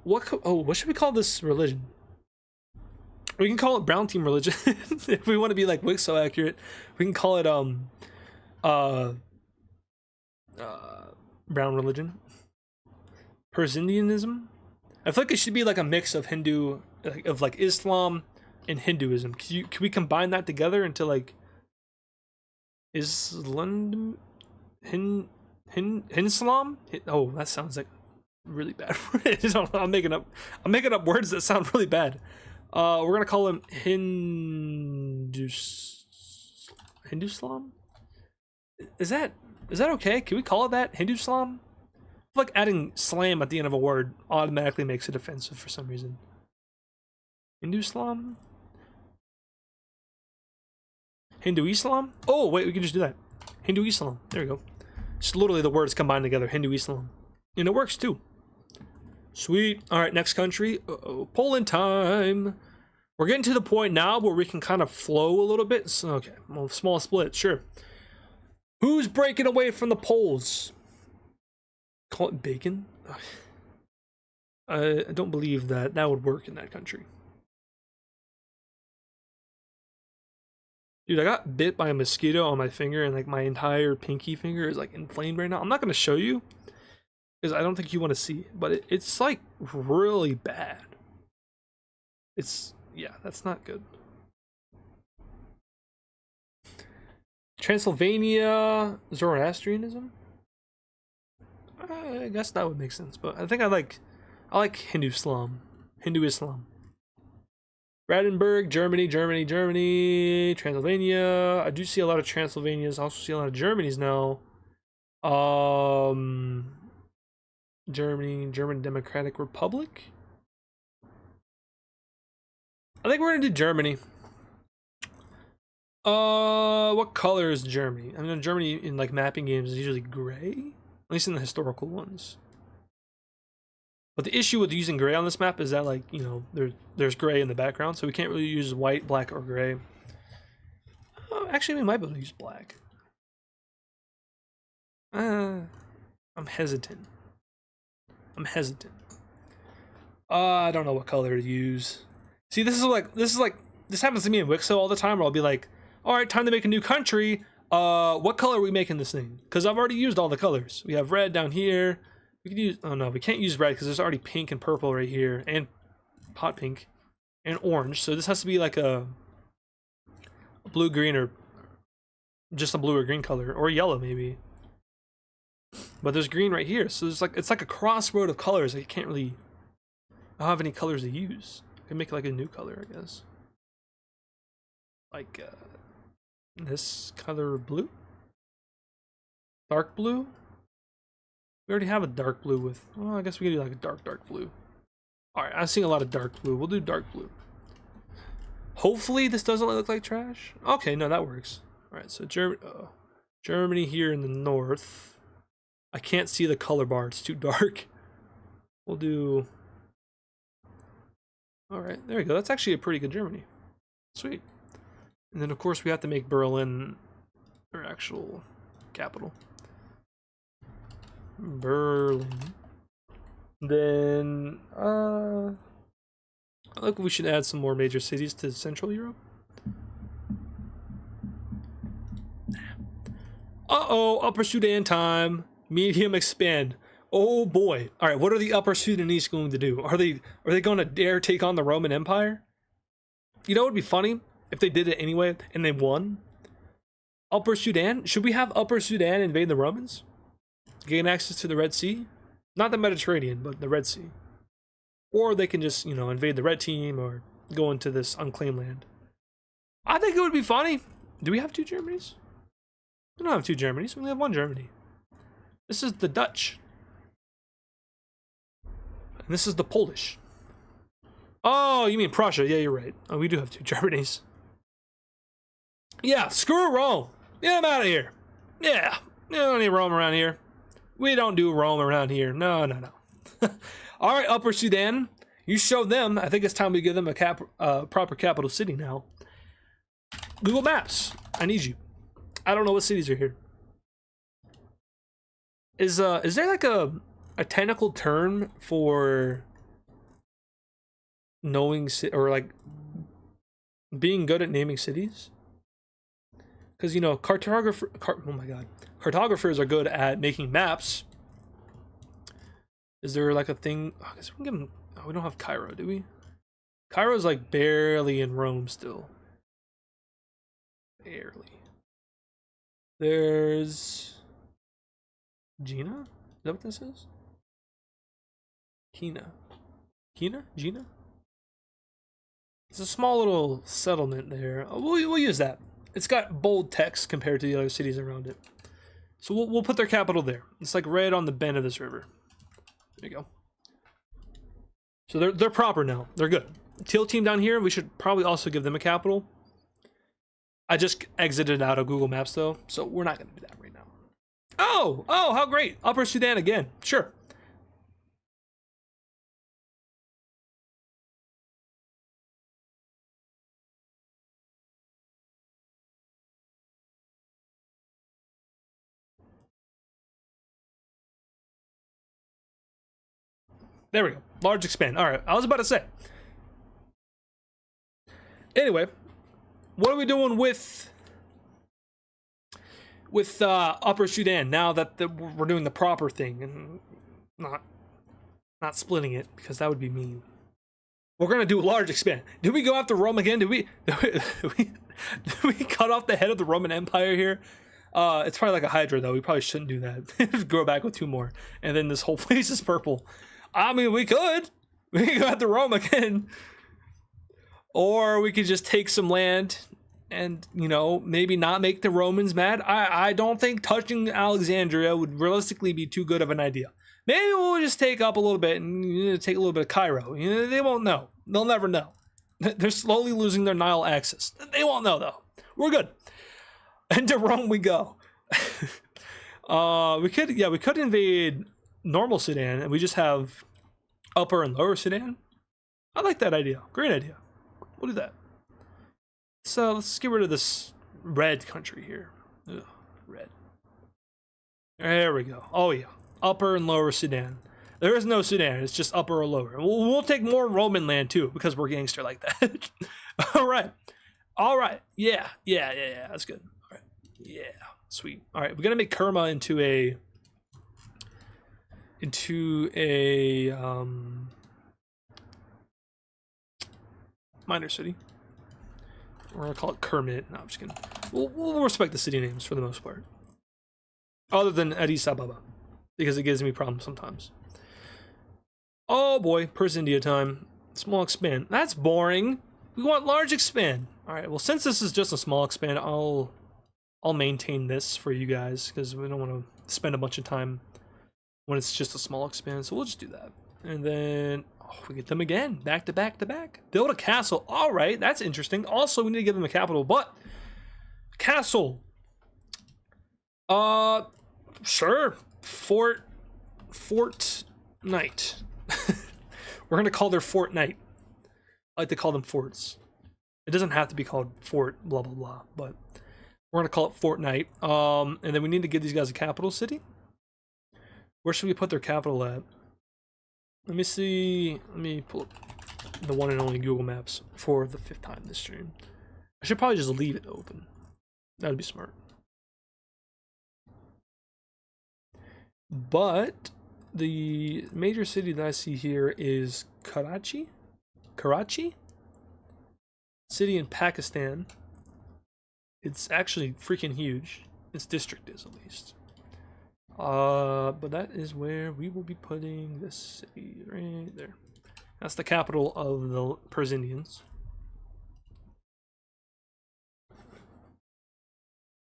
[SPEAKER 1] What should we call this religion? We can call it Brown Team religion. If we want to be like Wixo accurate, we can call it brown religion. Persianism? I feel like it should be like a mix of Hindu, of like Islam and Hinduism. Can we combine that together into like Islam? Hinslam? Oh, that sounds like really bad. I'm making up words that sound really bad. We're gonna call him Hinduslam? Is that okay? Can we call it that? Hinduslam? Like adding slam at the end of a word automatically makes it offensive for some reason. Hindu-Islam? Hindu-Islam? Oh, wait, we can just do that. Hindu-Islam. There we go. It's literally the words combined together. Hindu-Islam. And it works too. Sweet. All right, next country. Poland time. We're getting to the point now where we can kind of flow a little bit. So, okay, well, small split, sure. Who's breaking away from the Poles? Call it bacon? I don't believe that would work in that country. Dude, I got bit by a mosquito on my finger and like my entire pinky finger is like inflamed right now. I'm not going to show you because I don't think you want to see it, but it's like really bad. Yeah, that's not good. Transylvania, Zoroastrianism? I guess that would make sense, but I think I like Hindu-Islam. Brandenburg, Germany, Transylvania. I do see a lot of Transylvanias. I also see a lot of Germanys now. German Democratic Republic. I think we're gonna do Germany. What color is Germany? I mean, Germany in like mapping games is usually gray. At least in the historical ones. But the issue with using gray on this map is that, like, you know, there's gray in the background, so we can't really use white, black, or gray. Actually, we might be able to use black. I'm hesitant. I don't know what color to use. See, this happens to me in Wixo all the time, where I'll be like, all right, time to make a new country. What color are we making this thing? Because I've already used all the colors. We have red down here. We can use, oh no, we can't use red because there's already pink and purple right here, and hot pink, and orange. So this has to be like a blue, green, or just a blue or green color, or yellow maybe. But there's green right here, so it's like a crossroad of colors. I can't really, I don't have any colors to use. I can make like a new color, I guess. Like this color of blue, dark blue. We already have a dark blue with, well, I guess we can do like a dark blue. All right, I'm seeing a lot of dark blue. We'll do dark blue. Hopefully this doesn't look like trash. Okay, no, that works. All right, so Germany here in the north. I can't see the color bar, it's too dark. We'll do, all right, there we go. That's actually a pretty good Germany. Sweet. And then of course we have to make Berlin our actual capital. Berlin. Then I think we should add some more major cities to Central Europe. Uh-oh, Upper Sudan time. Medium expand. Oh boy. All right, what are the Upper Sudanese going to do? Are they going to dare take on the Roman Empire? You know what would be funny if they did it anyway and they won? Upper Sudan? Should we have Upper Sudan invade the Romans? Gain access to the Red Sea? Not the Mediterranean, but the Red Sea. Or they can just, you know, invade the Red Team or go into this unclaimed land. I think it would be funny. Do we have 2 Germanys? We don't have 2 Germanys. We only have 1 Germany. This is the Dutch. And this is the Polish. Oh, you mean Prussia. Yeah, you're right. Oh, we do have 2 Germanys. Yeah, screw Rome. Get them out of here. Yeah, we don't need Rome around here. We don't do Rome around here. No, no, no. All right, Upper Sudan. You show them. I think it's time we give them a proper capital city now. Google Maps. I need you. I don't know what cities are here. Is there like a technical term for knowing or like being good at naming cities? Because, you know, cartographers are good at making maps. Is there like a thing? I guess we can give them. Oh, we don't have Cairo, do we? Cairo's like barely in Rome still. Barely. There's Gina? Is that what this is? Gina? Gina? It's a small little settlement there. We'll use that. It's got bold text compared to the other cities around it. So we'll put their capital there. It's like right on the bend of this river. There you go. So they're proper now. They're good. Teal team down here, we should probably also give them a capital. I just exited out of Google Maps though, so we're not going to do that right now. Oh, how great. Upper Sudan again. Sure. There we go. Large expand. All right. I was about to say. Anyway, what are we doing with Upper Sudan now that we're doing the proper thing and not splitting it, because that would be mean. We're gonna do a large expand. Did we go after Rome again? Did we cut off the head of the Roman Empire here? It's probably like a Hydra though. We probably shouldn't do that. Just grow back with 2 more, and then this whole place is purple. I mean, we could go after Rome again, or we could just take some land and, you know, maybe not make the Romans mad. I don't think touching Alexandria would realistically be too good of an idea. Maybe we'll just take up a little bit and take a little bit of Cairo. You know, they won't know. They'll never know. They're slowly losing their Nile access. They won't know though. We're good. And to Rome we go. We could invade normal Sudan and we just have Upper and Lower Sudan. I like that idea. Great idea. We'll do that. So let's get rid of this red country here. Ugh, red. There we go. Oh yeah. Upper and Lower Sudan. There is no Sudan. It's just Upper or Lower. We'll take more Roman land too, because we're gangster like that. All right. Yeah. That's good. All right. Yeah. Sweet. All right. We're gonna make Kerma into a minor city. We're gonna call it Kermit. No, I'm just kidding. We'll respect the city names for the most part, other than Addis Ababa, because it gives me problems sometimes. Oh boy, Persian India time. Small expand. That's boring. We want large expand. All right. Well, since this is just a small expand, I'll maintain this for you guys because we don't want to spend a bunch of time when it's just a small expand. So we'll just do that, and then we get them again, back to back to back. Build a castle. All right, that's interesting. Also, we need to give them a capital, but castle. Sure. Fort Knight. We're gonna call their Fort Knight. I like to call them forts. It doesn't have to be called Fort blah blah blah, but we're gonna call it Fort Knight. And then we need to give these guys a capital city. Where should we put their capital at? Let me see. Let me pull up the one and only Google Maps for the 5th time this stream. I should probably just leave it open. That'd be smart. But the major city that I see here is Karachi? Karachi? City in Pakistan. It's actually freaking huge. Its district is, at least. But that is where we will be putting this city right there. That's the capital of the Persians.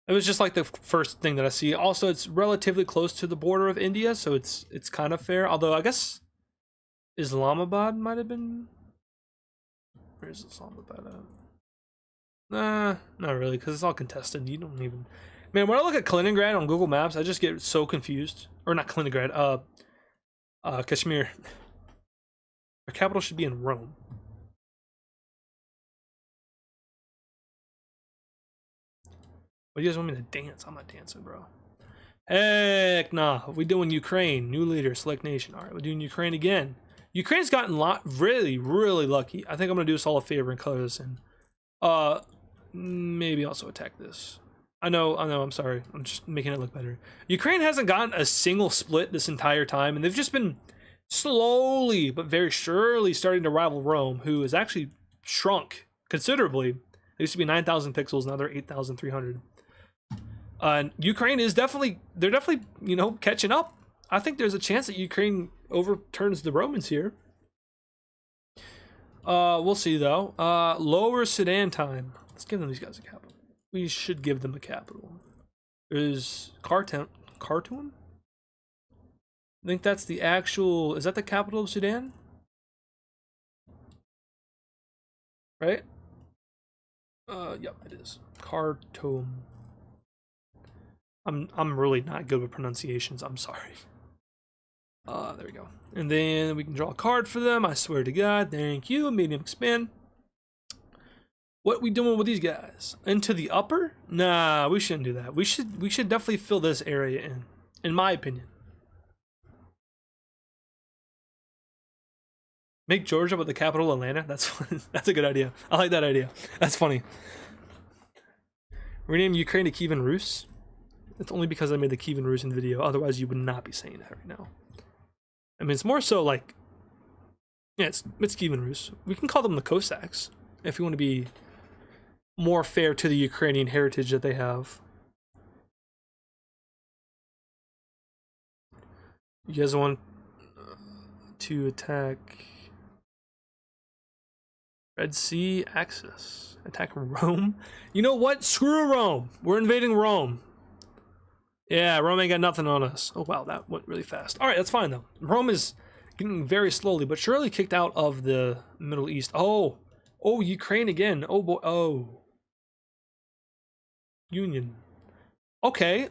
[SPEAKER 1] It was just like the first thing that I see. Also, it's relatively close to the border of India, so it's kind of fair. Although I guess Islamabad might have been. Where's Islamabad at? Nah, not really, because it's all contested. You don't even. Man, when I look at Kaliningrad on Google Maps, I just get so confused. Or not Kaliningrad, Kashmir. Our capital should be in Rome. What do you guys want me to dance? I'm not dancing, bro. Heck nah. We doing Ukraine. New leader, select nation. Alright, we're doing Ukraine again. Ukraine's gotten really, really lucky. I think I'm gonna do us all a favor and color this in. Maybe also attack this. I know, I'm sorry. I'm just making it look better. Ukraine hasn't gotten a single split this entire time, and they've just been slowly but very surely starting to rival Rome, who has actually shrunk considerably. They used to be 9,000 pixels, now they're 8,300. And Ukraine is they're definitely, you know, catching up. I think there's a chance that Ukraine overturns the Romans here. We'll see though. Lower Sudan time. Let's give them these guys a capital. We should give them a capital. There's Khartoum. I think that's the actual. Is that the capital of Sudan? Right? Yep, it is. Khartoum. I'm really not good with pronunciations. I'm sorry. There we go. And then we can draw a card for them. I swear to God. Thank you. Medium expand. What we doing with these guys? Into the upper? Nah, we shouldn't do that. We should definitely fill this area in my opinion. Make Georgia but the capital Atlanta. That's a good idea. I like that idea. That's funny. Rename Ukraine to Kievan Rus. It's only because I made the Kievan Rusin video. Otherwise, you would not be saying that right now. I mean, it's more so like, yeah, it's Kievan Rus. We can call them the Cossacks if you want to be more fair to the Ukrainian heritage that they have. You guys want to attack Red Sea access? Attack Rome? You know what? Screw Rome. We're invading Rome. Yeah, Rome ain't got nothing on us. Oh, wow, that went really fast. All right, that's fine, though. Rome is getting very slowly, but surely kicked out of the Middle East. Oh, Ukraine again. Oh, boy. Oh. Union. Okay,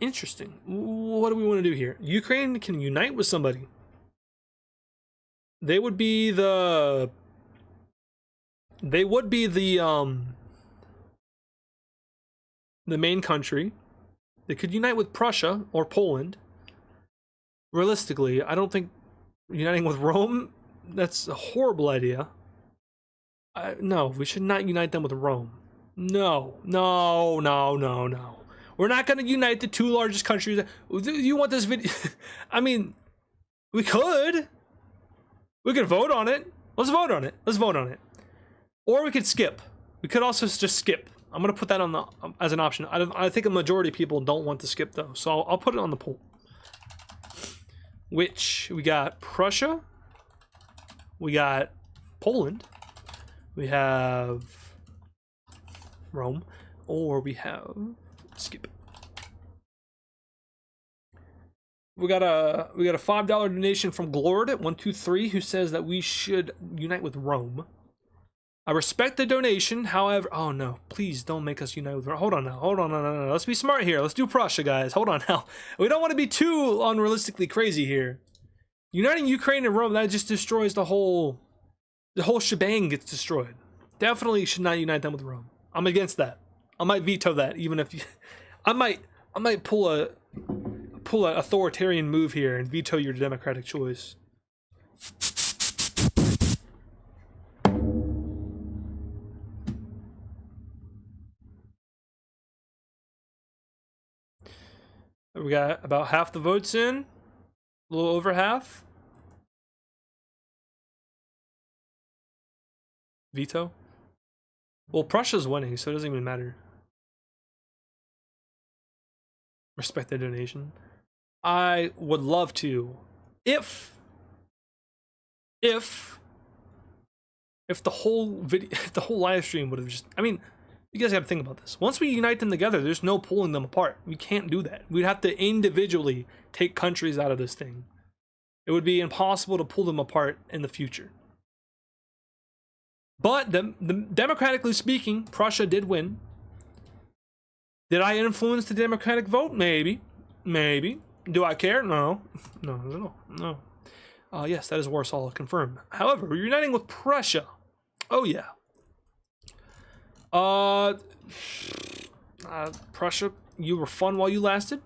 [SPEAKER 1] Interesting. What do we want to do here? Ukraine can unite with somebody. They would be the main country. They could unite with Prussia or Poland. Realistically, I don't think uniting with Rome, that's a horrible idea. No, we should not unite them with Rome. No. We're not going to unite the two largest countries. You want this video? I mean, we could. We could vote on it. Let's vote on it. Or we could skip. We could also just skip. I'm going to put that on as an option. I think a majority of people don't want to skip, though. So I'll put it on the poll. Which, we got Prussia. We got Poland. We have Rome. Or we have... skip. We got a $5 donation from Glord at 123 who says that we should unite with Rome. I respect the donation, however, oh no, please don't make us unite with Rome. Hold on now, no. Let's be smart here. Let's do Prussia, guys. Hold on now. We don't want to be too unrealistically crazy here. Uniting Ukraine and Rome, that just destroys the whole shebang gets destroyed. Definitely should not unite them with Rome. I'm against that. I might veto that, even if you, I might pull an authoritarian move here and veto your democratic choice. We got about half the votes in, a little over half. Veto. Well, Prussia's winning, so it doesn't even matter. Respect their donation. I would love to, if the whole video, if the whole live stream would have just, I mean, you guys got to think about this. Once we unite them together, there's no pulling them apart. We can't do that. We'd have to individually take countries out of this thing. It would be impossible to pull them apart in the future. But democratically speaking, Prussia did win. Did I influence the democratic vote? Maybe. Maybe. Do I care? No. No. Yes, that is Warsaw, confirmed. However, we're uniting with Prussia. Oh, yeah. Prussia, you were fun while you lasted.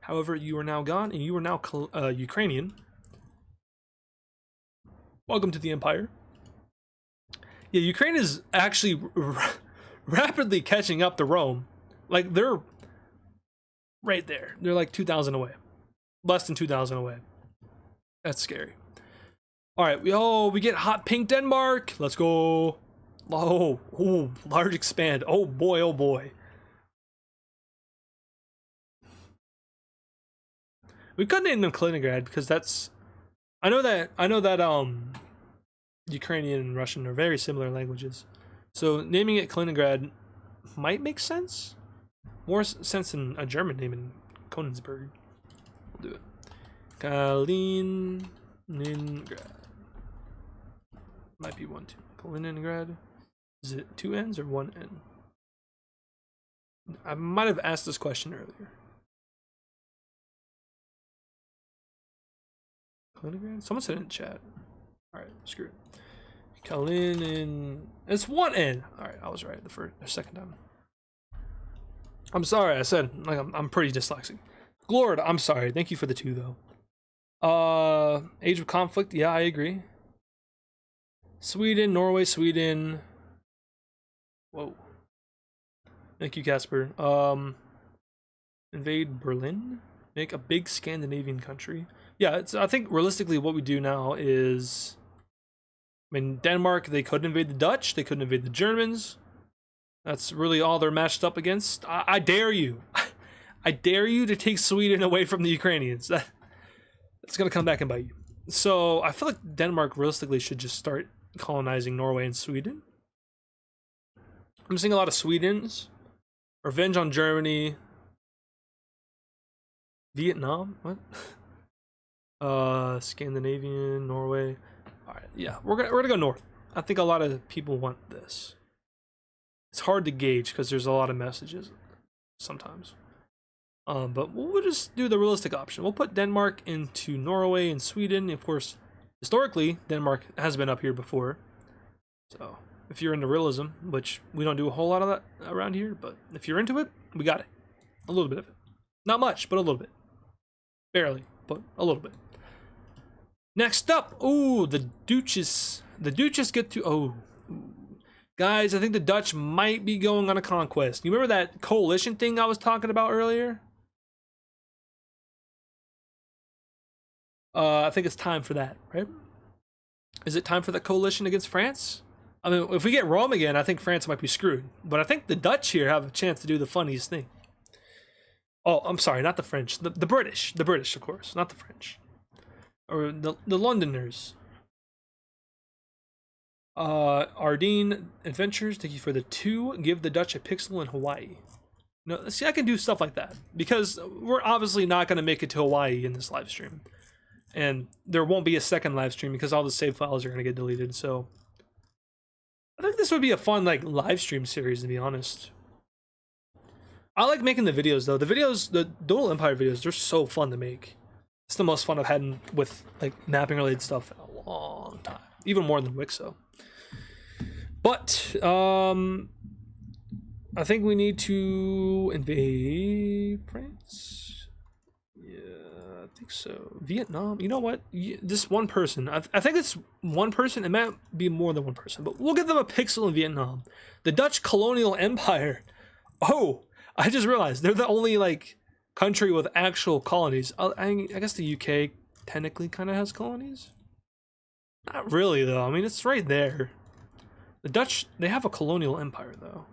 [SPEAKER 1] However, you are now gone, and you are now Ukrainian. Welcome to the Empire. Yeah, Ukraine is actually rapidly catching up to Rome. Like, they're right there. They're like 2,000 away. Less than 2,000 away. That's scary. All right, we get hot pink Denmark. Let's go. Oh, large expand. Oh boy, oh boy. We could name them Kaliningrad because that's. I know that Ukrainian and Russian are very similar languages, so naming it Kaliningrad might make sense. More sense than a German name in Königsberg. We'll do it. Kaliningrad. Might be 1, 2. Kaliningrad. Is it 2 N's or 1 N? I might have asked this question earlier. Kaliningrad? Someone said it in chat. Alright, screw it. Kalinin. It's 1 N. Alright, I was right the second time. I'm sorry, I said, like, I'm pretty dyslexic. Glord, I'm sorry. Thank you for the 2, though. Age of conflict. Yeah, I agree. Sweden, Norway, Sweden. Whoa. Thank you, Casper. Invade Berlin. Make a big Scandinavian country. Yeah, I think realistically what we do now is, I mean, Denmark, they couldn't invade the Dutch. They couldn't invade the Germans. That's really all they're matched up against. I dare you. I dare you to take Sweden away from the Ukrainians. That's going to come back and bite you. So I feel like Denmark realistically should just start colonizing Norway and Sweden. I'm seeing a lot of Swedens. Revenge on Germany. Vietnam? What? Scandinavian, Norway. Alright, yeah. We're gonna go north. I think a lot of people want this. It's hard to gauge because there's a lot of messages sometimes. But we'll just do the realistic option. We'll put Denmark into Norway and Sweden. Of course, historically, Denmark has been up here before. So, if you're into realism, which we don't do a whole lot of that around here, but if you're into it, we got it. A little bit of it. Not much, but a little bit. Barely, but a little bit. Next up, ooh, the Duchess. The Duchess get to, oh. Guys, I think the Dutch might be going on a conquest. You remember that coalition thing I was talking about earlier? I think it's time for that, right? Is it time for the coalition against France? I mean, if we get Rome again, I think France might be screwed. But I think the Dutch here have a chance to do the funniest thing. Oh, I'm sorry, not the French. The British. The British, of course, not the French. Or the Londoners. Ardeen Adventures, thank you for the 2. Give the Dutch a pixel in Hawaii. No, see, I can do stuff like that. Because we're obviously not going to make it to Hawaii in this live stream. And there won't be a second live stream because all the save files are going to get deleted, so I think this would be a fun, like, live stream series, to be honest. I like making the videos, though. The videos, the Doodle Empire videos, they're so fun to make. It's the most fun I've had with, like, mapping related stuff in a long time. Even more than Wixo. But, I think we need to invade France. Yeah, I think so. Vietnam. You know what? This one person. I think it's one person. It might be more than one person. But we'll give them a pixel in Vietnam. The Dutch Colonial Empire. Oh, I just realized they're the only, like, country with actual colonies. I guess the UK technically kind of has colonies. Not really though. I mean, it's right there. The Dutch, they have a colonial empire though.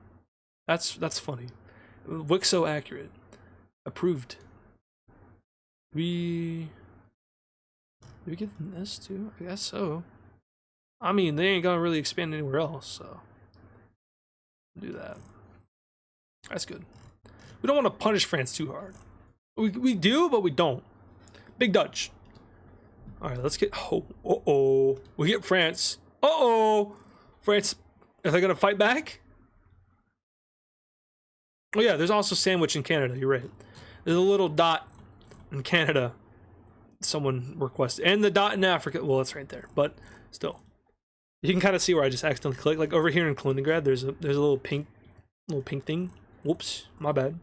[SPEAKER 1] That's funny. Wixo accurate. Approved. Do we get this too? I guess so. I mean, they ain't gonna really expand anywhere else, so do that. That's good. We don't want to punish France too hard. We do, but we don't. Big Dutch. All right, let's get. Oh, we get France. France. Are they gonna fight back? Oh yeah, there's also sandwich in Canada. You're right. There's a little dot in Canada. Someone requested, and the dot in Africa. Well, it's right there, but still, you can kind of see where I just accidentally clicked. Like over here in Kaliningrad, there's a little pink thing. Whoops, my bad.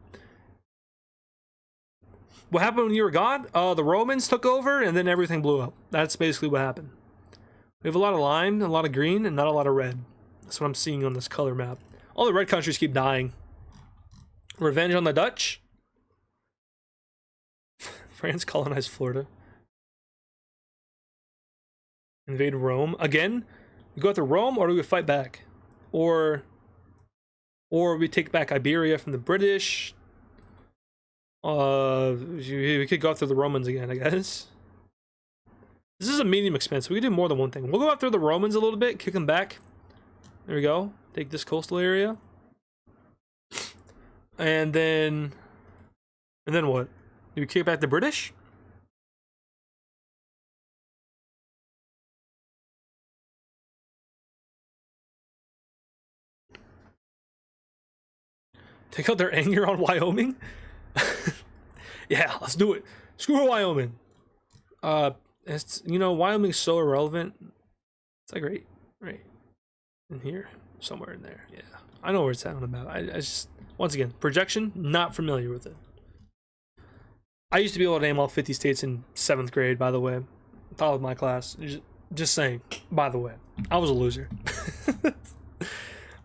[SPEAKER 1] What happened when you were gone? The Romans took over, and then everything blew up. That's basically what happened. We have a lot of lime, a lot of green, and not a lot of red. That's what I'm seeing on this color map. All the red countries keep dying. Revenge on the Dutch. France colonized Florida. Invade Rome again. We go after Rome, or do we fight back, or we take back Iberia from the British? We could go after the Romans again, I guess. This is a medium expense. We can do more than one thing. We'll go after the Romans a little bit, kick them back. There we go. Take this coastal area, and then what? Do we kick back the British? Take out their anger on Wyoming? Yeah, let's do it. Screw Wyoming. It's, you know, Wyoming's so irrelevant. It's like right in here, somewhere in there. Yeah, I know where it's sounding about. I just, once again, projection, not familiar with it. I used to be able to name all 50 states in 7th grade, by the way. Thought of my class. Just saying, by the way. I was a loser.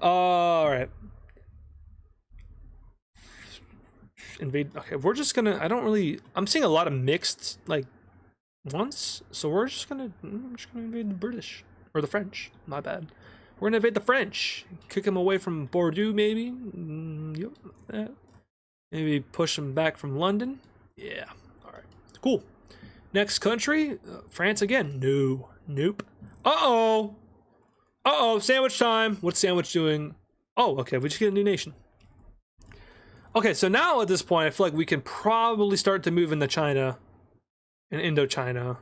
[SPEAKER 1] All right. Invade. Okay, we're just gonna. I'm seeing a lot of mixed like ones, so I'm just gonna invade the British or the French. My bad. We're gonna invade the French. Kick them away from Bordeaux, maybe. Yep. Maybe push them back from London. Yeah. All right. Cool. Next country, France again. No. Nope. Uh oh. Sandwich time. What's sandwich doing? Oh, okay. We just get a new nation. Okay, so now at this point, I feel like we can probably start to move into China and Indochina.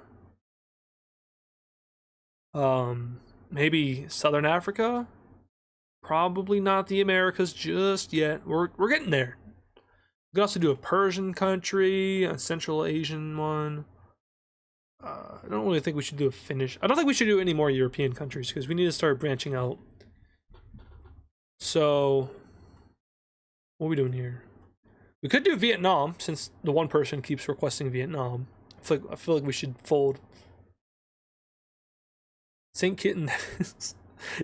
[SPEAKER 1] Maybe Southern Africa. Probably not the Americas just yet. We're getting there. We could also do a Persian country, a Central Asian one. I don't really think we should do a Finnish. I don't think we should do any more European countries because we need to start branching out. So, what are we doing here? We could do Vietnam since the one person keeps requesting Vietnam. I feel like we should fold. St. Kitts and Nevis.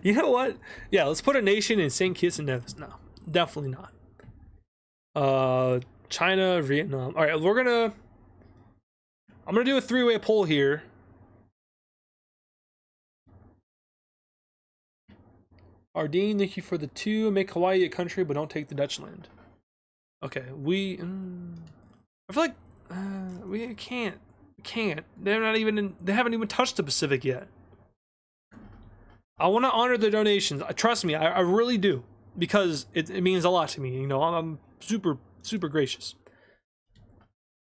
[SPEAKER 1] You know what? Yeah, let's put a nation in St. Kitts and Nevis. No, definitely not. China, Vietnam. All right, I'm gonna do a 3-way poll here. Ardeen, thank you for the 2. Make Hawaii a country, but don't take the Dutch land. Okay, I feel like we can't. They haven't even touched the Pacific yet. I want to honor the donations. Trust me, I really do, because it means a lot to me. You know, I'm super gracious.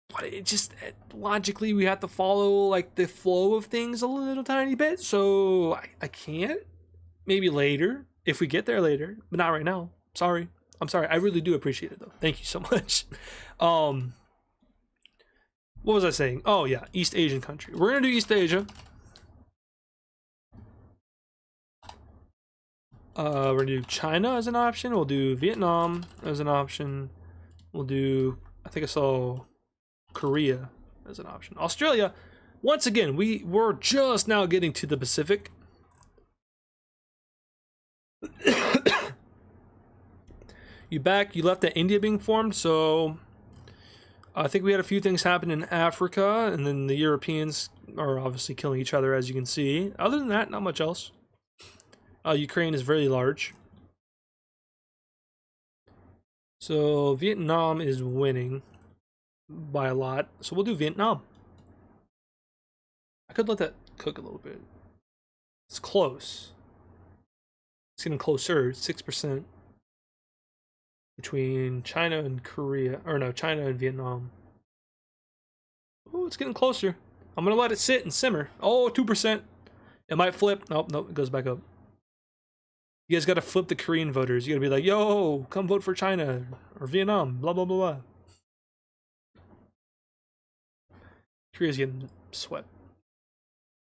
[SPEAKER 1] But logically we have to follow like the flow of things a little tiny bit. So I can't. Maybe later if we get there later, but not right now. Sorry. I'm sorry. I really do appreciate it though. Thank you so much. What was I saying? Oh yeah, East Asian country. We're gonna do East Asia. We're gonna do China as an option. We'll do Vietnam as an option. We'll do, I think I saw Korea as an option. Australia, once again, we're just now getting to the Pacific. You left that India being formed, so I think we had a few things happen in Africa, and then the Europeans are obviously killing each other, as you can see. Other than that, not much else. Ukraine is very large. So Vietnam is winning by a lot. So we'll do Vietnam. I could let that cook a little bit. It's close. It's getting closer, 6%. Between China and Korea, or no, China and Vietnam. Oh, it's getting closer. I'm gonna let it sit and simmer. Oh, 2%. It might flip. Nope, nope, it goes back up. You guys gotta flip the Korean voters. You gotta be like, yo, come vote for China or Vietnam, blah, blah, blah, blah. Korea's getting swept.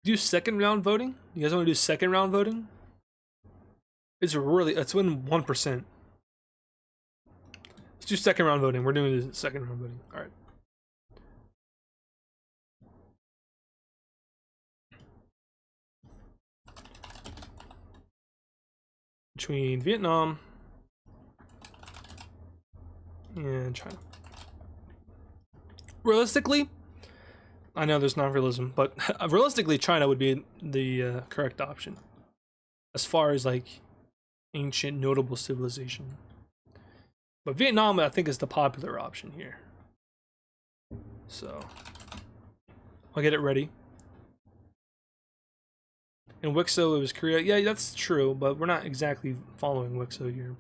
[SPEAKER 1] Do second round voting? You guys wanna do second round voting? It's win 1%. Let's do second round voting. We're doing the second round voting. All right. Between Vietnam and China. Realistically, I know there's non-realism, but realistically, China would be the correct option as far as like ancient notable civilization. But Vietnam, I think, is the popular option here. So I'll get it ready. In Wixo, it was Korea. Yeah, that's true, but we're not exactly following Wixo here.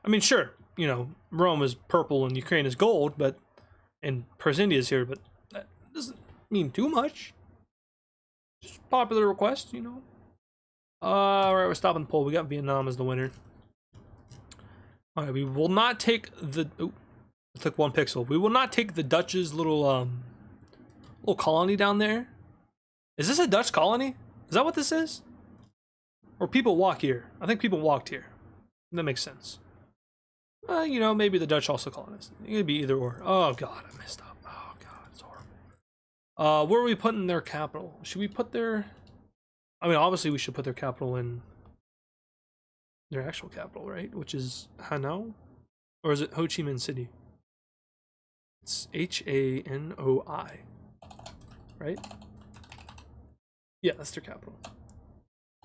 [SPEAKER 1] I mean, sure, you know, Rome is purple and Ukraine is gold, but and Persian India is here, but that doesn't mean too much. Just popular request, you know. All right, we're stopping the poll. We got Vietnam as the winner. All right, we will not take the. Oh, I took 1 pixel. We will not take the Dutch's little colony down there. Is this a Dutch colony? Is that what this is? Or people walk here? I think people walked here. That makes sense. You know, maybe the Dutch also colonized. It could be either or. Oh god, I messed up. Oh god, it's horrible. Where are we putting their capital? Should we put their? I mean, obviously we should put their capital in their actual capital, right? Which is Hanoi, or is it Ho Chi Minh City? It's Hanoi, right? Yeah, that's their capital.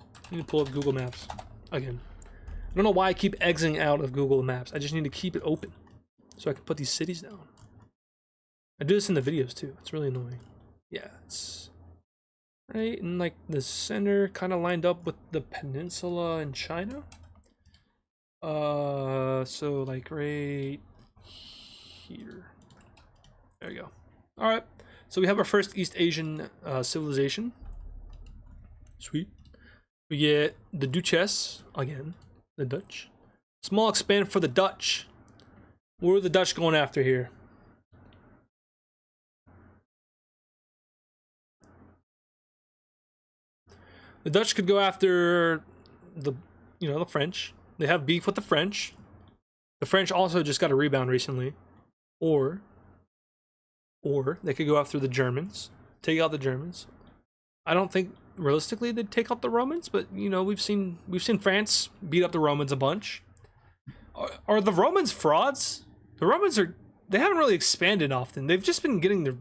[SPEAKER 1] I need to pull up Google Maps again. I don't know why I keep exiting out of Google Maps. I just need to keep it open so I can put these cities down. I do this in the videos too. It's really annoying. Yeah, it's right in like the center, kind of lined up with the peninsula in China. So like right here. There we go. All right. So we have our first East Asian civilization. Sweet. We get the Duchess again, the Dutch. Small expand for the Dutch. What are the Dutch going after here? The Dutch could go after the French. They have beef with the French. The French also just got a rebound recently. Or they could go after the Germans. Take out the Germans. I don't think realistically they'd take out the Romans, but you know, we've seen France beat up the Romans a bunch. Are the Romans frauds? The Romans they haven't really expanded often. They've just been getting their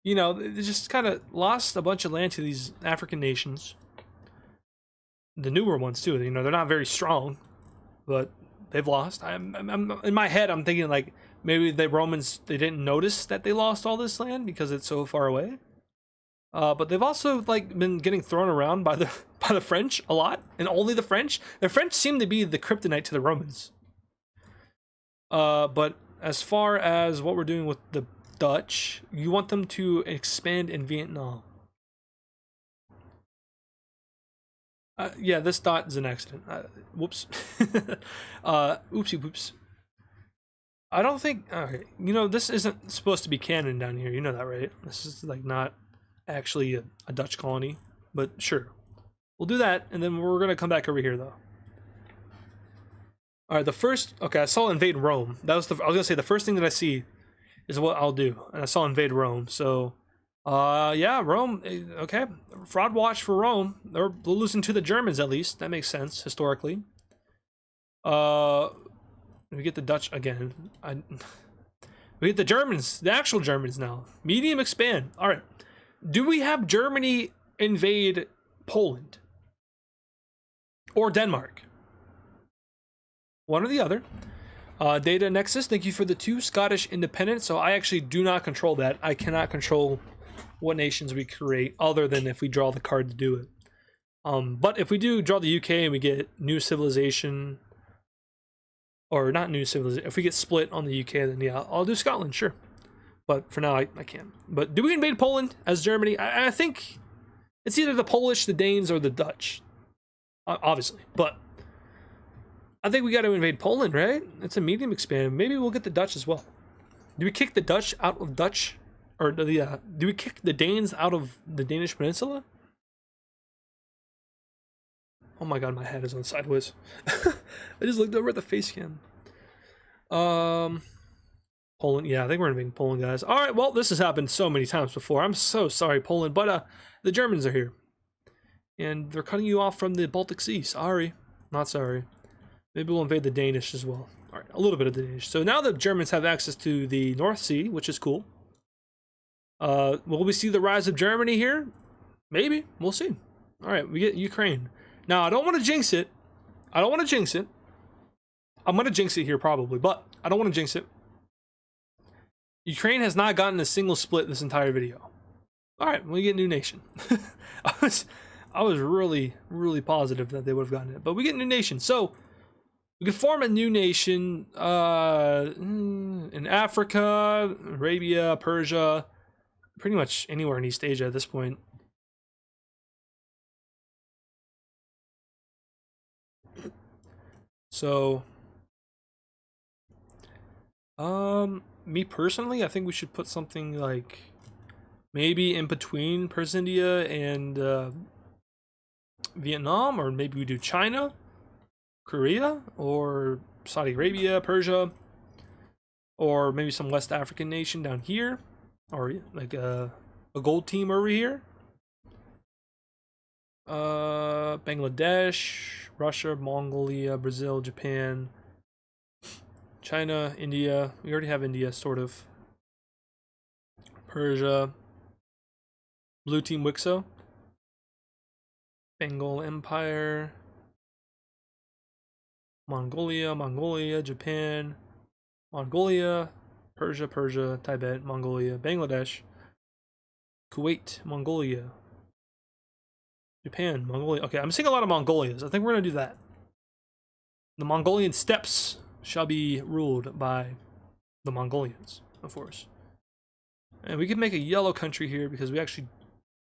[SPEAKER 1] you know, they just kind of lost a bunch of land to these African nations. The newer ones too. You know, they're not very strong, but they've lost. I'm in my head I'm thinking like maybe the Romans, they didn't notice that they lost all this land because it's so far away. But they've also like been getting thrown around by the French a lot, and only the French. The French seem to be the kryptonite to the Romans. But as far as what we're doing with the Dutch, you want them to expand in Vietnam. Yeah, this dot is an accident. Whoops. Oopsie whoops. I don't think. Okay, you know, this isn't supposed to be canon down here. You know that, right? This is like not actually a Dutch colony, but sure, we'll do that, and then we're gonna come back over here though. All right, the first. Okay, I saw invade Rome. That was I was gonna say the first thing that I see is what I'll do, and I saw invade Rome. So, yeah, Rome. Okay, fraud watch for Rome. They're losing to the Germans at least. That makes sense historically. We get the Dutch again. We get the Germans, the actual Germans now. Medium expand. All right. Do we have Germany invade Poland? Or Denmark? One or the other. Data Nexus, thank you for the 2 Scottish independence. So I actually do not control that. I cannot control what nations we create other than if we draw the card to do it. But if we do draw the UK and we get new civilization, or not new civilization, if we get split on the UK, then yeah, I'll do Scotland, sure. But for now, I can't. But do we invade Poland as Germany? I think it's either the Polish, the Danes, or the Dutch. Obviously, but I think we got to invade Poland, right? It's a medium expand. Maybe we'll get the Dutch as well. Do we kick the Dutch out of Dutch? Or do we kick the Danes out of the Danish Peninsula? Oh my god, my head is on sideways. I just looked over at the face cam. Poland, yeah, I think we're invading Poland, guys. All right, well, this has happened so many times before. I'm so sorry, Poland, but the Germans are here. And they're cutting you off from the Baltic Sea. Sorry. Not sorry. Maybe we'll invade the Danish as well. All right, a little bit of the Danish. So now the Germans have access to the North Sea, which is cool. Will we see the rise of Germany here? Maybe. We'll see. All right, we get Ukraine. Now, I don't want to jinx it. I'm going to jinx it here probably, but I don't want to jinx it. Ukraine has not gotten a single split this entire video. All right, we get new nation. I was really, really positive that they would have gotten it, but we get new nation. So we can form a new nation in Africa, Arabia, Persia, pretty much anywhere in East Asia at this point. So, me personally, I think we should put something like maybe in between Persia, India, and Vietnam, or maybe we do China, Korea, or Saudi Arabia, Persia, or maybe some West African nation down here, or like a gold team over here. Bangladesh, Russia, Mongolia, Brazil, Japan, China, India. We already have India, sort of. Persia, blue team Wixo, Bengal Empire, Mongolia, Japan, Mongolia, Persia, Tibet, Mongolia, Bangladesh, Kuwait, Mongolia, Japan, Mongolia. Okay, I'm seeing a lot of Mongolias. I think we're going to do that. The Mongolian steppes shall be ruled by the Mongolians, of course. And we could make a yellow country here because we actually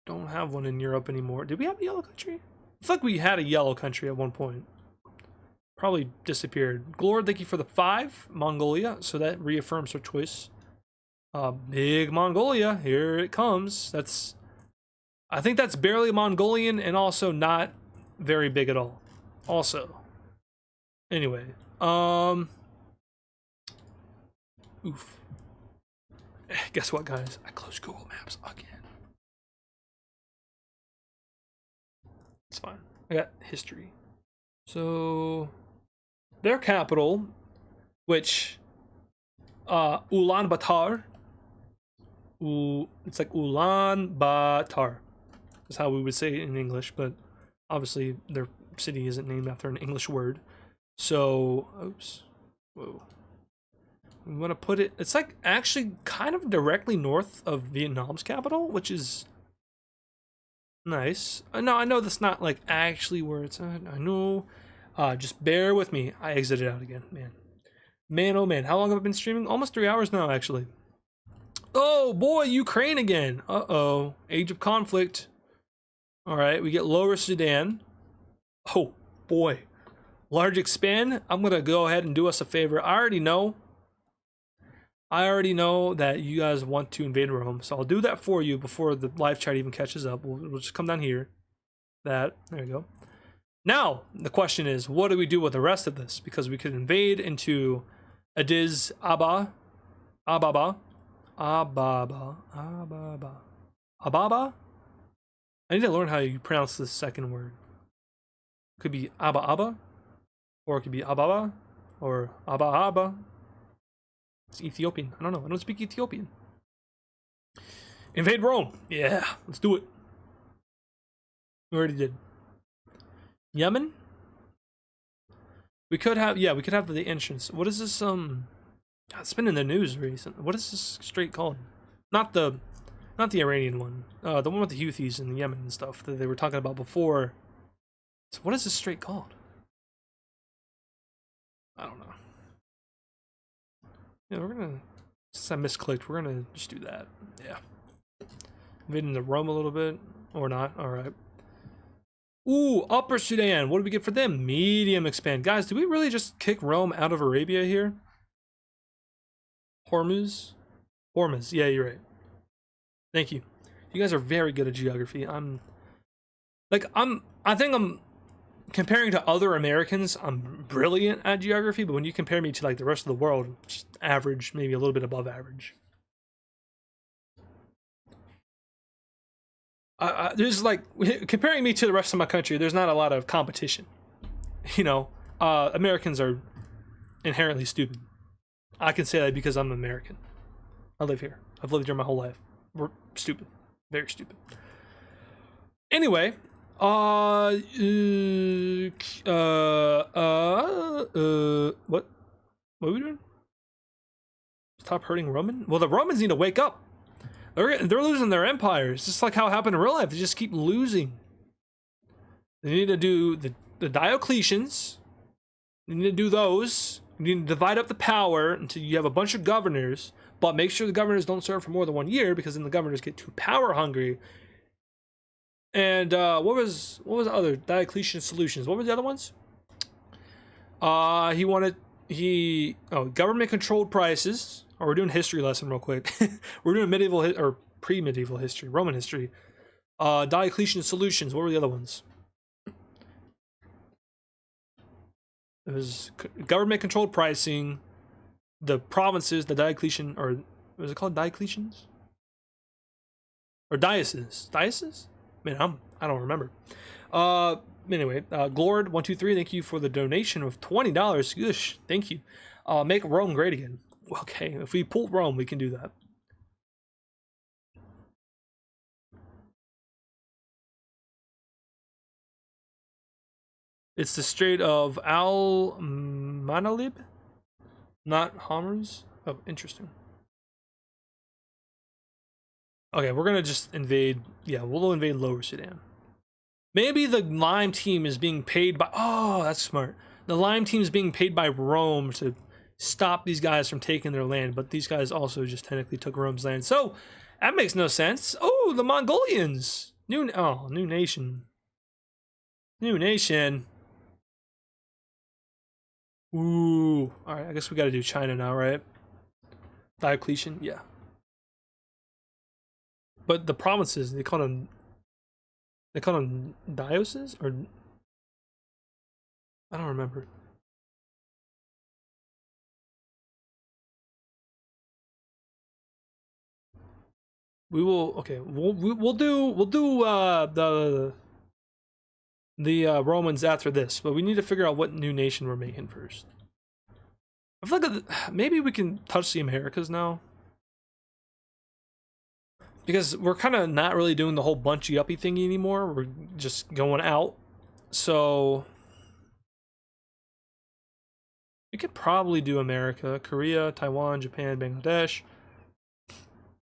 [SPEAKER 1] don't have one in Europe anymore. Did we have a yellow country? I feel like we had a yellow country at one point. Probably disappeared. Glord, thank you for the 5. Mongolia, so that reaffirms our choice. Big Mongolia, here it comes. I think that's barely Mongolian and also not very big at all. Also. Anyway, oof. Guess what, guys? I closed Google Maps again. It's fine. I got history. So their capital, which Ulaanbaatar, it's like Ulaanbaatar. That's how we would say it in English, but obviously their city isn't named after an English word. So, oops, whoa. We want to put it, it's like actually kind of directly north of Vietnam's capital, which is nice. No, I know that's not like actually where it's at. I know. Just bear with me. I exited out again, man. Man, oh man, how long have I been streaming? Almost 3 hours now, actually. Oh boy, Ukraine again. Uh-oh, age of conflict. All right, we get Lower Sudan. Oh boy, large expand. I'm gonna go ahead and do us a favor. I already know that you guys want to invade Rome, so I'll do that for you before the live chat even catches up. We'll just come down here. There you go. Now, the question is, what do we do with the rest of this? Because we could invade into AdizzAbaba. Ababa? I need to learn how you pronounce this second word. It could be Abba, or it could be Ababa, or Abba. It's Ethiopian. I don't know. I don't speak Ethiopian. Invade Rome. Yeah, let's do it. We already did. Yemen? We could have, yeah, we could have the entrance. What is this, it's been in the news recently. What is this strait called? Not the Iranian one. The one with the Houthis and the Yemen and stuff that they were talking about before. So what is this strait called? I don't know. Yeah, we're gonna, since I misclicked, we're gonna just do that. Yeah. Invading the Rome a little bit, or not, alright. Ooh, Upper Sudan. What do we get for them? Medium expand. Guys, do we really just kick Rome out of Arabia here? Hormuz? Hormuz. Yeah, you're right. Thank you. You guys are very good at geography. I think I'm comparing to other Americans, I'm brilliant at geography, but when you compare me to like the rest of the world, just average, maybe a little bit above average. There's like, comparing me to the rest of my country, there's not a lot of competition. You know, Americans are inherently stupid. I can say that because I'm American. I live here. I've lived here my whole life. We're stupid. Very stupid. Anyway, what are we doing? Stop hurting Roman? Well, the Romans need to wake up. They're losing their empires. Just like how it happened in real life. They just keep losing. They need to do the Diocletians. They need to do those. You need to divide up the power until you have a bunch of governors, but make sure the governors don't serve for more than 1 year, because then the governors get too power hungry. And what was the other Diocletian solutions? What were the other ones? Government controlled prices. Oh, we're doing history lesson real quick. We're doing medieval or pre-medieval history, Roman history. Diocletian solutions. What were the other ones? It was government controlled pricing. The provinces, the Diocletian, or was it called Diocletians? Or dioceses? Dioceses? Man, I don't remember. Anyway, Glord123, thank you for the donation of $20. Goosh, thank you. Make Rome great again. Okay, if we pull Rome, we can do that. It's the Strait of Al-Manalib, not Hormuz. Oh, interesting. Okay, we're gonna just invade. Yeah, we'll invade Lower Sudan. Maybe the Lime team is being paid by. Oh, that's smart. The Lime team is being paid by Rome to stop these guys from taking their land, but these guys also just technically took Rome's land. So that makes no sense. Oh, the Mongolians. New nation. New nation. Ooh. Alright, I guess we gotta do China now, right? Diocletian, yeah. But the provinces, they call them dioceses, or I don't remember. We will, okay, we'll do the Romans after this, but we need to figure out what new nation we're making first. I feel like maybe we can touch the Americas now, because we're kind of not really doing the whole bunchy uppy thingy anymore. We're just going out. So we could probably do America, Korea, Taiwan, Japan, Bangladesh,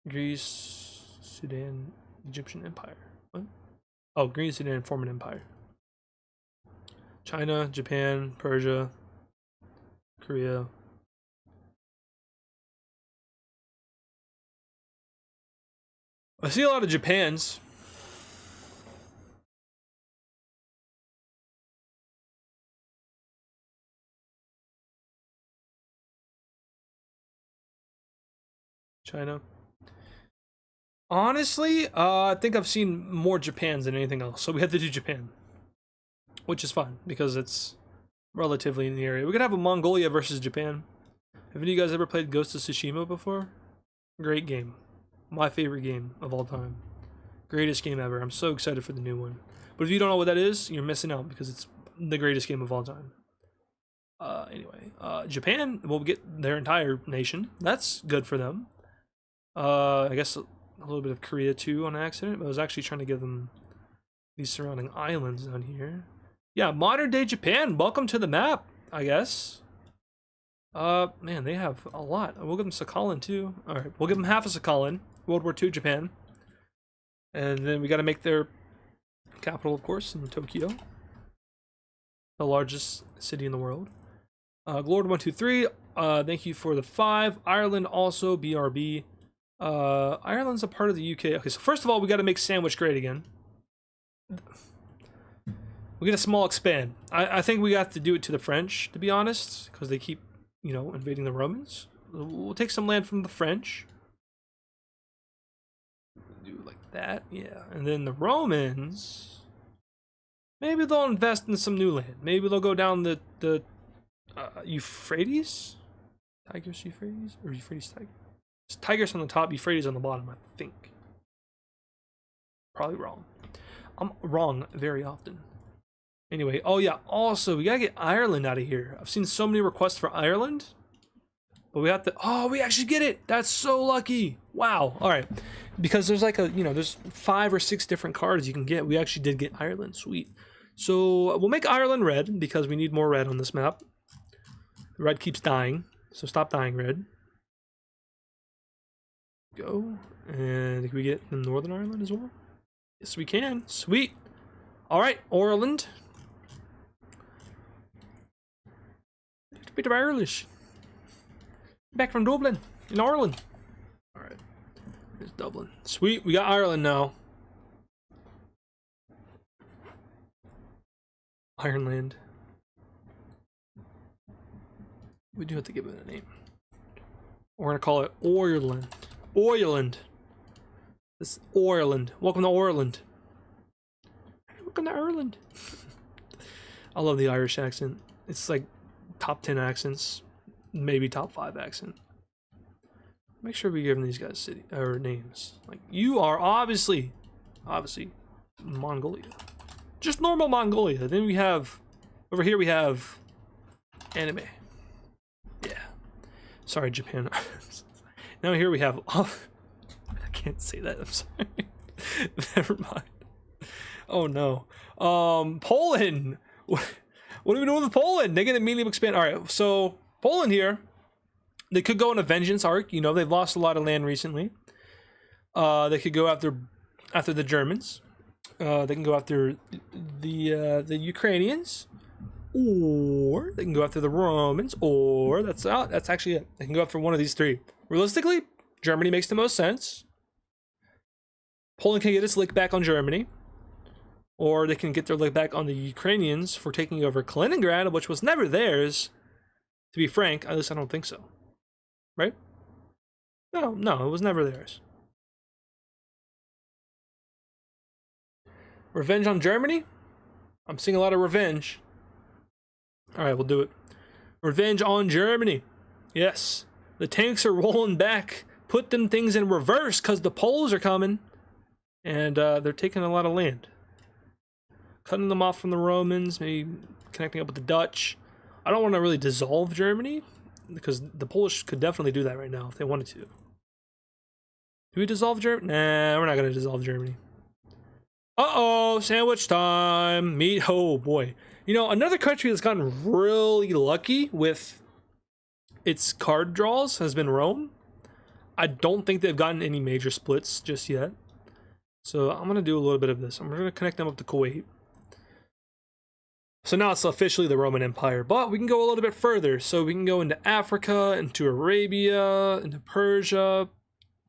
[SPEAKER 1] Greece, Sudan, Egyptian Empire. What? Oh, Greece, Sudan form an empire. China, Japan, Persia, Korea. I see a lot of Japans. China. Honestly, I think I've seen more Japans than anything else, so we have to do Japan, which is fine because it's relatively in the area. We could have a Mongolia versus Japan. Have any of you guys ever played Ghost of Tsushima before? Great game. My favorite game of all time. Greatest game ever. I'm so excited for the new one. But if you don't know what that is, you're missing out because it's the greatest game of all time. Anyway, Japan will get their entire nation. That's good for them. I guess a little bit of Korea too on accident, but I was actually trying to give them these surrounding islands down here. Yeah, modern day Japan. Welcome to the map, I guess. Man, they have a lot. We'll give them Sakhalin too. All right, we'll give them half a Sakhalin. World War II Japan. And then we got to make their capital, of course, in Tokyo, the largest city in the world. Glord123, thank you for the 5. Ireland also, BRB. Ireland's a part of the UK. Okay, so first of all, we got to make Sandwich great again. We get a small expand. I think we got to do it to the French, to be honest, because they keep, you know, invading the Romans. We'll take some land from the French. Do like that, yeah. And then the Romans, maybe they'll invest in some new land. Maybe they'll go down the Euphrates? Tigris, Euphrates? Or Euphrates, Tigris? It's Tigris on the top, Euphrates on the bottom, I think. Probably wrong. I'm wrong very often. Anyway, oh yeah, also, we gotta get Ireland out of here. I've seen so many requests for Ireland. But we have to, oh, we actually get it! That's so lucky! Wow, alright. Because there's like a, you know, there's 5 or 6 different cards you can get. We actually did get Ireland, sweet. So, we'll make Ireland red, because we need more red on this map. Red keeps dying, so stop dying, red. Go. And can we get Northern Ireland as well? Yes, we can. Sweet. Alright, Ireland. It's a bit of Irish. Back from Dublin, in Ireland. Alright. There's Dublin. Sweet, we got Ireland now. Ireland. We do have to give it a name. We're gonna call it Ireland. Ireland. This is Ireland. Welcome to Ireland. Welcome to Ireland. I love the Irish accent. It's like top 10 accents, maybe top 5 accent. Make sure we give them these guys city or names. Like, you are obviously Mongolia. Just normal Mongolia. Then we have over here we have anime. Yeah. Sorry, Japan. Now here we have, I can't say that, I'm sorry. Never mind. Oh no. Poland. What are we doing with Poland? They get a medium expand. All right, so Poland here, they could go on a vengeance arc. You know, they've lost a lot of land recently. They could go after the Germans. They can go after the Ukrainians, or they can go after the Romans, or that's actually it. They can go after one of these 3. Realistically, Germany makes the most sense. Poland can get its lick back on Germany, or they can get their lick back on the Ukrainians for taking over Kaliningrad, which was never theirs. To be frank, at least I don't think so. Right? No, it was never theirs. Revenge on Germany? I'm seeing a lot of revenge. Alright, we'll do it. Revenge on Germany. Yes. The tanks are rolling back. Put them things in reverse, because the Poles are coming. And they're taking a lot of land. Cutting them off from the Romans, maybe connecting up with the Dutch. I don't want to really dissolve Germany, because the Polish could definitely do that right now if they wanted to. Do we dissolve Germany? Nah, we're not going to dissolve Germany. Uh-oh, sandwich time. Meat, oh boy. You know, another country that's gotten really lucky with its card draws has been Rome. I don't think they've gotten any major splits just yet. So I'm going to do a little bit of this. I'm going to connect them up to Kuwait. So now it's officially the Roman Empire, but we can go a little bit further. So we can go into Africa, into Arabia, into Persia,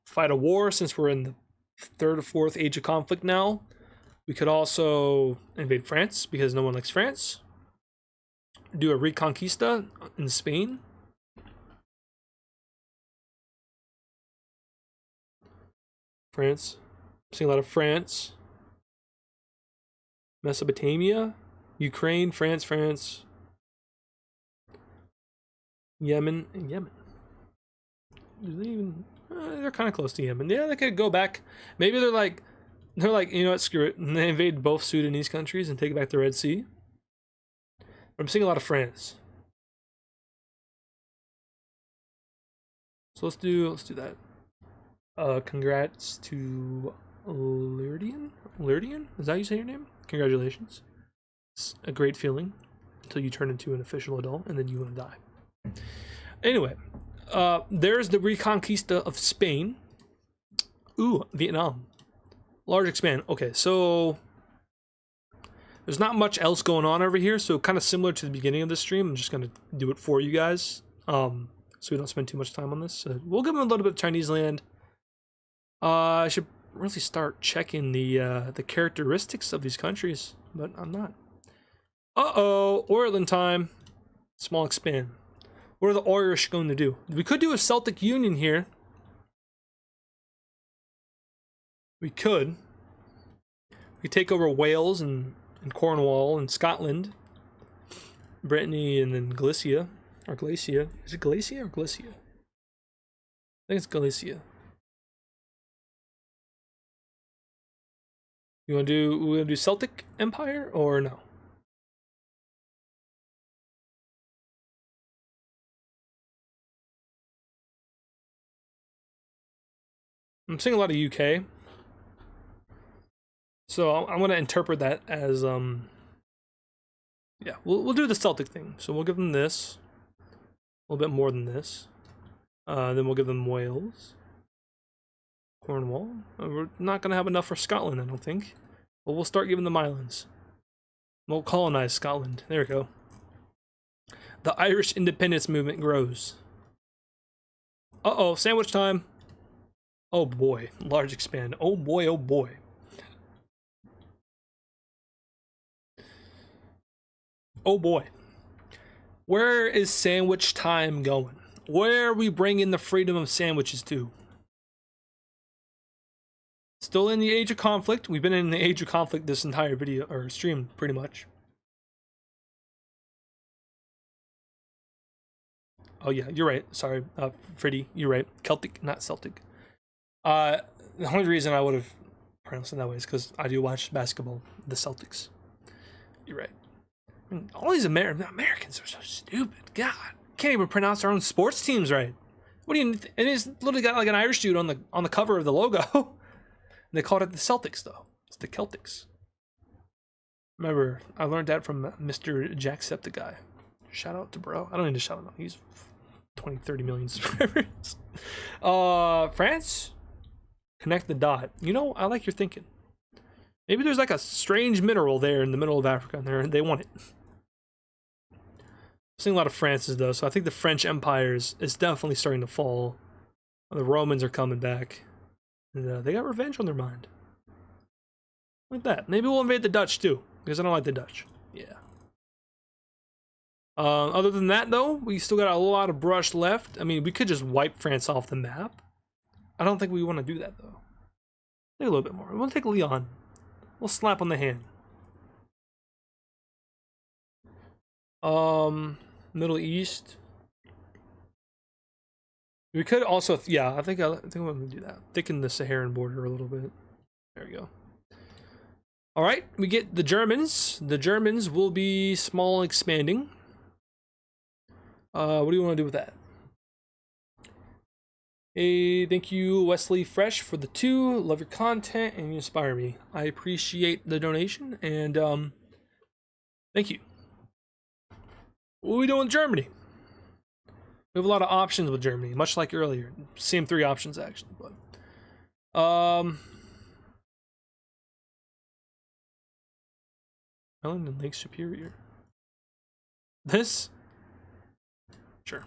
[SPEAKER 1] fight a war since we're in the 3rd or 4th age of conflict now. We could also invade France because no one likes France. Do a Reconquista in Spain. France. I'm seeing a lot of France. Mesopotamia. Ukraine, France. Yemen, and Yemen. Do they even... they're kind of close to Yemen. Yeah, they could go back. Maybe they're like, you know what, screw it. And they invade both Sudanese countries and take back the Red Sea. But I'm seeing a lot of France. So let's do that. Congrats to Lyrdian? Is that how you say your name? Congratulations. It's a great feeling until you turn into an official adult and then you want to die. Anyway, there's the Reconquista of Spain. Ooh, Vietnam. Large expand. Okay, so there's not much else going on over here, so kind of similar to the beginning of the stream. I'm just going to do it for you guys, so we don't spend too much time on this. We'll give them a little bit of Chinese land. I should really start checking the characteristics of these countries, but I'm not. Uh-oh, Ireland time. Small expand. What are the Irish going to do? We could do a Celtic Union here. We could take over Wales and Cornwall and Scotland, Brittany, and then Galicia, or Galicia. Is it Galicia or Galicia? I think it's Galicia. We want to do Celtic Empire or no? I'm seeing a lot of UK. So I'm going to interpret that as, yeah, we'll do the Celtic thing. So we'll give them this, a little bit more than this. Then we'll give them Wales, Cornwall. We're not going to have enough for Scotland, I don't think. But we'll start giving them islands. We'll colonize Scotland. There we go. The Irish independence movement grows. Uh-oh, sandwich time. Oh boy, large expand. Oh boy, oh boy. Oh boy. Where is sandwich time going? Where are we bringing the freedom of sandwiches to? Still in the age of conflict. We've been in the age of conflict this entire video, or stream, pretty much. Oh yeah, you're right. Sorry, Freddy, you're right. Celtic, not Celtic. The only reason I would have pronounced it that way is because I do watch basketball, the Celtics. You're right. I mean, all these Americans are so stupid. God, can't even pronounce our own sports teams right. What do you? And it's literally got like an Irish dude on the cover of the logo. They called it the Celtics though. It's the Celtics. Remember, I learned that from Mr. Jacksepticeye. Shout out to bro. I don't need to shout him out. He's 20, 30 million subscribers. France? Connect the dot. You know, I like your thinking. Maybe there's like a strange mineral there in the middle of Africa and they want it. I'm seeing a lot of France's though, so I think the French Empire is definitely starting to fall. The Romans are coming back. And they got revenge on their mind. Like that. Maybe we'll invade the Dutch too, because I don't like the Dutch. Yeah. Other than that though, we still got a lot of brush left. I mean, we could just wipe France off the map. I don't think we want to do that though. Take a little bit more. We'll take Leon. We'll slap on the hand. Middle East. We could also, yeah, I think I'm gonna do that. Thicken the Saharan border a little bit. There we go. All right, we get the Germans. The Germans will be small expanding. What do you want to do with that? Hey, thank you, Wesley Fresh, for the 2. Love your content and you inspire me. I appreciate the donation and thank you. What are we doing with Germany? We have a lot of options with Germany, much like earlier. Same 3 options actually, but Island and Lake Superior. This? Sure.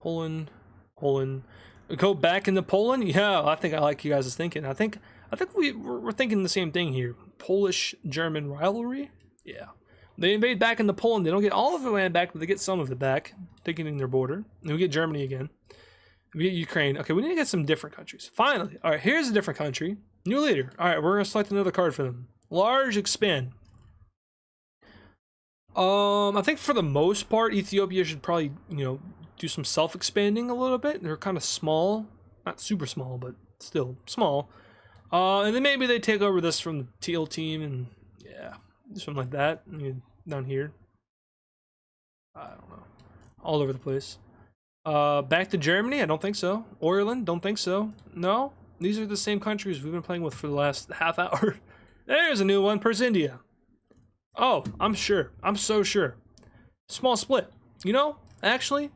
[SPEAKER 1] Poland. Go back into Poland? Yeah, I think I like you guys' thinking. I think we're thinking the same thing here. Polish-German rivalry? Yeah. They invade back into Poland. They don't get all of the land back, but they get some of it back, taking in their border. And we get Germany again. We get Ukraine. Okay, we need to get some different countries. Finally. All right, here's a different country. New leader. All right, we're going to select another card for them. Large expand. I think for the most part, Ethiopia should probably, do some self-expanding a little bit. They're kind of small. Not super small, but still small. And then maybe they take over this from the teal team, and yeah, something like that. I mean, down here. I don't know. All over the place. Back to Germany? I don't think so. Ireland? Don't think so. No? These are the same countries we've been playing with for the last half hour. There's a new one. Persian India. Oh, I'm sure. I'm so sure. Small split. You know, actually,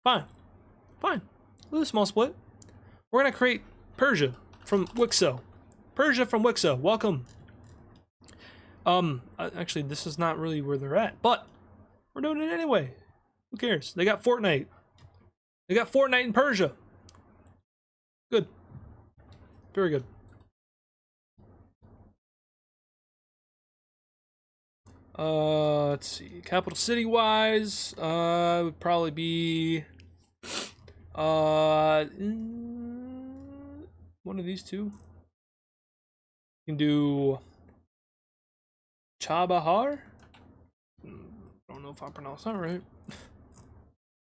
[SPEAKER 1] fine. Fine. With a small split. We're going to create Persia from Wixo. Persia from Wixo. Welcome. Actually, this is not really where they're at, but we're doing it anyway. Who cares? They got Fortnite. They got Fortnite in Persia. Good. Very good. Let's see. Capital city wise, would probably be one of these two. You can do Chabahar. I don't know if I pronounced that right.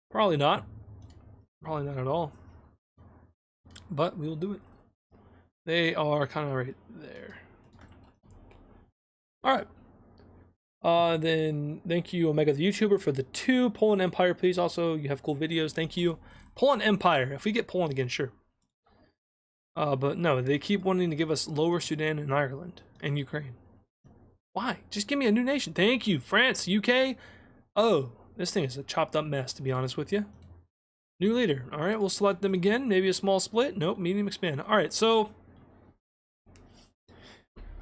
[SPEAKER 1] Probably not. Probably not at all. But we'll do it. They are kind of right there. Alright. Then thank you, Omega the YouTuber, for the 2. Poland Empire, please. Also, you have cool videos. Thank you. Poland Empire. If we get Poland again, sure. But no, they keep wanting to give us Lower Sudan and Ireland and Ukraine. Why? Just give me a new nation. Thank you. France, UK. Oh, this thing is a chopped up mess, to be honest with you. New leader. All right, we'll select them again. Maybe a small split. Nope, medium expand. All right, so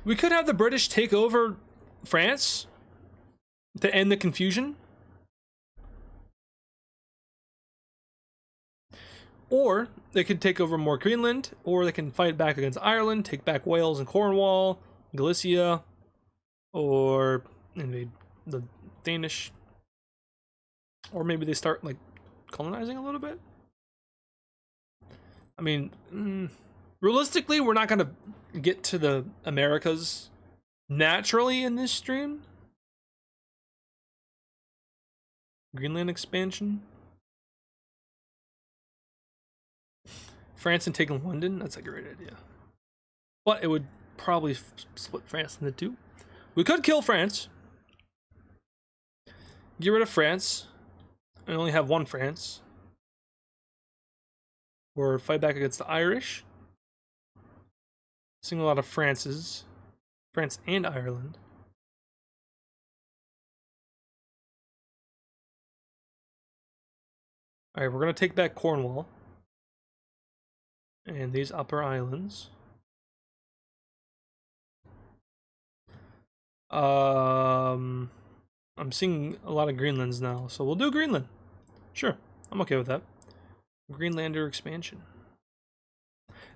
[SPEAKER 1] we could have the British take over France to end the confusion. Or they could take over more Greenland, or they can fight back against Ireland, take back Wales and Cornwall, Galicia, or invade the Danish. Or maybe they start, like, colonizing a little bit. I mean, realistically, we're not going to get to the Americas naturally in this stream. Greenland expansion. France and taking London, that's a great idea. But it would probably split France into 2. We could kill France. Get rid of France. And only have 1 France. Or fight back against the Irish. Seeing a lot of Frances. France and Ireland. Alright, we're going to take back Cornwall. And these upper islands. I'm seeing a lot of Greenlands now, so we'll do Greenland. Sure, I'm okay with that. Greenlander expansion.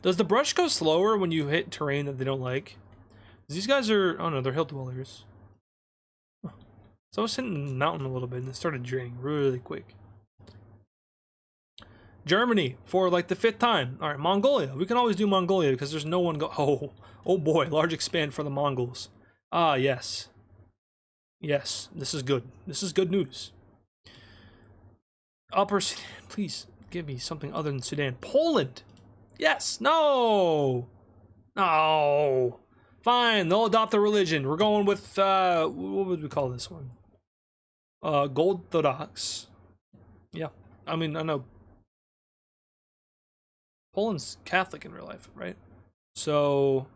[SPEAKER 1] Does the brush go slower when you hit terrain that they don't like? These guys are, oh no, they're hill dwellers. So I was hitting the mountain a little bit and it started draining really quick. Germany for like the 5th time. All right, Mongolia. We can always do Mongolia because there's no one oh boy, large expand for the Mongols. Ah, yes. Yes, this is good. This is good news. Upper Sudan, please give me something other than Sudan. Poland. Yes. No. No. Fine, they'll adopt the religion. We're going with what would we call this one? Gold Orthodox. Yeah. I mean, I know Poland's Catholic in real life, right? So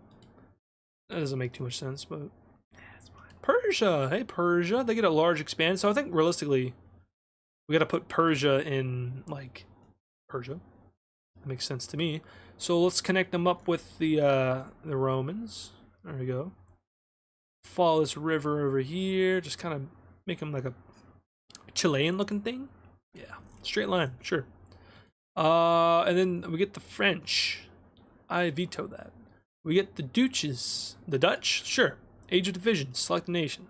[SPEAKER 1] that doesn't make too much sense, but that's fine. Persia, hey Persia, they get a large expand. So I think realistically, we got to put Persia in like Persia. That makes sense to me. So let's connect them up with the Romans. There we go. Follow this river over here. Just kind of make them like a Chilean looking thing. Yeah, straight line, sure. And then we get the French. I veto that. We get the Duches. The Dutch? Sure. Age of Division. Select a nation.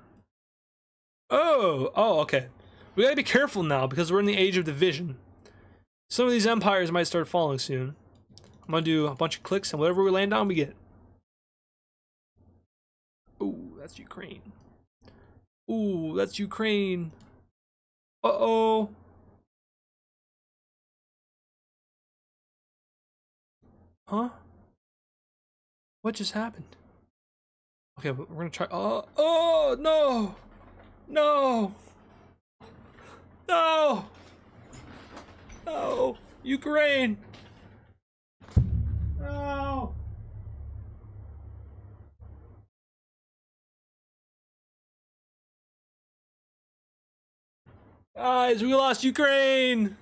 [SPEAKER 1] Oh, okay. We gotta be careful now because we're in the Age of Division. Some of these empires might start falling soon. I'm gonna do a bunch of clicks and whatever we land on, we get. Ooh, that's Ukraine. Ooh, that's Ukraine. Uh-oh. Huh? What just happened? Okay, but we're gonna try. Oh no, no, no, no, Ukraine. No. Guys, we lost Ukraine.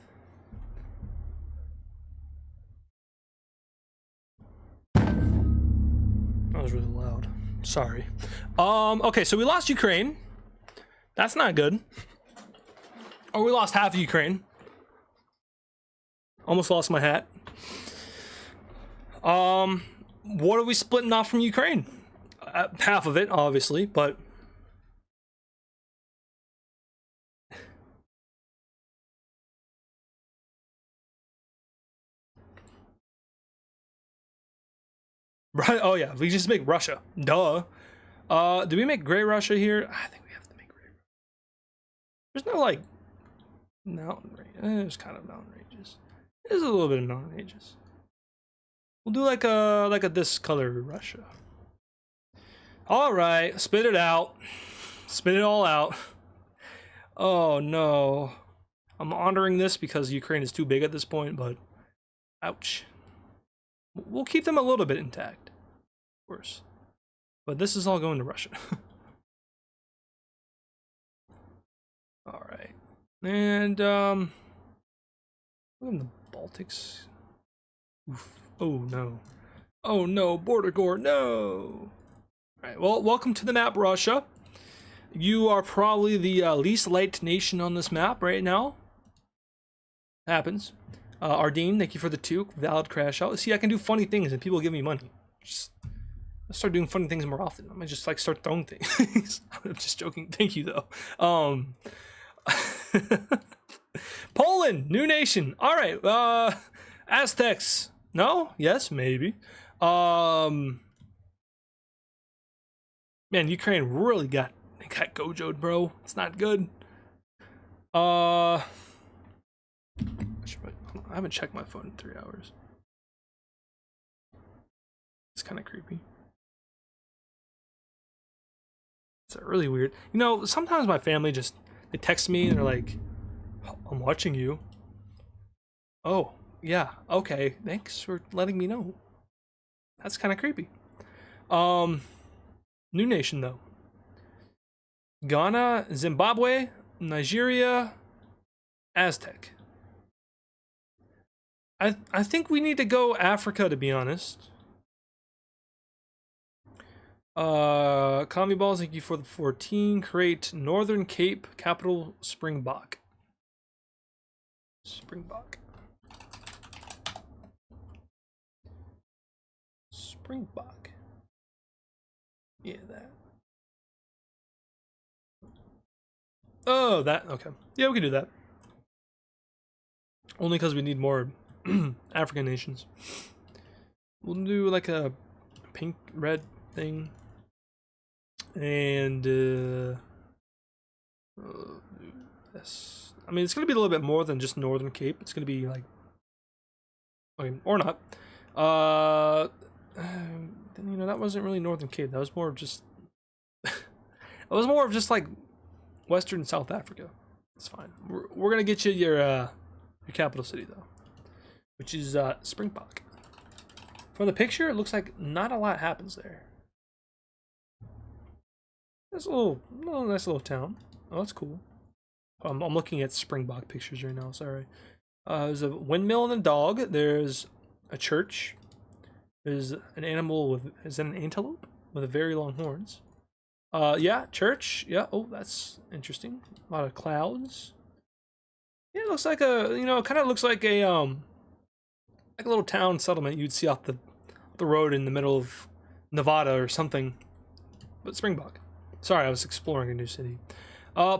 [SPEAKER 1] That was really loud. Sorry. Okay, so we lost Ukraine. That's not good. Or we lost half of Ukraine. Almost lost my hat. What are we splitting off from Ukraine? Half of it, obviously, but right. Oh yeah, we just make Russia. Duh. Do we make Gray Russia here? I think we have to make Gray. There's no like mountain range. There's kind of mountain ranges. There's a little bit of mountain ranges. We'll do like a this color Russia. All right, spit it out. Spit it all out. Oh no. I'm honoring this because Ukraine is too big at this point, but ouch. We'll keep them a little bit intact, of course. But this is all going to Russia. All right. And in the Baltics. Oof. Oh no. Oh no, border gore, no. All right, well, welcome to the map, Russia. You are probably the least liked nation on this map right now. Happens. Ardeen, thank you for the 2. Valid crash out. See, I can do funny things and people give me money. Just I'll start doing funny things more often. I might just like start throwing things. I'm just joking. Thank you though. Poland, new nation. All right. Aztecs. No? Yes, maybe. Man, Ukraine really got gojoed, bro. It's not good. I haven't checked my phone in 3 hours. It's kind of creepy. It's really weird. You know, sometimes my family they text me and they're like, I'm watching you. Oh, yeah, okay. Thanks for letting me know. That's kind of creepy. New nation though. Ghana, Zimbabwe, Nigeria, Aztec. I think we need to go Africa, to be honest. Commie Balls, thank you for the 14. Create Northern Cape, capital Springbok. Springbok. Yeah, that. Oh, that. Okay. Yeah, we can do that. Only because we need more African nations. We'll do like a pink red thing. And this. I mean, it's gonna be a little bit more than just Northern Cape. It's gonna be like, okay, or not. You know, that wasn't really Northern Cape. That was more of just. It was more of just like Western South Africa. It's fine. We're gonna get you your capital city though, which is Springbok. From the picture, it looks like not a lot happens there. It's a little nice little town. Oh, that's cool. I'm looking at Springbok pictures right now. Sorry. There's a windmill and a dog. There's a church. There's an animal with. Is that an antelope with very long horns? Yeah, church. Yeah. Oh, that's interesting. A lot of clouds. Yeah, it looks like it kind of looks like a little town settlement you'd see off the road in the middle of Nevada or something. But Springbok. Sorry, I was exploring a new city.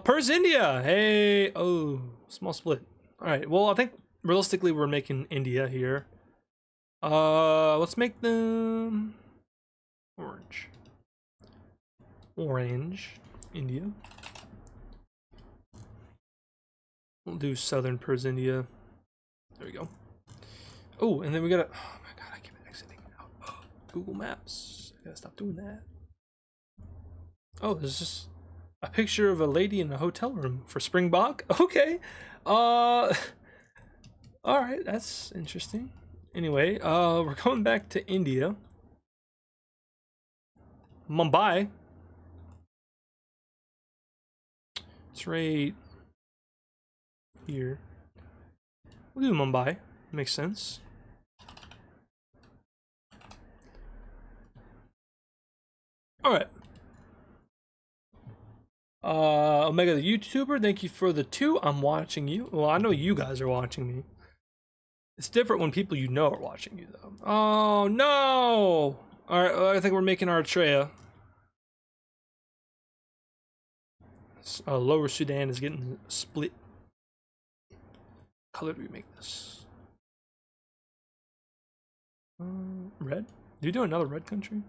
[SPEAKER 1] Persian India. Hey, oh, small split. All right. Well, I think realistically we're making India here. Let's make them orange. Orange, India. We'll do southern Persian India. There we go. Oh, and then we gotta. Oh my god, I keep exiting out. Google Maps. I gotta stop doing that. Oh, there's just a picture of a lady in a hotel room for Springbok. Okay. All right, that's interesting. Anyway, we're going back to India. Mumbai. It's right here. We'll do Mumbai. Makes sense. All right. Omega the YouTuber, thank you for the 2. I'm watching you. Well, I know you guys are watching me. It's different when people you know are watching you, though. Oh, no! Alright, I think we're making our Eritrea. Lower Sudan is getting split. What color do we make this? Red? Do you do another red country?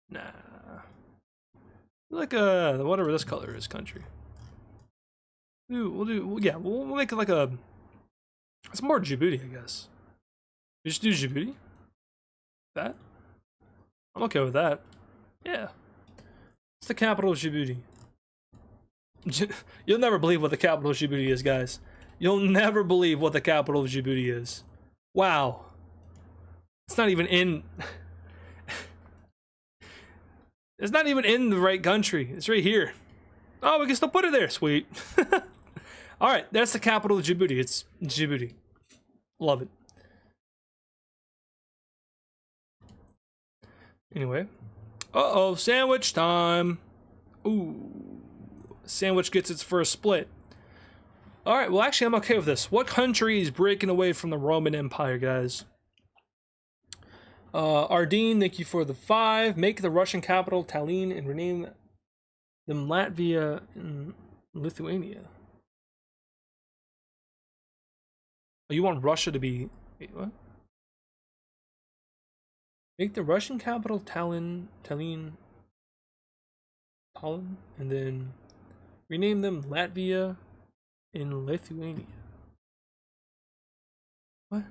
[SPEAKER 1] Nah. Like whatever this color is, country. We'll make it like a. It's more Djibouti, I guess. We just do Djibouti. That. I'm okay with that. Yeah. It's the capital of Djibouti. You'll never believe what the capital of Djibouti is, guys. You'll never believe what the capital of Djibouti is. Wow. It's not even in. It's not even in the right country. It's right here. Oh, we can still put it there. Sweet. All right, that's the capital of Djibouti. It's Djibouti. Love it. Anyway. Uh-oh, sandwich time. Ooh. Sandwich gets its first split. All right, well, actually, I'm okay with this. What country is breaking away from the Roman Empire, guys? Ardeen, thank you for the 5. Make the Russian capital Tallinn and rename them Latvia and Lithuania. Oh, you want Russia to be... Wait, what? Make the Russian capital Tallinn, and then rename them Latvia and Lithuania. What?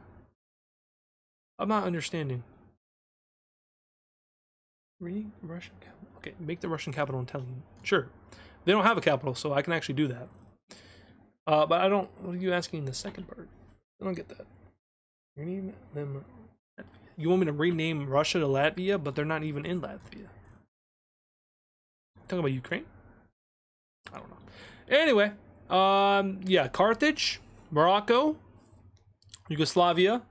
[SPEAKER 1] I'm not understanding. Rename Russian capital. Okay, make the Russian capital in Tallinn. Sure. They don't have a capital, so I can actually do that. But I don't... What are you asking in the second part? I don't get that. Rename them... You want me to rename Russia to Latvia, but they're not even in Latvia. Talking about Ukraine? I don't know. Anyway, yeah, Carthage, Morocco, Yugoslavia,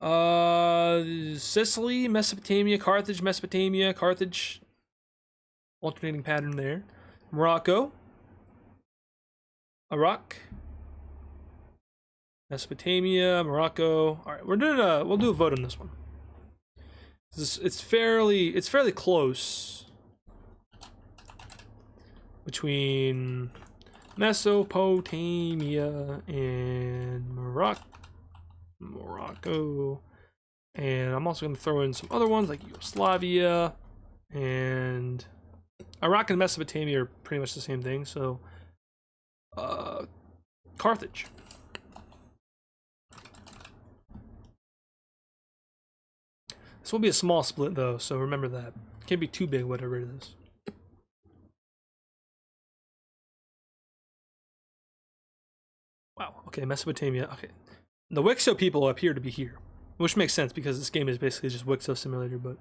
[SPEAKER 1] Sicily, Mesopotamia, Carthage, Mesopotamia, Carthage. Alternating pattern there. Morocco, Iraq, Mesopotamia, Morocco. All right, we'll do a vote on this one. It's fairly close between Mesopotamia and Morocco, and I'm also going to throw in some other ones like Yugoslavia, and Iraq and Mesopotamia are pretty much the same thing. So, Carthage. This will be a small split though, so remember that. Can't be too big, whatever it is. Wow, okay, Mesopotamia, okay. The Wixo people appear to be here, which makes sense because this game is basically just Wixo Simulator, but...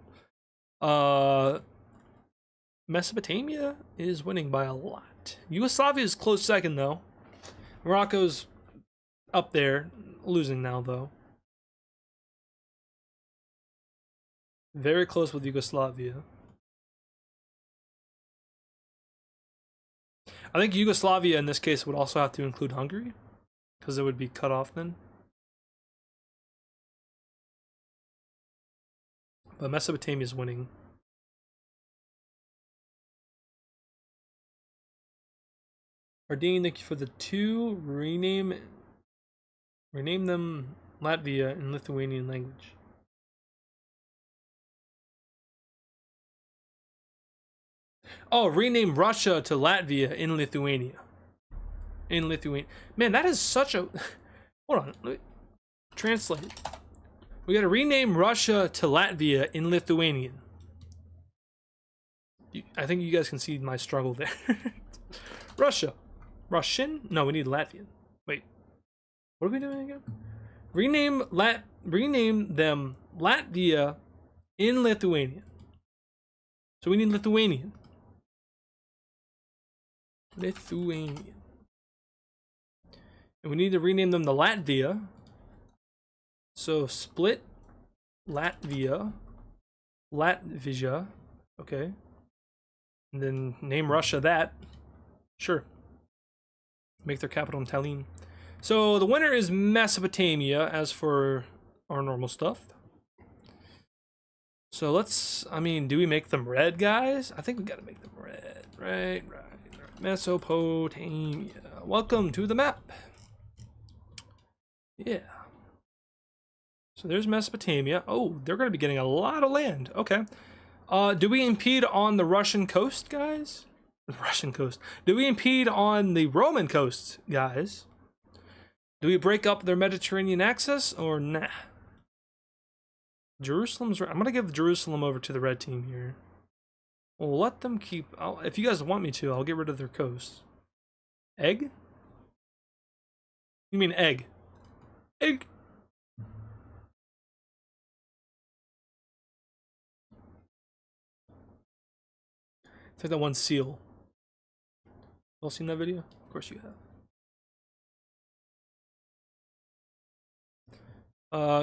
[SPEAKER 1] Mesopotamia is winning by a lot. Yugoslavia is close second though. Morocco's up there, losing now though. Very close with Yugoslavia. I think Yugoslavia in this case would also have to include Hungary, because it would be cut off then. But Mesopotamia is winning. Ardeen, thank you for the 2. Rename them Latvia in Lithuanian language. Oh, rename Russia to Latvia in Lithuania. In Lithuania. Man, that is such a... Hold on. Let me translate. We gotta rename Russia to Latvia in Lithuanian. I think you guys can see my struggle there. Russia. Russian? No, we need Latvian. Wait. What are we doing again? Rename them Latvia in Lithuania. So we need Lithuanian. Lithuanian. And we need to rename them to Latvia. So split Latvia. Latvia. Okay. And then name Russia that. Sure. Make their capital in Tallinn. So the winner is Mesopotamia, as for our normal stuff. So let's, I mean, do we make them red, guys? I think we gotta make them red. Right. Mesopotamia. Welcome to the map. Yeah. So there's Mesopotamia. Oh, they're gonna be getting a lot of land. Okay. Do we impede on the Russian coast, guys? The Russian coast. Do we impede on the Roman coast, guys? Do we break up their Mediterranean access or nah? Jerusalem's right. I'm gonna give Jerusalem over to the red team here. We'll let them keep. If you guys want me to, I'll get rid of their coast. Egg? You mean egg? Egg. It's like that one seal. All seen that video? Of course you have.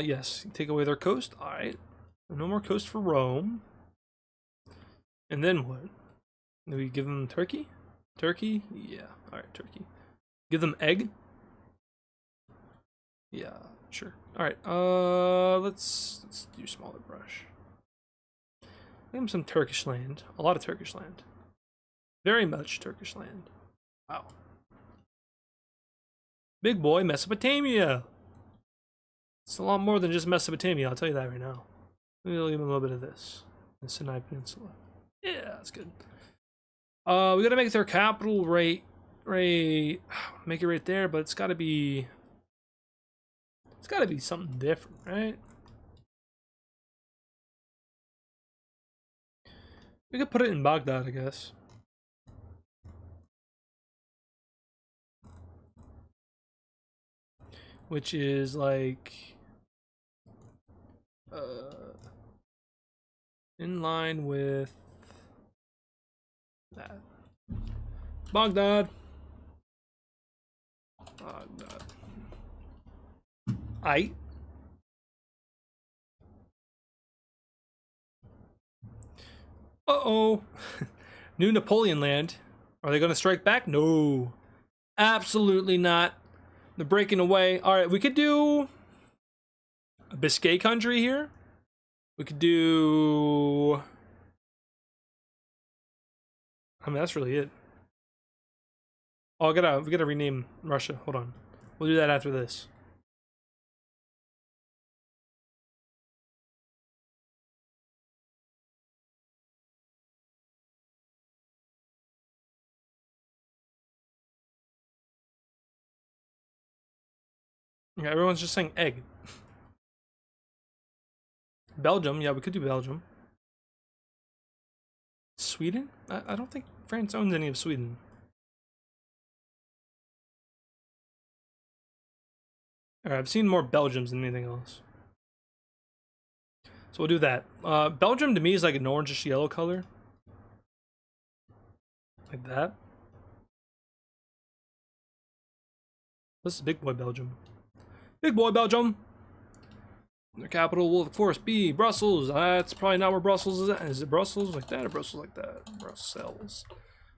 [SPEAKER 1] Yes. Take away their coast. Alright. No more coast for Rome. And then what? Do we give them Turkey? Turkey? Yeah. Alright, Turkey. Give them egg? Yeah, sure. Alright, let's do smaller brush. Give them some Turkish land. A lot of Turkish land. Very much Turkish land. Wow. Big boy, Mesopotamia. It's a lot more than just Mesopotamia, I'll tell you that right now. We'll give them a little bit of this. The Sinai Peninsula. Yeah, that's good. We gotta make their capital make it right there, but it's gotta be something different, right? We could put it in Baghdad, I guess. Which is like in line with that. Baghdad. Aight. Uh-oh. New Napoleon land. Are they going to strike back? No. Absolutely not. They're breaking away. Alright, we could do a Biscay country here. We could do... I mean, that's really it. Oh, we gotta rename Russia. Hold on. We'll do that after this. Yeah, everyone's just saying egg. Belgium, yeah, we could do Belgium. Sweden? I don't think France owns any of Sweden. Alright, I've seen more Belgiums than anything else. So we'll do that. Belgium to me is like an orangish yellow color. Like that. This is big boy Belgium. Big boy Belgium! Their capital will, of course, be Brussels. That's probably not where Brussels is at. Is it Brussels like that or Brussels like that? Brussels.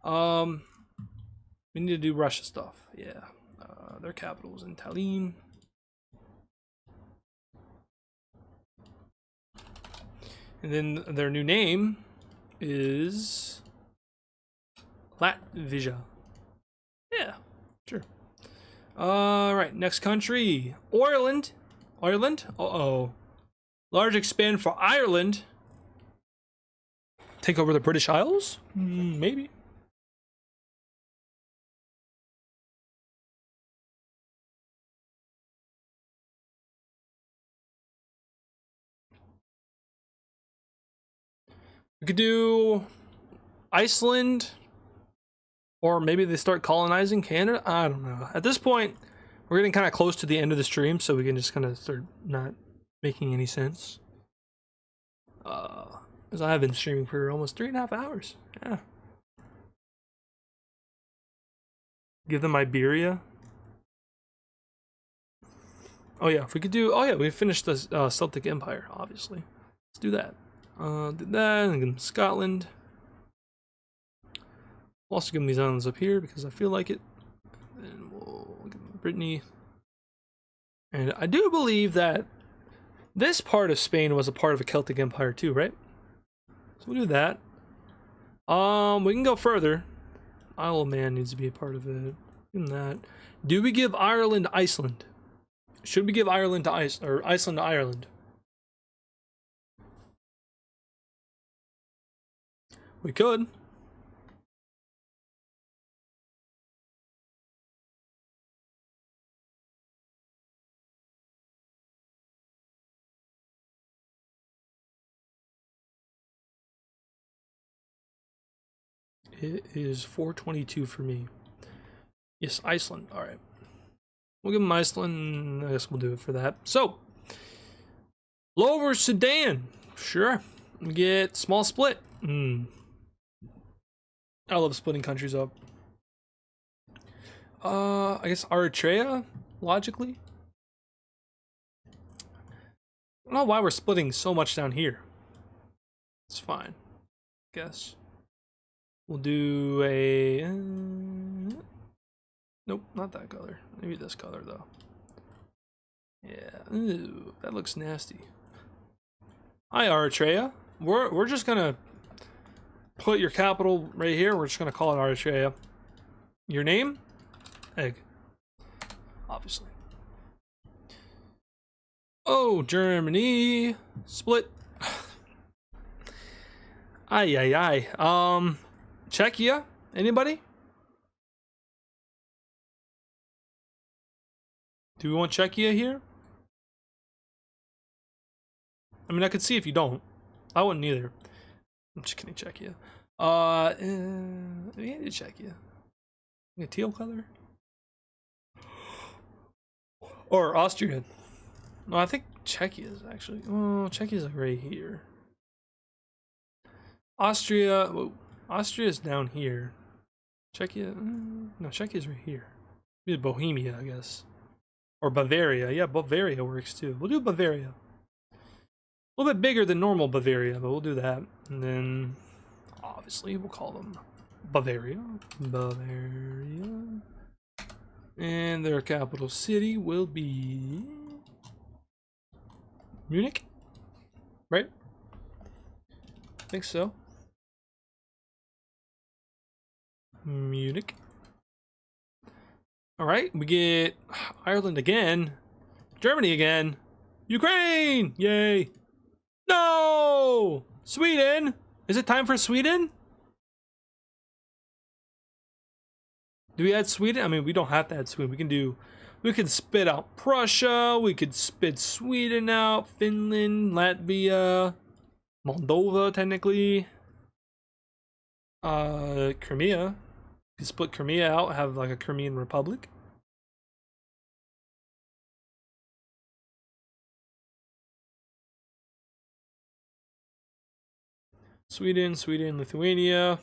[SPEAKER 1] We need to do Russia stuff. Yeah. Their capital is in Tallinn. And then their new name is Latvia. Yeah, sure. Right, next country. Ireland. Ireland? Uh-oh. Large expand for Ireland. Take over the British Isles? Maybe. We could do Iceland, or maybe they start colonizing Canada. I don't know. At this point, we're getting kind of close to the end of the stream, so we can just kind of start not making any sense. Because I have been streaming for almost 3.5 hours. Yeah. Give them Iberia. Oh yeah, if we could do. Oh yeah, we finished the Celtic Empire, obviously. Let's do that. Did that, and give them Scotland. We'll also give them these islands up here because I feel like it. And we'll give them Brittany. And I do believe that this part of Spain was a part of a Celtic Empire too, right? So we'll do that. We can go further. Isle of Man needs to be a part of it. Give them that. Do we give Ireland to Iceland? Should we give Ireland to Iceland to Ireland? We could. It is 422 for me. Yes, Iceland. All right. We'll give them Iceland. I guess we'll do it for that. So, Lower Sudan. Sure. We get small split. I love splitting countries up. I guess Eritrea, logically. I don't know why we're splitting so much down here. It's fine, I guess. We'll do a... nope, not that color. Maybe this color, though. Yeah, ooh, that looks nasty. Hi, Eritrea. We're just gonna put your capital right here. We're just gonna call it Eritrea. Your name? Egg. Obviously. Oh, Germany. Split. Aye. Czechia? Anybody? Do we want Czechia here? I mean, I could see if you don't. I wouldn't either. I'm just kidding, Czechia. Yeah, Czechia. A teal color? Or Austria. No, I think Czechia is actually. Oh, Czechia is like right here. Austria. Whoa, Austria is down here. Czechia. No, Czechia is right here. Maybe Bohemia, I guess. Or Bavaria. Yeah, Bavaria works too. We'll do Bavaria. A little bit bigger than normal Bavaria, but we'll do that. And then, obviously, we'll call them Bavaria. Bavaria. And their capital city will be Munich, right? I think so. Munich. All right, we get Ireland again, Germany again, Ukraine, yay! No! Sweden! Is it time for Sweden? Do we add Sweden? I mean, we don't have to add Sweden. We can spit out Prussia. We could spit Sweden out. Finland, Latvia, Moldova, technically. Crimea. You can split Crimea out, have like a Crimean Republic. Sweden, Lithuania.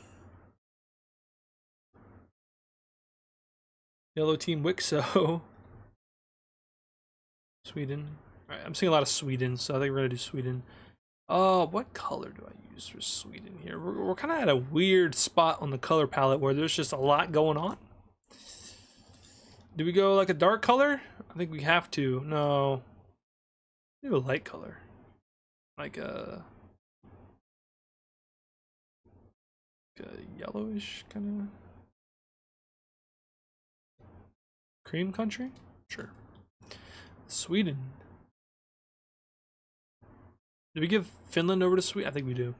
[SPEAKER 1] Yellow Team Wixo. Sweden. Alright, I'm seeing a lot of Sweden, so I think we're gonna do Sweden. What color do I use for Sweden here? We're kind of at a weird spot on the color palette where there's just a lot going on. Do we go like a dark color? I think we have to. No. Do a light color. Like a yellowish kind of. Cream country? Sure. Sweden. Did we give Finland over to Sweden? I think we do.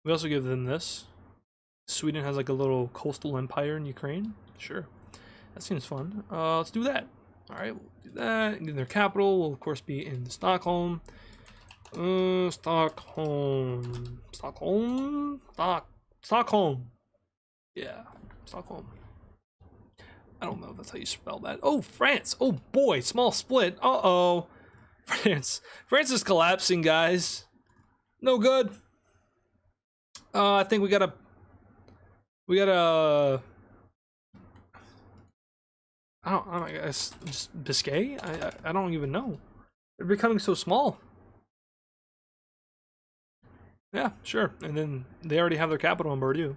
[SPEAKER 1] We also give them this. Sweden has like a little coastal empire in Ukraine. Sure. That seems fun. Let's do that. Alright, we'll do that. And their capital will of course be in Stockholm. Stockholm. Stockholm. Yeah, Stockholm. I don't know if that's how you spell that. Oh, France. Oh boy, small split. Uh-oh. France. France is collapsing, guys. No good. I think we gotta I don't guess just Biscay? I don't even know. They're becoming so small. Yeah, sure. And then they already have their capital in Bordeaux.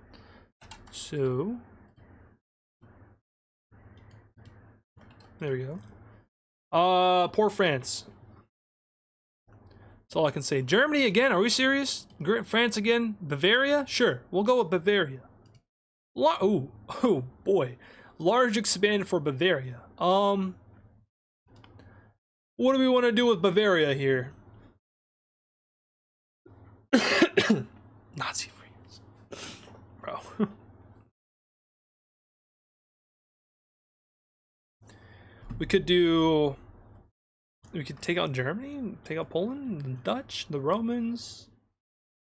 [SPEAKER 1] So there we go. Poor France. That's all I can say. Germany again? Are we serious? France again? Bavaria? Sure, we'll go with Bavaria. Oh boy. Large expand for Bavaria. What do we want to do with Bavaria here? Nazi France. Bro. We could take out Germany, take out Poland, the Dutch, the Romans.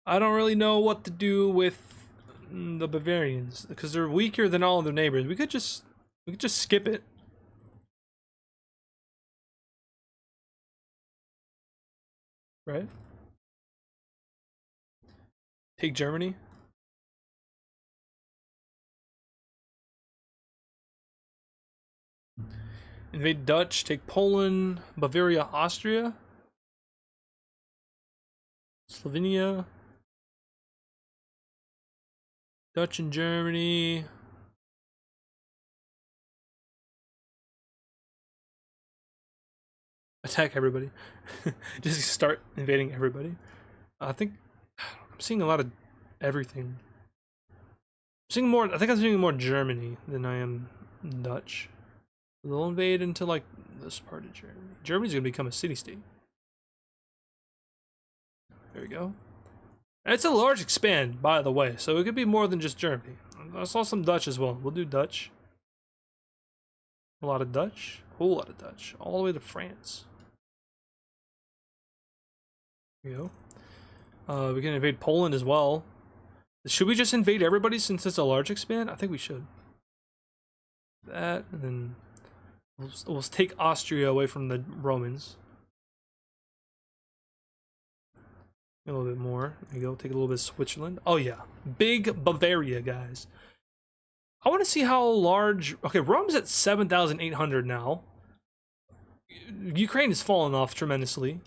[SPEAKER 1] I don't really know what to do with the Bavarians because they're weaker than all of their neighbors. We could just skip it. Right? Take Germany. Invade Dutch, take Poland, Bavaria, Austria, Slovenia, Dutch and Germany. Attack everybody. Just start invading everybody. I think I'm seeing a lot of everything. I think I'm seeing more Germany than I am Dutch. They'll invade into like this part of Germany. Germany's gonna become a city-state. There we go. And it's a large expand, by the way, so it could be more than just Germany. I saw some Dutch as well. We'll do Dutch. A lot of Dutch. A whole lot of Dutch. All the way to France. There we go. We can invade Poland as well. Should we just invade everybody since it's a large expand? I think we should. That, and then we'll take Austria away from the Romans. A little bit more. There you go. Take a little bit of Switzerland. Oh yeah, big Bavaria, guys. I want to see how large. Okay, Rome's at 7,800 now. Ukraine has fallen off tremendously.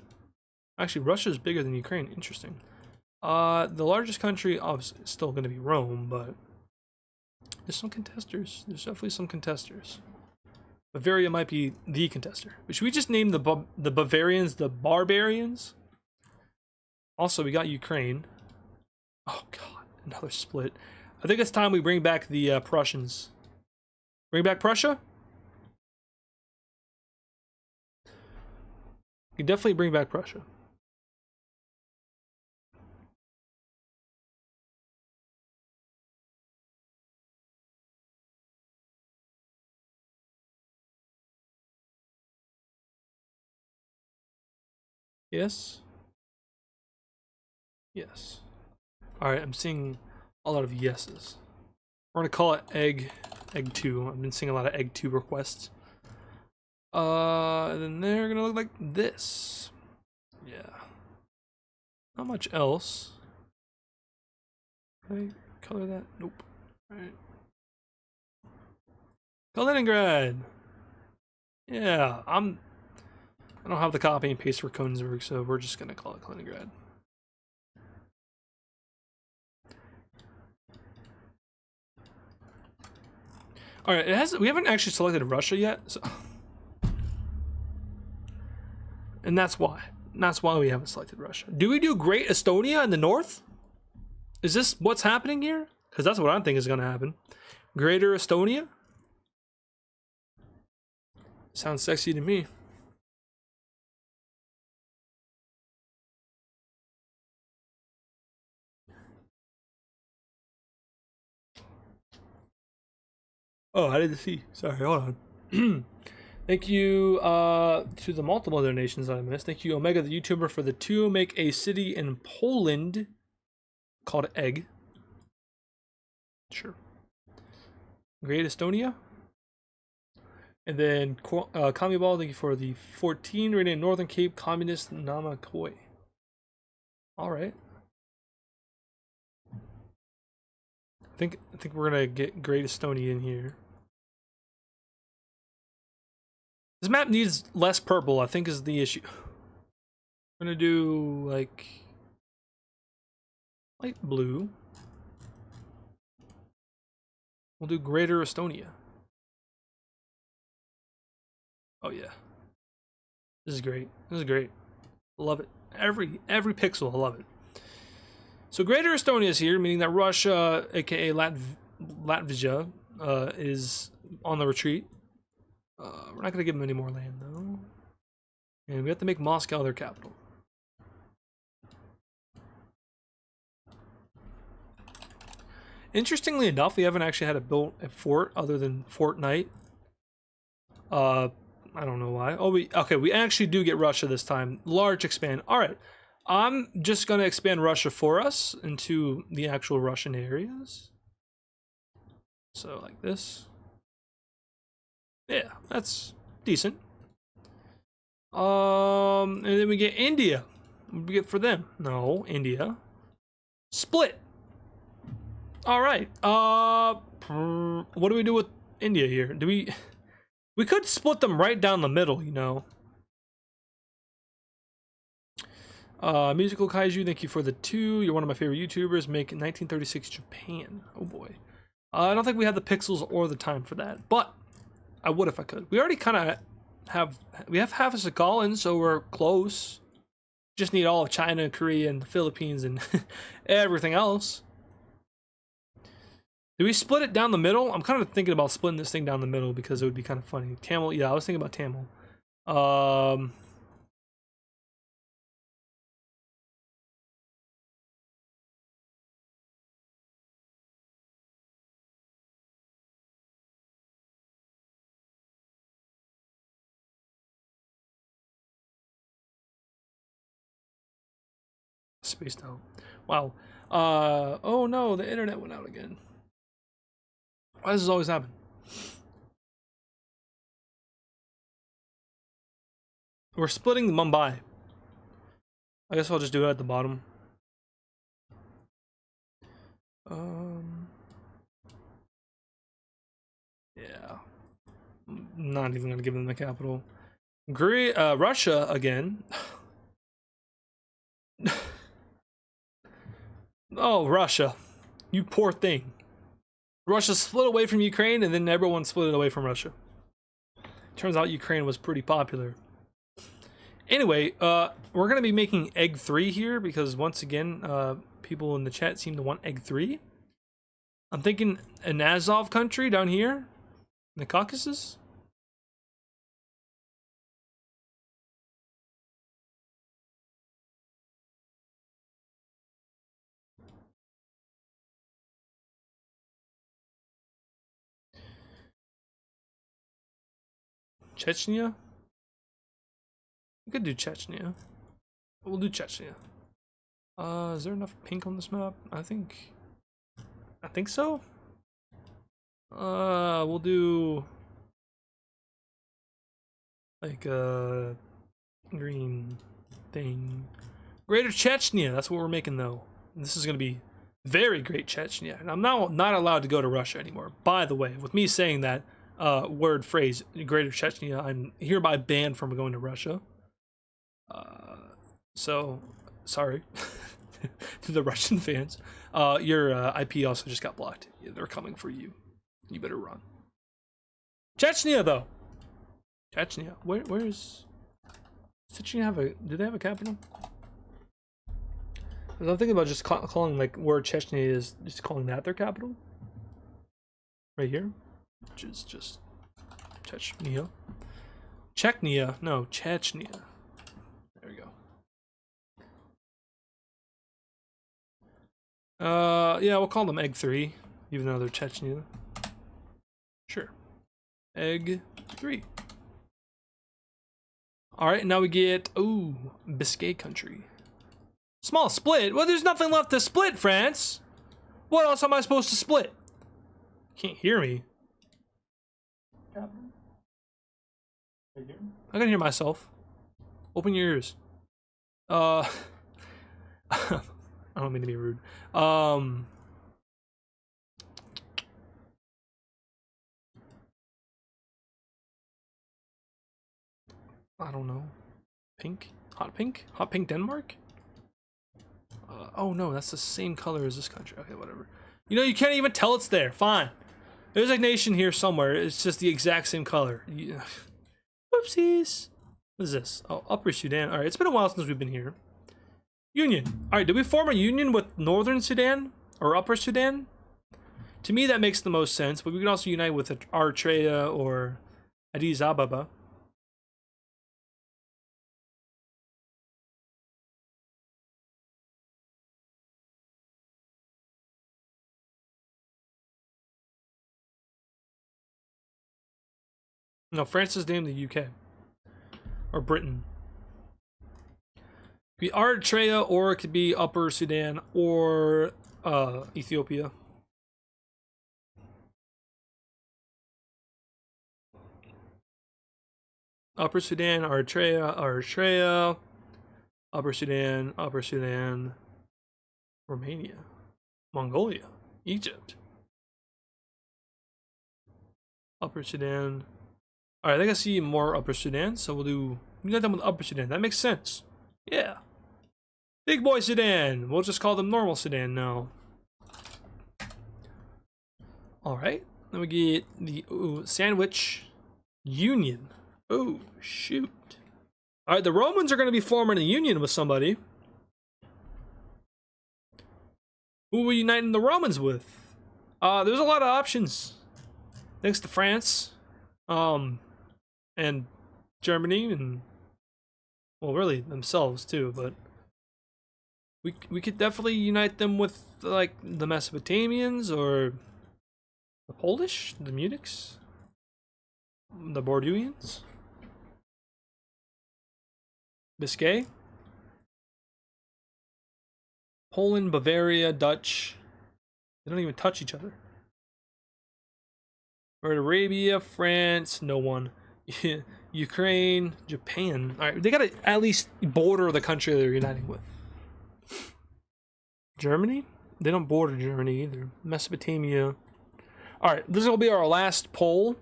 [SPEAKER 1] Actually, Russia is bigger than Ukraine. Interesting. The largest country obviously is still going to be Rome, but there's some contesters. There's definitely some contesters. Bavaria might be the contester. But should we just name the Bavarians the Barbarians? Also, we got Ukraine. Oh god, another split. I think it's time we bring back the Prussians. Bring back Prussia? You can definitely bring back Prussia. Yes? Yes. Alright, I'm seeing a lot of yeses. We're gonna call it egg 2. I've been seeing a lot of egg 2 requests. And then they're gonna look like this. Yeah. Not much else. Can I color that? Nope. Alright. Kaliningrad! Yeah, I don't have the copy and paste for Königsberg, so we're just gonna call it Kaliningrad. All right, we haven't actually selected Russia yet, so, and that's why we haven't selected Russia. Do we do Great Estonia in the north? Is this what's happening here? Because that's what I think is going to happen. Greater Estonia? Sounds sexy to me. Oh, I didn't see. Sorry, hold on. Thank you to the multiple donations that I missed. Thank you, Omega the YouTuber, for the 2 make a city in Poland called Egg. Sure. Great Estonia. And then Communball, thank you for the 14 rated in Northern Cape Communist Namakoi. All right. I think we're gonna get Great Estonia in here. This map needs less purple, I think, is the issue. I'm gonna do like light blue. We'll do Greater Estonia. Oh yeah. This is great. This is great. Love it. Every pixel, I love it. So Greater Estonia is here, meaning that Russia, aka Latvia, is on the retreat. We're not gonna give them any more land though. And we have to make Moscow their capital. Interestingly enough, we haven't actually had to build a fort other than Fortnite. I don't know why. Oh, we actually do get Russia this time. Large expand. All right. I'm just going to expand Russia for us into the actual Russian areas. So like this. Yeah, that's decent. And then we get India. What do we get for them? No, India. Split. All right. What do we do with India here? Do we could split them right down the middle, you know. Musical Kaiju, thank you for the 2. You're one of my favorite YouTubers. Make 1936 Japan. Oh boy. I don't think we have the pixels or the time for that, but I would if I could. We already kind of have half of Sakhalin, so we're close. Just need all of China, Korea, and the Philippines, and everything else. Do we split it down the middle? I'm kind of thinking about splitting this thing down the middle because it would be kind of funny. Tamil, yeah, I was thinking about Tamil. Spaced out. Wow. Oh no, the internet went out again. Why does this always happen? We're splitting the Mumbai. I guess I'll just do it at the bottom. Yeah. I'm not even gonna give them the capital. Russia again. Oh, Russia. You poor thing. Russia split away from Ukraine, and then everyone split away from Russia. Turns out Ukraine was pretty popular. Anyway, we're going to be making Egg 3 here, because once again, people in the chat seem to want Egg 3. I'm thinking an Azov country down here, in the Caucasus. Chechnya? We could do Chechnya. We'll do Chechnya. Is there enough pink on this map? I think so. We'll do like a green thing. Greater Chechnya, that's what we're making though. And this is gonna be very great Chechnya. And I'm now not allowed to go to Russia anymore. By the way, with me saying that word phrase, Greater Chechnya, I'm hereby banned from going to Russia. So sorry to the Russian fans. Your IP also just got blocked. They're coming for you. You better run. Chechnya though. Chechnya. Where is Chechnya have a? Do they have a capital? I'm thinking about just calling like where Chechnya is, just calling that their capital. Right here, which is just Chechnya. Chechnya, no, Chechnya. There we go. Yeah, we'll call them Egg 3, even though they're Chechnya. Sure. Egg 3. Alright, now we get, ooh, Biscay country. Small split? Well, there's nothing left to split, France. What else am I supposed to split? Can't hear me. I can hear myself. Open your ears. I don't mean to be rude. I don't know. Pink? Hot pink? Hot pink Denmark? Oh no, that's the same color as this country. Okay, whatever. You know, you can't even tell it's there. Fine. There's a nation here somewhere. It's just the exact same color. Whoopsies. What is this? Oh, Upper Sudan. Alright, it's been a while since we've been here. Union. Alright, did we form a union with Northern Sudan? Or Upper Sudan? To me, that makes the most sense, but we could also unite with Eritrea or Addis Ababa. No, France is named the UK. Or Britain. It could be Eritrea, or it could be Upper Sudan, or Ethiopia. Upper Sudan, Eritrea, Upper Sudan, Romania, Mongolia, Egypt, Upper Sudan. All right, I think I see more Upper Sudan, so we'll unite them with Upper Sudan. That makes sense. Yeah. Big boy Sudan. We'll just call them normal Sudan now. All right, then we get the Sandwich Union. Oh, shoot. All right, the Romans are going to be forming a union with somebody. Who are we uniting the Romans with? There's a lot of options. Thanks to France. And Germany, and well, really themselves too, but we could definitely unite them with like the Mesopotamians or the Polish, the Munichs, the Bordeauxians, Biscay, Poland, Bavaria, Dutch. They don't even touch each other. Or Arabia, France, no one. Ukraine, Japan. All right, they gotta at least border the country they're uniting with. Germany? They don't border Germany either. Mesopotamia. All right, this will be our last poll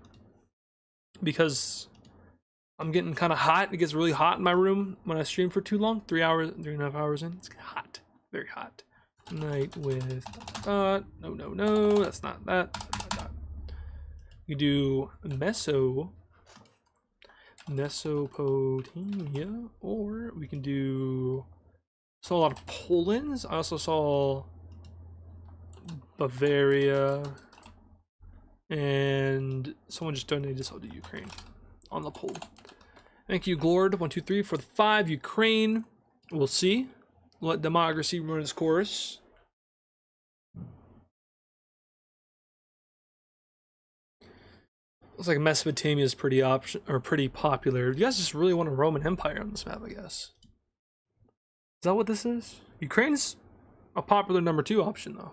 [SPEAKER 1] because I'm getting kind of hot. It gets really hot in my room when I stream for too long. 3 hours, 3.5 hours in. It's hot, very hot. Night with no, that's not that. We do Mesopotamia, or we can do. Saw a lot of Poland's. I also saw Bavaria, and someone just donated this all to Ukraine on the poll. Thank you, Glord123 for the 5. Ukraine. We'll see. Let democracy run its course. Looks like Mesopotamia is pretty popular. You guys just really want a Roman Empire on this map, I guess. Is that what this is? Ukraine's a popular number 2 option, though.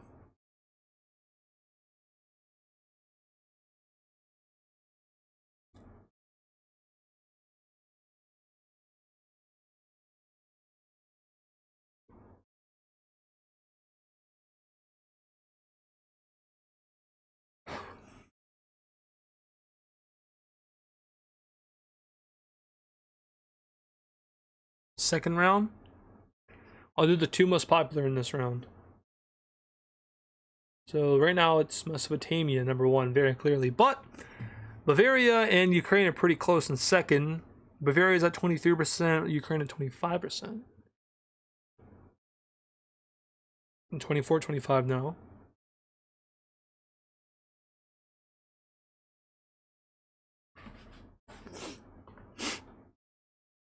[SPEAKER 1] Second round? I'll do the 2 most popular in this round. So right now it's Mesopotamia, number 1, very clearly. But Bavaria and Ukraine are pretty close in second. Bavaria's at 23%, Ukraine at 25%. And 24, 25 now.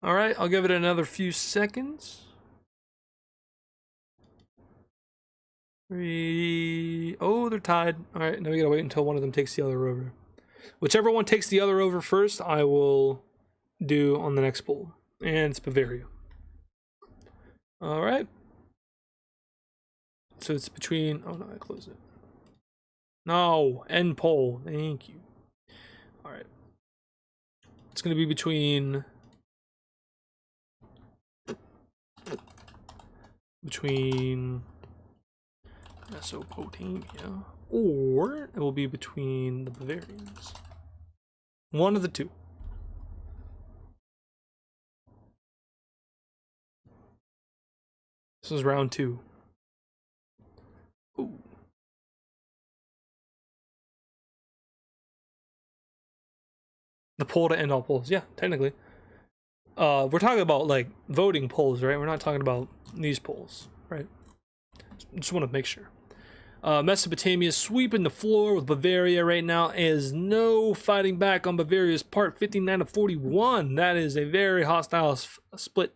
[SPEAKER 1] All right, I'll give it another few seconds. 3. Oh, they're tied. All right, now we gotta wait until one of them takes the other over. Whichever one takes the other over first, I will do on the next poll. And it's Bavaria. All right. So it's between. Oh no, I closed it. No, end poll. Thank you. All right. It's going to be between Mesopotamia, or it will be between the Bavarians. One of the two. This is round 2. Ooh. The poll to end all polls. Yeah, technically. We're talking about like voting polls, right? We're not talking about these polls, right? Just want to make sure. Mesopotamia sweeping the floor with Bavaria right now. Is no fighting back on Bavaria's part. 59 to 41. That is a very hostile split.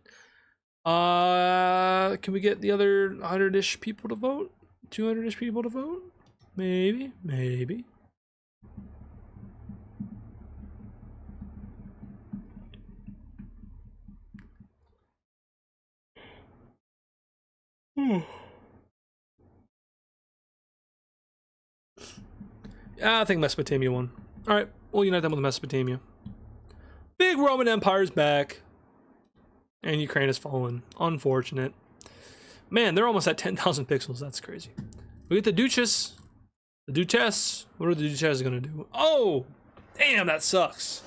[SPEAKER 1] Can we get the other 100-ish people to vote? 200-ish people to vote? Maybe. I think Mesopotamia won. Alright, we'll unite them with Mesopotamia. Big Roman Empire's back. And Ukraine has fallen. Unfortunate. Man, they're almost at 10,000 pixels. That's crazy. We get the Duchess. The Duchess. What are the Duchesses gonna do? Oh! Damn, that sucks.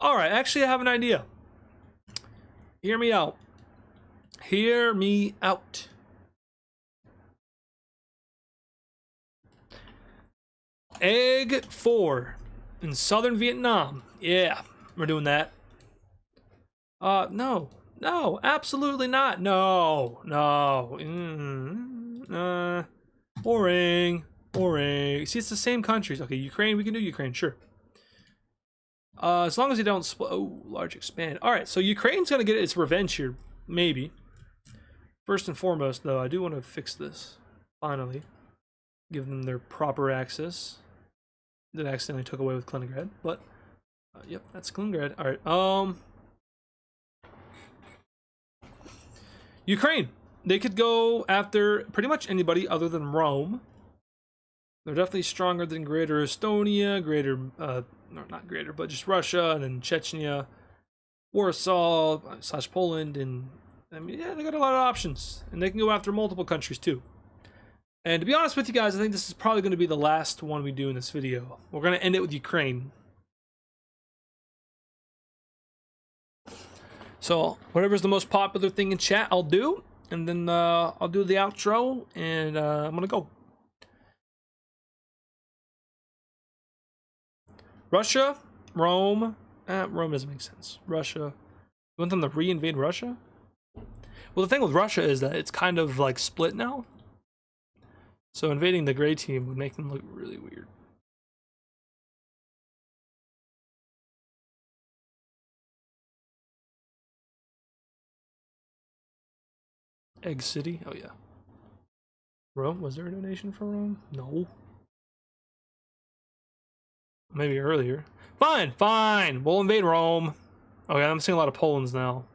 [SPEAKER 1] Alright, actually I have an idea. Hear me out. Hear me out. Egg 4 in southern Vietnam. Yeah, we're doing that. No, absolutely not. No. Boring. See, it's the same countries. Okay, Ukraine, we can do Ukraine, sure. As long as you don't split. Oh, large expand. All right, so Ukraine's gonna get its revenge here, maybe. First and foremost, though, I do want to fix this. Finally, give them their proper access. That I accidentally took away with Kaliningrad, but yep, that's Kaliningrad. All right, Ukraine. They could go after pretty much anybody other than Rome. They're definitely stronger than Greater Estonia, not Greater, but just Russia, and then Chechnya, Warsaw / Poland, and I mean, yeah, they got a lot of options, and they can go after multiple countries too. And to be honest with you guys, I think this is probably going to be the last one we do in this video. We're going to end it with Ukraine. So whatever's the most popular thing in chat, I'll do. And then I'll do the outro, and I'm going to go. Russia, Rome. Rome doesn't make sense. Russia. You want them to re-invade Russia? Well, the thing with Russia is that it's kind of like split now. So invading the gray team would make them look really weird. Egg City? Oh yeah. Rome? Was there a donation for Rome? No. Maybe earlier. Fine! We'll invade Rome. Okay, I'm seeing a lot of Polands now.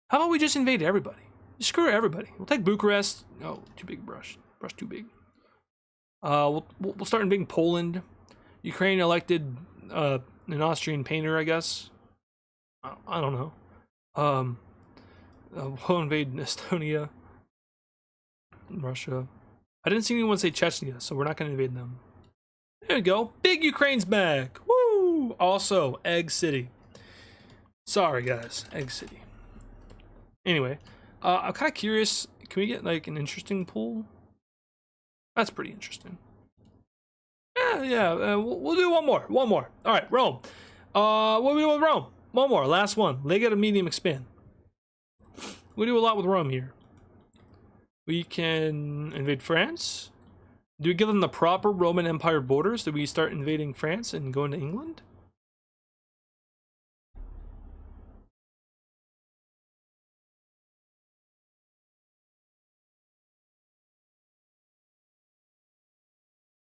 [SPEAKER 1] How about we just invade everybody? Screw everybody. We'll take Bucharest. Oh, too big brush. Brush too big. We'll start invading Poland. Ukraine elected an Austrian painter, I guess. I don't know. We'll invade Estonia. Russia. I didn't see anyone say Chechnya, so we're not going to invade them. There we go. Big Ukraine's back. Woo! Also, Egg City. Sorry, guys. Egg City. Anyway. I'm kind of curious. Can we get like an interesting pool? That's pretty interesting. Yeah. We'll do one more. All right, Rome. What do we do with Rome? One more. Last one. They get a medium expand. We do a lot with Rome here. We can invade France. Do we give them the proper Roman Empire borders? Do we start invading France and go into England?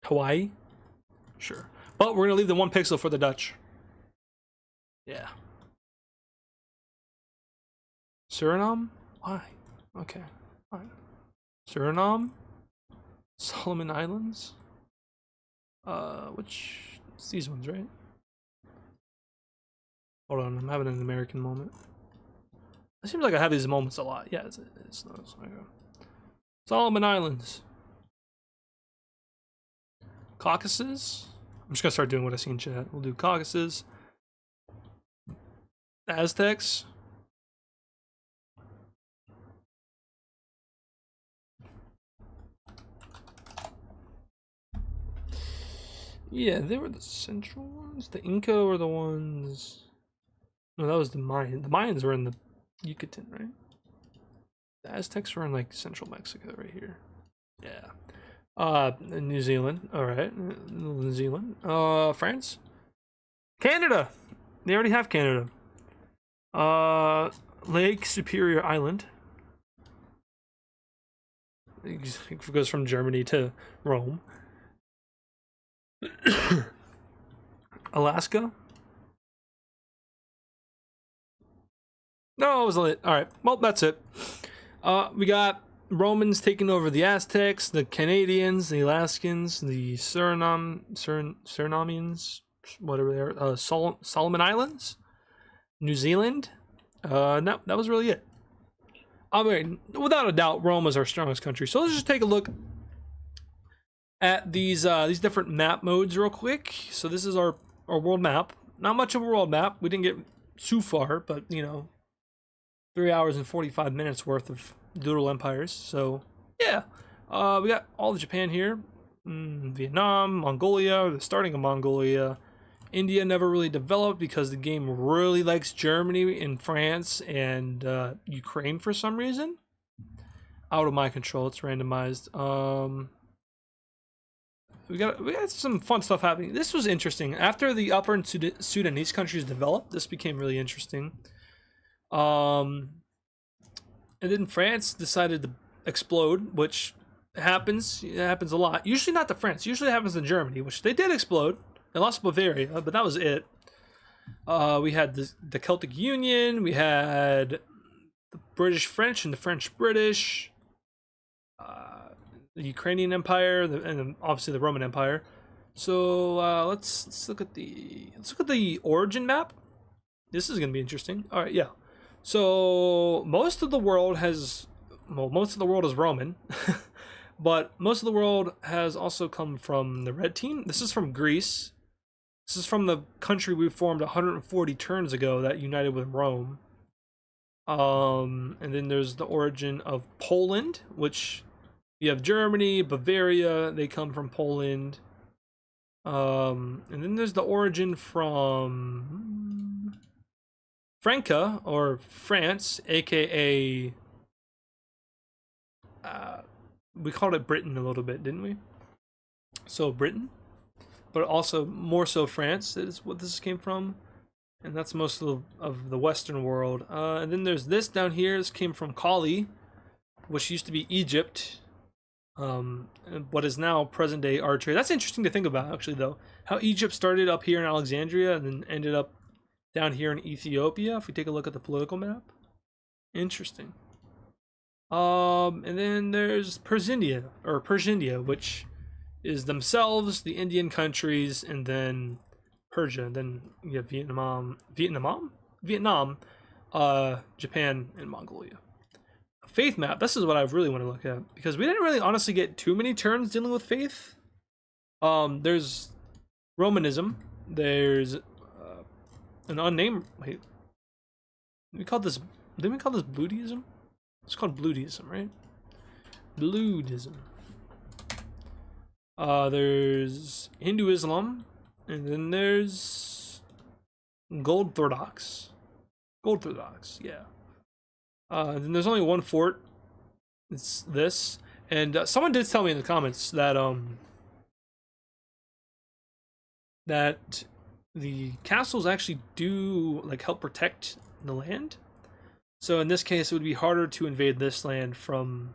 [SPEAKER 1] Hawaii? Sure. But we're going to leave the 1 pixel for the Dutch. Yeah. Suriname? Why? Okay. Fine. Suriname? Solomon Islands. Which it's these ones, right? Hold on, I'm having an American moment. It seems like I have these moments a lot. Yeah, it's okay. Solomon Islands. Caucasus. I'm just gonna start doing what I see in chat. We'll do Caucasus. Aztecs. Yeah, they were the central ones. The Inca were the ones. No, that was the Mayan. The Mayans were in the Yucatan, right? The Aztecs were in like central Mexico, right here. Yeah. New Zealand. All right, New Zealand. France. Canada. They already have Canada. Lake Superior Island. It goes from Germany to Rome. Alaska. No, it was lit. All right. Well, that's it. We got Romans taking over the Aztecs, the Canadians, the Alaskans, the Surinamians, whatever they are. Solomon Islands, New Zealand. No, that was really it. I mean, without a doubt, Rome was our strongest country. So let's just take a look at these different map modes real quick. So this is our world map. Not much of a world map. We didn't get too far, but you know, 3 hours and 45 minutes worth of Doodle Empires. So yeah, we got all of Japan here, Vietnam, Mongolia, the starting of Mongolia. India never really developed because the game really likes Germany and France and Ukraine for some reason. Out of my control, it's randomized. We got some fun stuff happening. This was interesting. After the Upper and Sudanese countries developed, this became really interesting. And then France decided to explode, which happens. It happens a lot. Usually not to France. Usually it happens in Germany, which they did explode. They lost Bavaria, but that was it. We had the Celtic Union. We had the British French and the French British. The Ukrainian Empire, and obviously the Roman Empire. So let's look at the origin map. This is gonna be interesting. All right, yeah. So most of the world is Roman, but most of the world has also come from the red team. This is from Greece. This is from the country we formed 140 turns ago that united with Rome. And then there's the origin of Poland, which you have Germany, Bavaria, they come from Poland. And then there's the origin from Franca, or France, aka we called it Britain a little bit, didn't we? So Britain, but also more so France is what this came from, and that's most of the Western world. And then there's this down here. This came from Kali, which used to be Egypt, what is now present-day Eritrea. That's interesting to think about, actually, though. How Egypt started up here in Alexandria and then ended up down here in Ethiopia. If we take a look at the political map, interesting. And then there's Persinia, which is themselves the Indian countries, and then Persia, and then you have Vietnam, Japan, and Mongolia. Faith map, this is what I really want to look at, because we didn't really honestly get too many turns dealing with faith. There's Romanism, there's an unnamed, wait, didn't we call this Buddhism? It's called Bludeism, right? Bludeism. There's Hindu Islam, and then there's Gold Orthodox, yeah. Then there's only one fort. It's this, and someone did tell me in the comments that that the castles actually do like help protect the land. So in this case, it would be harder to invade this land from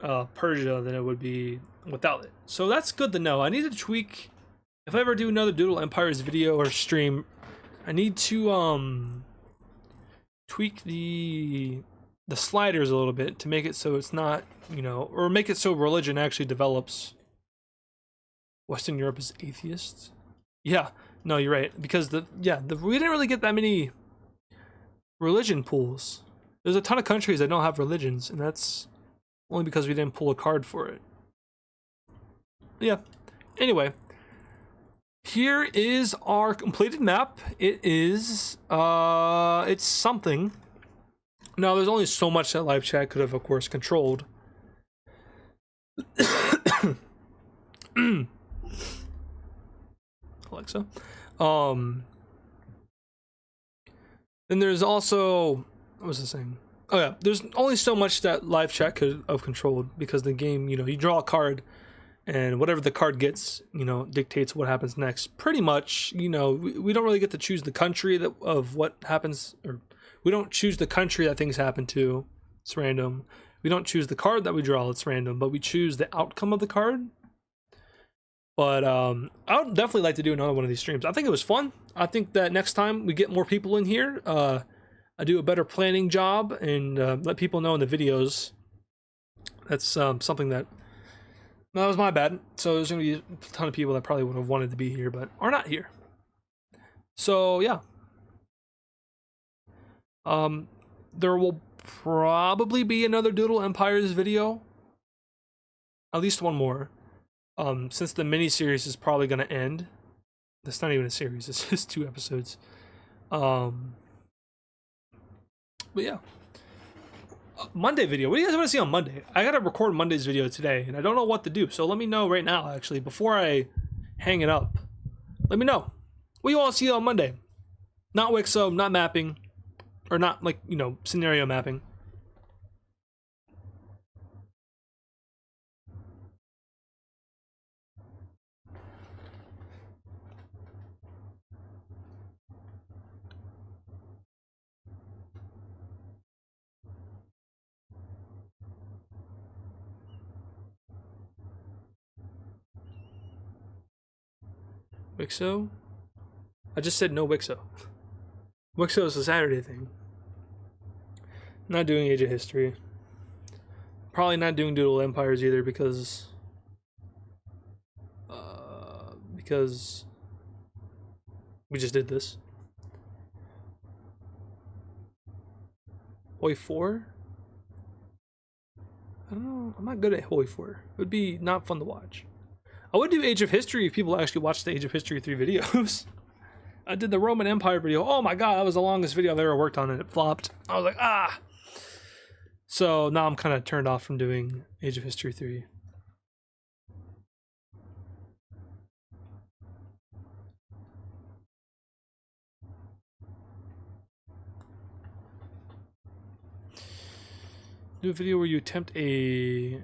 [SPEAKER 1] Persia than it would be without it. So that's good to know. I need to tweak. If I ever do another Doodle Empires video or stream, I need to tweak the the sliders a little bit to make it so it's not, you know, or make it so religion actually develops. Western Europe is atheist. Yeah, no, you're right, because we didn't really get that many religion pools. There's a ton of countries that don't have religions, and that's only because we didn't pull a card for it. Yeah. Anyway, here is our completed map. It is it's something. Now, there's only so much that live chat could have, of course, controlled. Alexa. Then there's also, what was I saying? Oh yeah, there's only so much that live chat could have controlled, because the game, you know, you draw a card and whatever the card gets, you know, dictates what happens next. Pretty much, you know, we don't really get to choose the country of what happens, or we don't choose the country that things happen to. It's random. We don't choose the card that we draw, it's random, but we choose the outcome of the card. But I would definitely like to do another one of these streams. I think it was fun. I think that next time we get more people in here, I do a better planning job and let people know in the videos. That's something that was my bad. So there's going to be a ton of people that probably would have wanted to be here but are not here. So yeah. There will probably be another Doodle Empires video. At least one more. Since the mini-series is probably going to end. That's not even a series, it's just 2 episodes. But yeah. Monday video. What do you guys want to see on Monday? I got to record Monday's video today, and I don't know what to do. So let me know right now, actually, before I hang it up. Let me know. What do you want to see on Monday? Not Wixo, not mapping. Or not, like, you know, scenario mapping. Wixo? I just said no Wixo. Wixo is a Saturday thing. Not doing Age of History. Probably not doing Doodle Empires either because we just did this. Hoi 4? I don't know. I'm not good at Hoi 4. It would be not fun to watch. I would do Age of History if people actually watched the Age of History 3 videos. I did the Roman Empire video. Oh my god, that was the longest video I've ever worked on, and it flopped. I was like, ah. So now I'm kind of turned off from doing Age of History 3. Do a video where you attempt a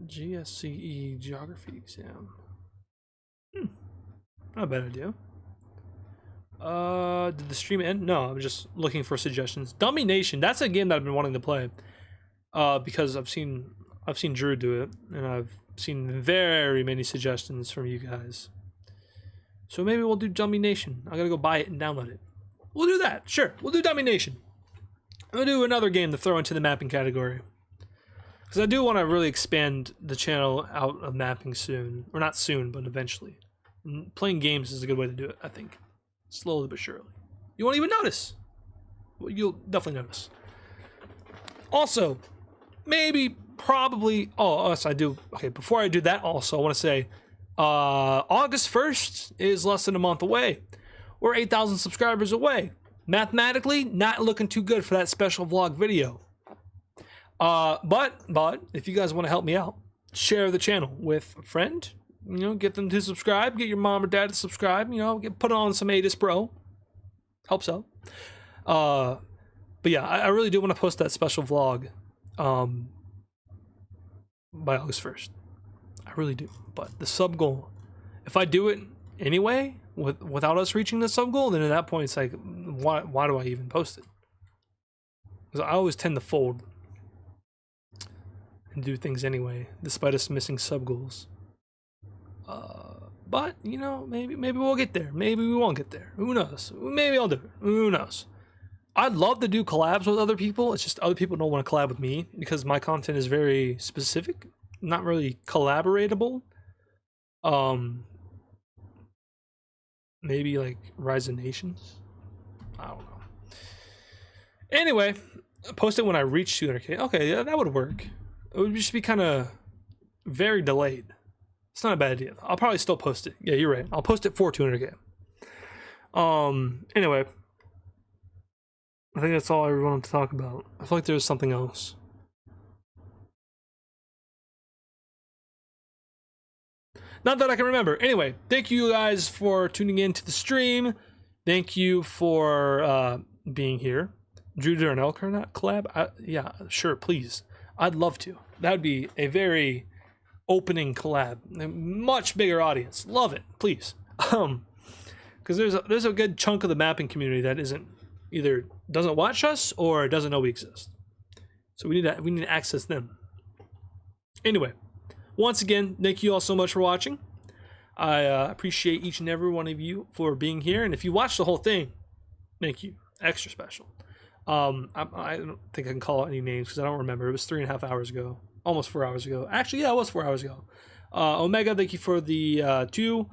[SPEAKER 1] GSCE geography exam. Not a bad idea. Did the stream end? No, I'm just looking for suggestions. Dummy Nation, that's a game that I've been wanting to play. Because I've seen Drew do it, and I've seen very many suggestions from you guys. So maybe we'll do Dummy Nation. I gotta go buy it and download it. We'll do that, sure. We'll do Dummy Nation. We'll do another game to throw into the mapping category. Because I do want to really expand the channel out of mapping soon. Or not soon, but eventually. And playing games is a good way to do it, I think. Slowly but surely. You won't even notice. Well, you'll definitely notice. Also, maybe, probably... Oh, yes, I do. Okay, before I do that also, I want to say... August 1st is less than a month away. We're 8,000 subscribers away. Mathematically, not looking too good for that special vlog video. But if you guys want to help me out, share the channel with a friend. You know, get them to subscribe. Get your mom or dad to subscribe. You know, put on some AdizzPro. Helps out. But yeah, I really do want to post that special vlog by August 1st. I really do. But the sub goal, if I do it anyway, without us reaching the sub goal, then at that point it's like, why do I even post it? Because I always tend to fold and do things anyway, despite us missing sub goals. But you know, maybe we'll get there. Maybe we won't get there. Who knows? Maybe I'll do it. Who knows? I'd love to do collabs with other people. It's just other people don't want to collab with me because my content is very specific, not really collaboratable. Maybe like Rise of Nations. I don't know. Anyway, post it when I reach 200k. Okay, yeah, that would work. It would just be kind of very delayed. It's not a bad idea. I'll probably still post it. Yeah, you're right. I'll post it for 200k. Anyway, I think that's all I wanted to talk about. I feel like there's something else. Not that I can remember. Anyway, thank you guys for tuning in to the stream. Thank you for being here. Drew Darnell collab? Yeah, sure, please. I'd love to. That would be a very opening collab. A much bigger audience. Love it, please. Because there's a good chunk of the mapping community that either doesn't watch us or doesn't know we exist. So we need to access them. Anyway, once again, thank you all so much for watching. I appreciate each and every one of you for being here. And if you watched the whole thing, thank you. Extra special. I don't think I can call out any names because I don't remember. It was 3.5 hours ago. Almost 4 hours ago. Actually, yeah, it was 4 hours ago. Omega, thank you for the 2.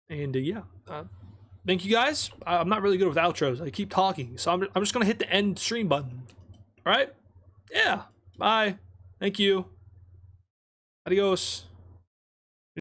[SPEAKER 1] And yeah, thank you guys. I'm not really good with outros. I keep talking. So I'm just going to hit the end stream button. All right? Yeah. Bye. Thank you. Adios.